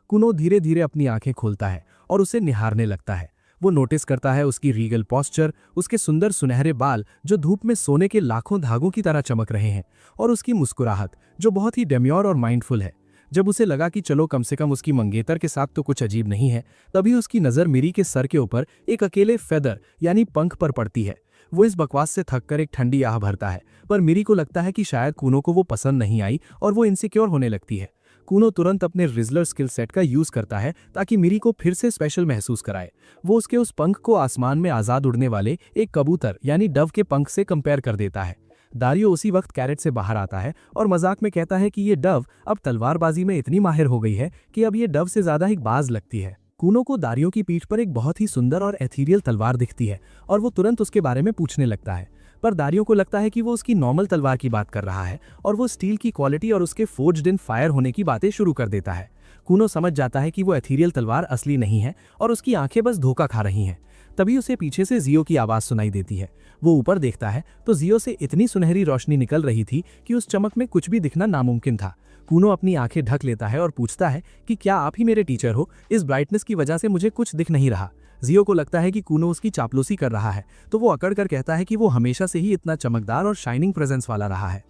S4: कूनो धीरे धीरे अपनी आंखें खोलता है और उसे निहारने लगता है। वो नोटिस करता है उसकी रीगल पॉस्चर, उसके सुंदर सुनहरे बाल जो धूप में सोने के लाखों धागों की तरह चमक रहे हैं, और उसकी मुस्कुराहट जो बहुत ही डेम्योर और माइंडफुल है। जब उसे लगा कि चलो कम से कम उसकी मंगेतर के साथ तो कुछ अजीब नहीं है, तभी उसकी नज़र मीरी के सर के ऊपर एक अकेले फेदर यानी पंख पर पड़ती है। वो इस बकवास से थककर एक ठंडी आह भरता है, पर मीरी को लगता है कि शायद कूनो को वो पसंद नहीं आई और वो इनसिक्योर होने लगती है। कूनो तुरंत अपने रिजलर स्किल सेट का यूज करता है ताकि मीरी को फिर से स्पेशल महसूस कराए। वो उसके उस पंख को आसमान में आजाद उड़ने वाले एक कबूतर यानी डव के पंख से कंपेयर कर देता है। दारियो उसी वक्त कैरेट से बाहर आता है और मजाक में कहता है कि ये डव अब तलवारबाजी में इतनी माहिर हो गई है कि अब ये डव से ज्यादा ही बाज लगती है। कूनो को दारियो की पीठ पर एक बहुत ही सुंदर और एथीरियल तलवार दिखती है और वो तुरंत उसके बारे में पूछने लगता है, पर दारियो को लगता है कि वो उसकी नॉर्मल तलवार की बात कर रहा है और वो स्टील की क्वालिटी और उसके फोर्ज्ड इन फायर होने की बातें शुरू कर देता है। कूनो समझ जाता है कि वो एथीरियल तलवार असली नहीं है और उसकी आंखें बस धोखा खा रही हैं। तभी उसे पीछे से जियो की आवाज सुनाई देती है। वो ऊपर देखता है तो जियो से इतनी सुनहरी रोशनी निकल रही थी कि उस चमक में कुछ भी दिखना नामुमकिन था। कूनो अपनी आंखें ढक लेता है और पूछता है कि क्या आप ही मेरे टीचर हो? इस ब्राइटनेस की वजह से मुझे कुछ दिख नहीं रहा। जियो को लगता है कि कूनो उसकी चापलूसी कर रहा है, तो वो अकड़ कर कहता है कि वो हमेशा से ही इतना चमकदार और शाइनिंग प्रेजेंस वाला रहा है।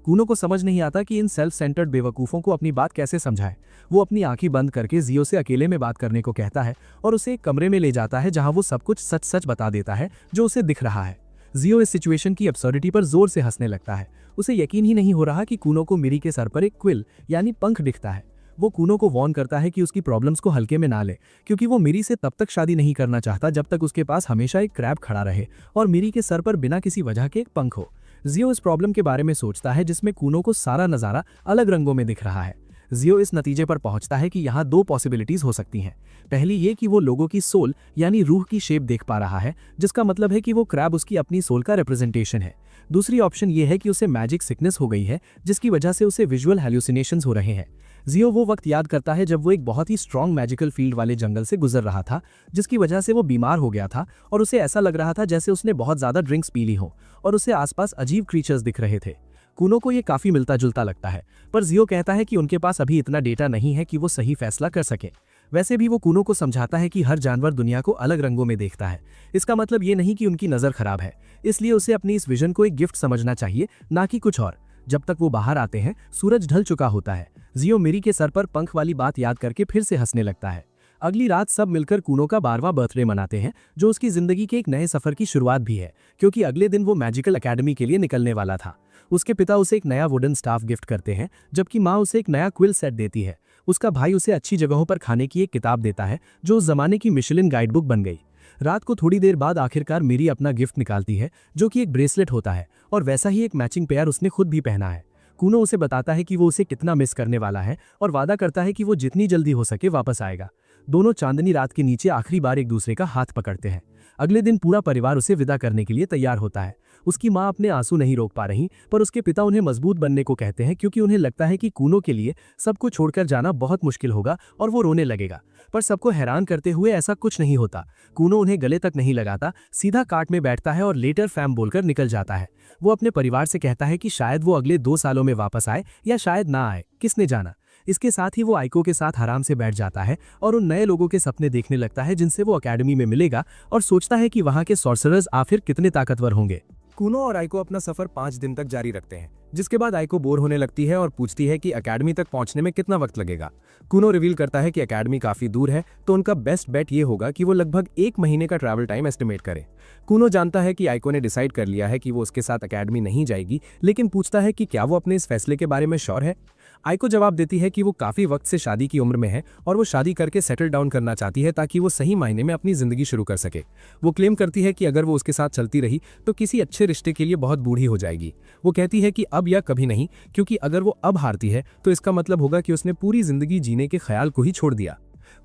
S4: कूनो को समझ नहीं आता कि इन सेल्फ सेंटर्ड बेवकूफ़ों को अपनी बात कैसे समझाए। वो अपनी आंखें बंद करके जियो से अकेले में बात करने को कहता है और उसे एक कमरे में ले जाता है जहां वो सब कुछ सच सच बता देता है जो उसे दिख रहा है। जियो इस सिचुएशन की एब्सर्डिटी पर जोर से हंसने लगता है। उसे यकीन ही नहीं हो रहा कि कूनो को मीरी के सर पर एक क्विल यानी पंख दिखता है। वो कूनो को वॉर्न करता है कि उसकी प्रॉब्लम्स को हल्के में ना ले, क्योंकि वो मीरी से तब तक शादी नहीं करना चाहता जब तक उसके पास हमेशा एक क्रैब खड़ा रहे और मीरी के सर पर बिना किसी वजह के एक पंख हो। जियो इस प्रॉब्लम के बारे में सोचता है जिसमें कूनो को सारा नज़ारा अलग रंगों में दिख रहा है। जियो इस नतीजे पर पहुंचता है कि यहाँ दो पॉसिबिलिटीज हो सकती हैं। पहली ये कि वो लोगों की सोल यानी रूह की शेप देख पा रहा है, जिसका मतलब है कि वो क्रैब उसकी अपनी सोल का रिप्रेजेंटेशन है। दूसरी ऑप्शन ये है कि उसे मैजिक सिकनेस हो गई है जिसकी वजह से उसे विजुअल हैल्यूसिनेशंस हो रहे हैं। जियो वो वक्त याद करता है जब वो एक बहुत ही स्ट्रॉन्ग मैजिकल फील्ड वाले जंगल से गुजर रहा था, जिसकी वजह से वो बीमार हो गया था और उसे ऐसा लग रहा था जैसे उसने बहुत ज़्यादा ड्रिंक्स पी ली हो और उसे आसपास अजीब क्रीचर्स दिख रहे थे। कूनो को ये काफ़ी मिलता जुलता लगता है, पर जियो कहता है कि उनके पास अभी इतना डेटा नहीं है कि वो सही फैसला कर सके। वैसे भी वो कूनो को समझाता है कि हर जानवर दुनिया को अलग रंगों में देखता है। इसका मतलब ये नहीं कि उनकी नज़र खराब है, इसलिए उसे अपनी इस विजन को एक गिफ्ट समझना चाहिए, ना कि कुछ और। जब तक वो बाहर आते हैं सूरज ढल चुका होता है। जियो मीरी के सर पर पंख वाली बात याद करके फिर से हंसने लगता है। अगली रात सब मिलकर कूनो का 12वां बर्थडे मनाते हैं, जो उसकी जिंदगी के एक नए सफर की शुरुआत भी है, क्योंकि अगले दिन वो मैजिकल एकेडमी के लिए निकलने वाला था। उसके पिता उसे एक नया वुडन स्टाफ गिफ्ट करते हैं, जबकि माँ उसे एक नया क्विल सेट देती है। उसका भाई उसे अच्छी जगहों पर खाने की एक किताब देता है जो उस जमाने की मिशेलिन गाइडबुक बन गई। रात को थोड़ी देर बाद आखिरकार मीरी अपना गिफ्ट निकालती है, जो कि एक ब्रेसलेट होता है, और वैसा ही एक मैचिंग पेयर उसने खुद भी पहना है। कूनो उसे बताता है कि वो उसे कितना मिस करने वाला है और वादा करता है कि वो जितनी जल्दी हो सके वापस आएगा। दोनों चांदनी रात के नीचे आखिरी बार एक दूसरे का हाथ पकड़ते हैं।
S2: अगले दिन पूरा परिवार उसे विदा करने के लिए तैयार होता है। उसकी माँ अपने आंसू नहीं रोक पा रही, पर उसके पिता उन्हें मजबूत बनने को कहते हैं क्योंकि उन्हें लगता है कि कूनो के लिए सबको छोड़कर जाना बहुत मुश्किल होगा और वो रोने लगेगा। पर सबको हैरान करते हुए ऐसा कुछ नहीं होता। कूनो उन्हें गले तक नहीं लगाता, सीधा कार्ट में बैठता है और लेटर फैम बोलकर निकल जाता है। वो अपने परिवार से कहता है कि शायद वो अगले 2 सालों में वापस आए या शायद ना आए, किसने जाना। इसके साथ ही वो आइको के साथ आराम से बैठ जाता है और उन नए लोगों के सपने देखने लगता है जिनसे वो अकेडमी में मिलेगा और सोचता है कि वहाँ के सॉर्सरर्स आखिर कितने ताकतवर होंगे।
S4: कूनो और आइको अपना सफर 5 दिन तक जारी रखते हैं, जिसके बाद आइको बोर होने लगती है और पूछती है कि अकेडमी तक पहुंचने में कितना वक्त लगेगा। कूनो रिवील करता है कि अकेडमी काफी दूर है, तो उनका बेस्ट बेट ये होगा कि वो लगभग 1 महीने का ट्रैवल टाइम एस्टिमेट करे। कूनो जानता है कि आइको ने डिसाइड कर लिया है कि वो उसके साथ अकेडमी नहीं जाएगी, लेकिन पूछता है कि क्या वो अपने इस फैसले के बारे में श्योर है। आइको जवाब देती है कि वो काफी वक्त से शादी की उम्र में है और वो शादी करके सेटल डाउन करना चाहती है ताकि वो सही मायने में अपनी जिंदगी शुरू कर सके। वो क्लेम करती है कि अगर वो उसके साथ चलती रही तो किसी अच्छे रिश्ते के लिए बहुत बूढ़ी हो जाएगी। वो कहती है कि अब या कभी नहीं, क्योंकि अगर वो अब हारती है तो इसका मतलब होगा कि उसने पूरी जिंदगी जीने के ख्याल को ही छोड़ दिया।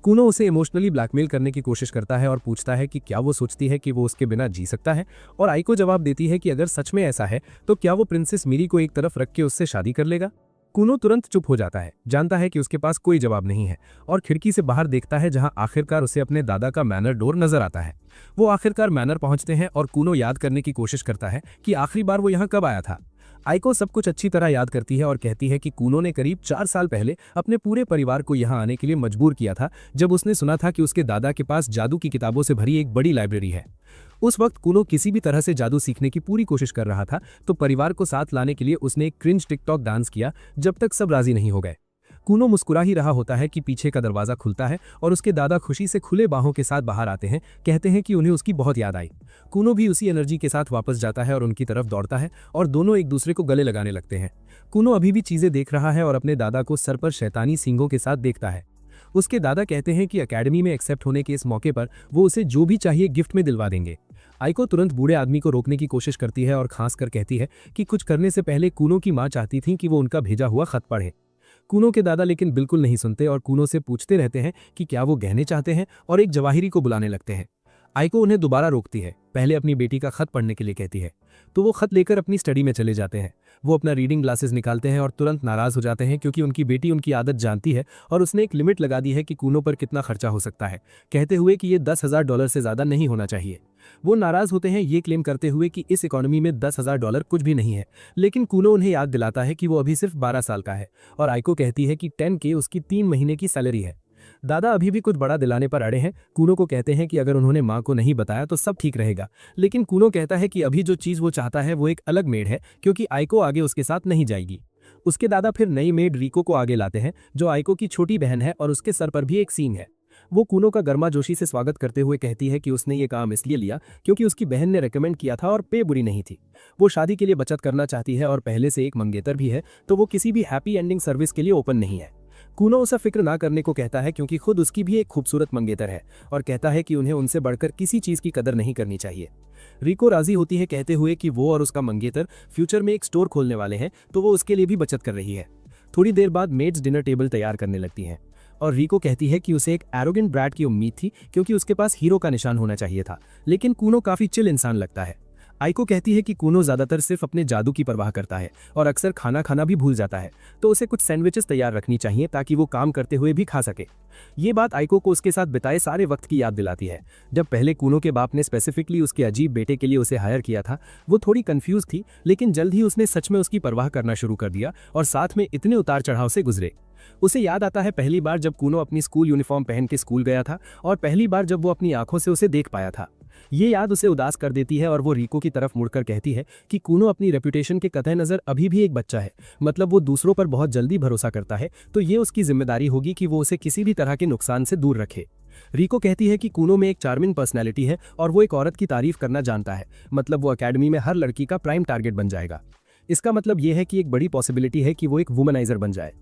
S4: कूनो उसे इमोशनली ब्लैकमेल करने की कोशिश करता है और पूछता है कि क्या वो सोचती है कि वो उसके बिना जी सकता है, और आइको जवाब देती है कि अगर सच में ऐसा है तो क्या वो प्रिंसेस मीरी को एक तरफ रख के उससे शादी कर लेगा। कूनो तुरंत चुप हो जाता है, जानता है कि उसके पास कोई जवाब नहीं है, और खिड़की से बाहर देखता है जहां आखिरकार उसे अपने दादा का मैनर डोर नजर आता है। वो आखिरकार मैनर पहुंचते हैं और कूनो याद करने की कोशिश करता है कि आखिरी बार वो यहाँ कब आया था। आइको सब कुछ अच्छी तरह याद करती है और कहती है कि कूनो ने करीब 4 साल पहले अपने पूरे परिवार को यहाँ आने के लिए मजबूर किया था, जब उसने सुना था कि उसके दादा के पास जादू की किताबों से भरी एक बड़ी लाइब्रेरी है। उस वक्त कूनो किसी भी तरह से जादू सीखने की पूरी कोशिश कर रहा था, तो परिवार को साथ लाने के लिए उसने एक क्रिंज टिकटॉक डांस किया जब तक सब राजी नहीं हो गए। कूनो मुस्कुरा ही रहा होता है कि पीछे का दरवाजा खुलता है और उसके दादा खुशी से खुले बाहों के साथ बाहर आते हैं, कहते हैं कि उन्हें उसकी बहुत याद आई। कूनो भी उसी एनर्जी के साथ वापस जाता है और उनकी तरफ दौड़ता है और दोनों एक दूसरे को गले लगाने लगते हैं। कूनो अभी भी चीजें देख रहा है और अपने दादा को सर पर शैतानी सींगों के साथ देखता है। उसके दादा कहते हैं कि अकेडमी में एक्सेप्ट होने के इस मौके पर वो उसे जो भी चाहिए गिफ्ट में दिलवा देंगे। आइको तुरंत बूढ़े आदमी को रोकने की कोशिश करती है और खास कर कहती है कि कुछ करने से पहले कूनो की मां चाहती थी कि वो उनका भेजा हुआ खत पढ़े। कूनो के दादा लेकिन बिल्कुल नहीं सुनते और कूनो से पूछते रहते हैं कि क्या वो गहने चाहते हैं, और एक जवाहिरी को बुलाने लगते हैं। आइको उन्हें दोबारा रोकती है, पहले अपनी बेटी का खत पढ़ने के लिए कहती है, तो वो खत लेकर अपनी स्टडी में चले जाते हैं। वो अपना रीडिंग ग्लासेस निकालते हैं और तुरंत नाराज हो जाते हैं क्योंकि उनकी बेटी उनकी आदत जानती है और उसने एक लिमिट लगा दी है कि कूनो पर कितना खर्चा हो सकता है, कहते हुए कि ये $10,000 से ज्यादा नहीं होना चाहिए। वो नाराज होते हैं ये क्लेम करते हुए कि इस इकोनॉमी में $10,000 कुछ भी नहीं है, लेकिन कूनो उन्हें याद दिलाता है कि वो अभी सिर्फ 12 साल का है, और आइको कहती है कि 10K उसकी 3 महीने की सैलरी है। दादा अभी भी कुछ बड़ा दिलाने पर अड़े हैं। कूनो को कहते हैं कि अगर उन्होंने माँ को नहीं बताया तो सब ठीक रहेगा, लेकिन कूनो कहता है कि अभी जो चीज़ वो चाहता है वो एक अलग मेड है, क्योंकि आइको आगे उसके साथ नहीं जाएगी। उसके दादा फिर नई मेड रिको को आगे लाते हैं, जो आइको की छोटी बहन है और उसके सर पर भी एक सींग है। वो कूनो का गर्माजोशी से स्वागत करते हुए कहती है कि उसने ये काम इसलिए लिया क्योंकि उसकी बहन ने रेकमेंड किया था और पे बुरी नहीं थी। वो शादी के लिए बचत करना चाहती है और पहले से एक मंगेतर भी है, तो वो किसी भी हैप्पी एंडिंग सर्विस के लिए ओपन नहीं है। कूनो उसे फिक्र ना करने को कहता है क्योंकि खुद उसकी भी एक खूबसूरत मंगेतर है, और कहता है कि उन्हें उनसे बढ़कर किसी चीज़ की कदर नहीं करनी चाहिए। रिको राजी होती है कहते हुए कि वो और उसका मंगेतर फ्यूचर में एक स्टोर खोलने वाले हैं, तो वो उसके लिए भी बचत कर रही है। थोड़ी देर बाद मेड्स डिनर टेबल तैयार करने लगती हैं, और रिको कहती है कि उसे एक एरोगेंट ब्रैड की उम्मीद थी क्योंकि उसके पास हीरो का निशान होना चाहिए था, लेकिन कूनो काफी चिल इंसान लगता है। आइको कहती है कि कूनो ज्यादातर सिर्फ अपने जादू की परवाह करता है और अक्सर खाना खाना भी भूल जाता है, तो उसे कुछ सैंडविचेस तैयार रखनी चाहिए ताकि वो काम करते हुए भी खा सके। ये बात आइको को उसके साथ बिताए सारे वक्त की याद दिलाती है। जब पहले कूनो के बाप ने स्पेसिफिकली उसके अजीब बेटे के लिए उसे हायर किया था, वो थोड़ी कंफ्यूज थी, लेकिन जल्द ही उसने सच में उसकी परवाह करना शुरू कर दिया और साथ में इतने उतार चढ़ाव से गुजरे। उसे याद आता है पहली बार जब कूनो अपनी स्कूल यूनिफॉर्म पहन के स्कूल गया था और पहली बार जब वो अपनी आंखों से उसे देख पाया था। ये याद उसे उदास कर देती है और वो रिको की तरफ मुड़कर कहती है कि कूनो अपनी रेपुटेशन के कतई नज़र अभी भी एक बच्चा है, मतलब वो दूसरों पर बहुत जल्दी भरोसा करता है, तो ये उसकी जिम्मेदारी होगी कि वो उसे किसी भी तरह के नुकसान से दूर रखे। रिको कहती है कि कूनो में एक चार्मिंग पर्सनैलिटी है और वो एक औरत की तारीफ करना जानता है, मतलब वो अकेडमी में हर लड़की का प्राइम टारगेट बन जाएगा। इसका मतलब ये है कि एक बड़ी पॉसिबिलिटी है कि वो एक वुमनाइजर बन जाए।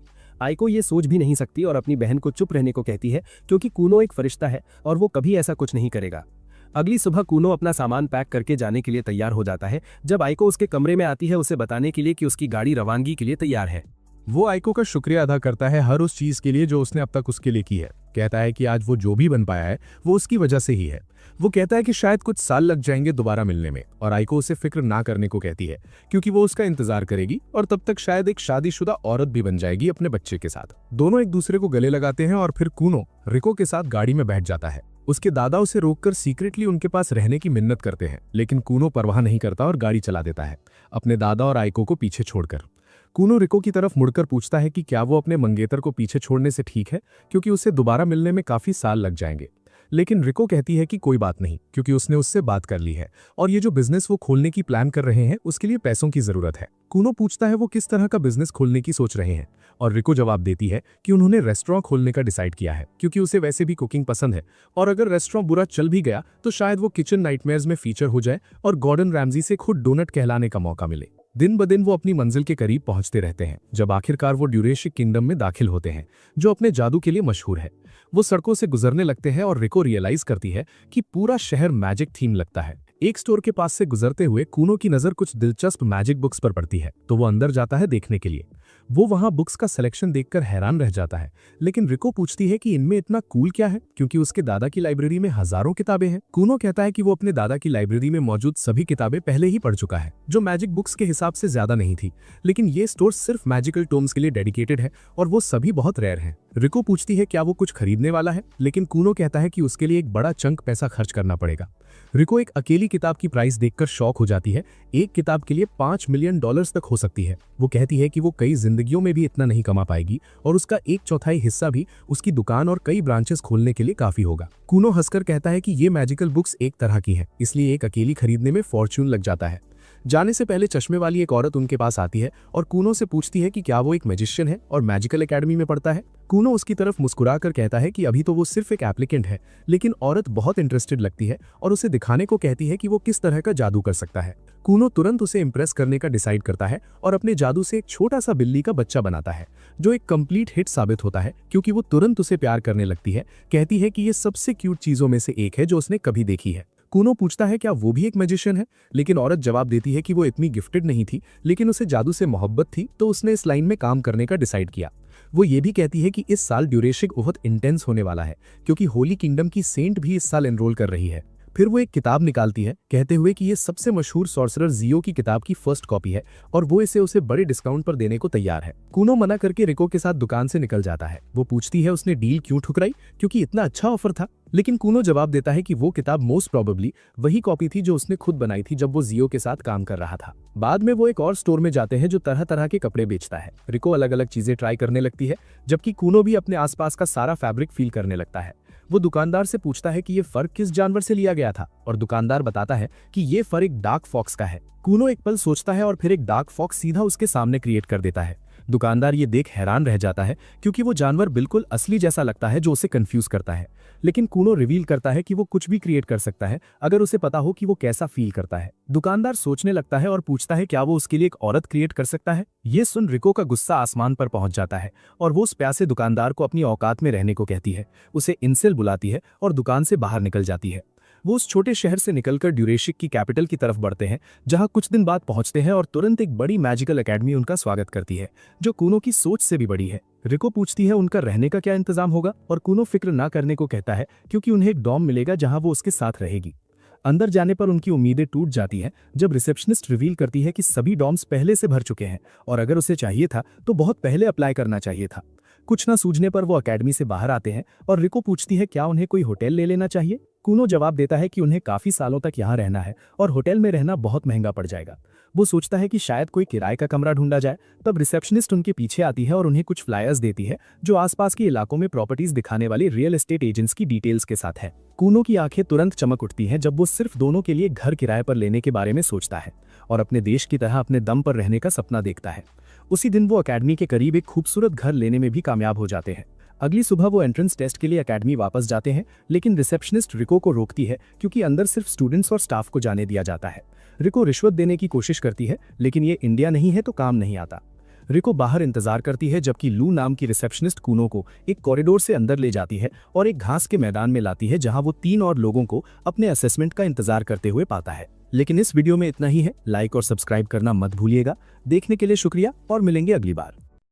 S4: आइको ये सोच भी नहीं सकती और अपनी बहन को चुप रहने को कहती है क्योंकि कूनो एक फरिश्ता है और वो कभी ऐसा कुछ नहीं करेगा। अगली सुबह कूनो अपना सामान पैक करके जाने के लिए तैयार हो जाता है जब आइको उसके कमरे में आती है उसे बताने के लिए कि उसकी गाड़ी रवानगी के लिए तैयार है।
S3: वो आइको का शुक्रिया अदा करता है हर उस चीज के लिए जो उसने अब तक उसके लिए की है। कहता है कि आज वो जो भी बन पाया है वो उसकी वजह से ही है। वो कहता है कि शायद कुछ साल लग जाएंगे दोबारा मिलने में, और आइको उसे फिक्र ना करने को कहती है क्योंकि वो उसका इंतजार करेगी और तब तक शायद एक शादीशुदा औरत भी बन जाएगी अपने बच्चे के साथ। दोनों एक दूसरे को गले लगाते हैं और फिर कूनो रिको के साथ गाड़ी में बैठ जाता है। उसके दादा उसे रोककर सीक्रेटली उनके पास रहने की मिन्नत करते हैं, लेकिन कूनो परवाह नहीं करता और गाड़ी चला देता है अपने दादा और आइको को पीछे छोड़कर। कूनो रिको की तरफ मुड़कर पूछता है कि क्या वो अपने मंगेतर को पीछे छोड़ने से ठीक है, क्योंकि उसे दोबारा मिलने में काफी साल लग जाएंगे। लेकिन रिको कहती है कि कोई बात नहीं, क्योंकि उसने उससे बात कर ली है और ये जो बिजनेस वो खोलने की प्लान कर रहे हैं उसके लिए पैसों की जरूरत है। कूनो पूछता है वो किस तरह का बिजनेस खोलने की सोच रहे हैं, और रिको जवाब देती है कि उन्होंने रेस्टोरेंट खोलने का डिसाइड किया है, क्योंकि उसे वैसे भी कुकिंग पसंद है और अगर रेस्टोरेंट बुरा चल भी गया तो शायद वो किचन नाइटमेयर्स में फीचर हो जाए और गॉर्डन रैमजी से खुद डोनट कहलाने का मौका मिले। दिन ब दिन वो अपनी मंजिल के करीब पहुंचते रहते हैं, जब आखिरकार वो ड्यूरेशिक किंगडम में दाखिल होते हैं, जो अपने जादू के लिए मशहूर है। वो सड़कों से गुजरने लगते हैं और रिको रियलाइज करती है कि पूरा शहर मैजिक थीम लगता है। एक स्टोर के पास से गुजरते हुए कूनो की नजर कुछ दिलचस्प मैजिक बुक्स पर पड़ती है, तो वो अंदर जाता है देखने के लिए। वो वहां बुक्स का सिलेक्शन देखकर हैरान रह जाता है, लेकिन रिको पूछती है कि इनमें इतना कूल क्या है, क्योंकि उसके दादा की लाइब्रेरी में हजारों किताबें हैं। कूनो कहता है कि वो अपने दादा की लाइब्रेरी में मौजूद सभी किताबें पहले ही पढ़ चुका है, जो मैजिक बुक्स के हिसाब से ज्यादा नहीं थी, लेकिन ये स्टोर सिर्फ मैजिकल टोम्स के लिए डेडिकेटेड है और वो सभी बहुत रेयर हैं। रिको पूछती है क्या वो कुछ खरीदने वाला है, लेकिन कूनो कहता है कि उसके लिए एक बड़ा चंक पैसा खर्च करना पड़ेगा। रिको एक अकेली किताब की प्राइस देखकर शॉक हो जाती है। एक किताब के लिए $5 मिलियन तक हो सकती है। वो कहती है कि वो कई जिंदगियों में भी इतना नहीं कमा पाएगी और उसका 1/4 हिस्सा भी उसकी दुकान और कई ब्रांचेस खोलने के लिए काफी होगा। कूनो हंसकर कहता है कि ये मैजिकल बुक्स एक तरह की हैं, इसलिए एक अकेली खरीदने में फॉर्च्यून लग जाता है। जाने से पहले चश्मे वाली एक औरत उनके पास आती है और कूनो से पूछती है कि क्या वो एक मैजिशियन है और मैजिकल एकेडमी में पढ़ता है। कूनो उसकी तरफ मुस्कुराकर कहता है कि अभी तो वो सिर्फ एक एप्लीकेंट है, लेकिन औरत बहुत इंटरेस्टेड लगती है और उसे दिखाने को कहती है कि वो किस तरह का जादू कर सकता है। कूनो तुरंत उसे इम्प्रेस करने का डिसाइड करता है और अपने जादू से एक छोटा सा बिल्ली का बच्चा बनाता है, जो एक कंप्लीट हिट साबित होता है, क्योंकि वो तुरंत उसे प्यार करने लगती है। कहती है कि ये सबसे क्यूट चीजों में से एक है जो उसने कभी देखी है। कूनो पूछता है क्या वो भी एक मैजिशियन है, लेकिन औरत जवाब देती है कि वो इतनी गिफ्टेड नहीं थी, लेकिन उसे जादू से मोहब्बत थी, तो उसने इस लाइन में काम करने का डिसाइड किया। वो ये भी कहती है कि इस साल ड्यूरेशिक बहुत इंटेंस होने वाला है, क्योंकि होली किंगडम की सेंट भी इस साल एनरोल कर रही है। फिर वो एक किताब निकालती है, कहते हुए कि ये सबसे मशहूर सॉर्सरर जियो की किताब की फर्स्ट कॉपी है और वो इसे उसे बड़े डिस्काउंट पर देने को तैयार है। कूनो मना करके रिको के साथ दुकान से निकल जाता है। वो पूछती है उसने डील क्यों ठुकराई, क्योंकि इतना अच्छा ऑफर था, लेकिन कूनो जवाब देता है कि वो किताब मोस्ट प्रोबेबली वही कॉपी थी जो उसने खुद बनाई थी जब वो जियो के साथ काम कर रहा था। बाद में वो एक और स्टोर में जाते हैं जो तरह तरह के कपड़े बेचता है। रिको अलग अलग चीजें ट्राई करने लगती है, जबकि कूनो भी अपने आसपास का सारा फैब्रिक फील करने लगता है। वो दुकानदार से पूछता है कि ये फर किस जानवर से लिया गया था, और दुकानदार बताता है कि ये फर एक डार्क फॉक्स का है। कूनो एक पल सोचता है और फिर एक डार्क फॉक्स सीधा उसके सामने क्रिएट कर देता है। दुकानदार ये देख हैरान रह जाता है, क्योंकि वो जानवर बिल्कुल असली जैसा लगता है, जो उसे कंफ्यूज करता है। लेकिन कूनो रिवील करता है कि वो कुछ भी क्रिएट कर सकता है अगर उसे पता हो कि वो कैसा फील करता है। दुकानदार सोचने लगता है और पूछता है क्या वो उसके लिए एक औरत क्रिएट कर सकता है। ये सुन रिको का गुस्सा आसमान पर पहुंच जाता है और वो उस प्यासे दुकानदार को अपनी औकात में रहने को कहती है, उसे इंसेल बुलाती है और दुकान से बाहर निकल जाती है। वो उस छोटे शहर से निकलकर ड्यूरेशिक की कैपिटल की तरफ बढ़ते हैं, जहां कुछ दिन बाद पहुंचते हैं और तुरंत एक बड़ी मैजिकल एकेडमी उनका स्वागत करती है, जो कूनो की सोच से भी बड़ी है। रिको पूछती है उनका रहने का क्या इंतजाम होगा, और कूनो फिक्र ना करने को कहता है, क्योंकि उन्हें एक डॉर्म मिलेगा जहां वो उसके साथ रहेगी। अंदर जाने पर उनकी उम्मीदें टूट जाती हैं जब रिसेप्शनिस्ट रिवील करती है कि सभी डॉर्म्स पहले से भर चुके हैं और अगर उसे चाहिए था तो बहुत पहले अप्लाई करना चाहिए था। कुछ ना सूझने पर वो अकेडमी से बाहर आते हैं और रिको पूछती है क्या उन्हें कोई होटल ले लेना चाहिए। कूनो जवाब देता है कि उन्हें काफी सालों तक यहाँ रहना है और होटल में रहना बहुत महंगा पड़ जाएगा। वो सोचता है कि शायद कोई किराए का कमरा ढूंढा जाए। तब रिसेप्शनिस्ट उनके पीछे आती है और उन्हें कुछ फ्लायर्स देती है जो आसपास के इलाकों में प्रॉपर्टीज दिखाने वाले रियल एस्टेट एजेंट्स की डिटेल्स के साथ है। कूनो की आंखें तुरंत चमक उठती हैं जब वो सिर्फ दोनों के लिए घर किराए पर लेने के बारे में सोचता है और अपने देश की तरह अपने दम पर रहने का सपना देखता है। उसी दिन वो अकेडमी के करीब एक खूबसूरत घर लेने में भी कामयाब हो जाते हैं। अगली सुबह वो एंट्रेंस टेस्ट के लिए अकेडमी वापस जाते हैं, लेकिन रिसेप्शनिस्ट रिको को रोकती है क्योंकि अंदर सिर्फ स्टूडेंट्स और स्टाफ को जाने दिया जाता है। रिको रिश्वत देने की कोशिश करती है, लेकिन ये इंडिया नहीं है तो काम नहीं आता। रिको बाहर इंतजार करती है जबकि लू नाम की रिसेप्शनिस्ट कूनो को एक कॉरिडोर से अंदर ले जाती है और एक घास के मैदान में लाती है जहां वो 3 और लोगों को अपने असेसमेंट का इंतजार करते हुए पाता है। लेकिन इस वीडियो में इतना ही है। लाइक और सब्सक्राइब करना मत भूलिएगा। देखने के लिए शुक्रिया और मिलेंगे अगली बार।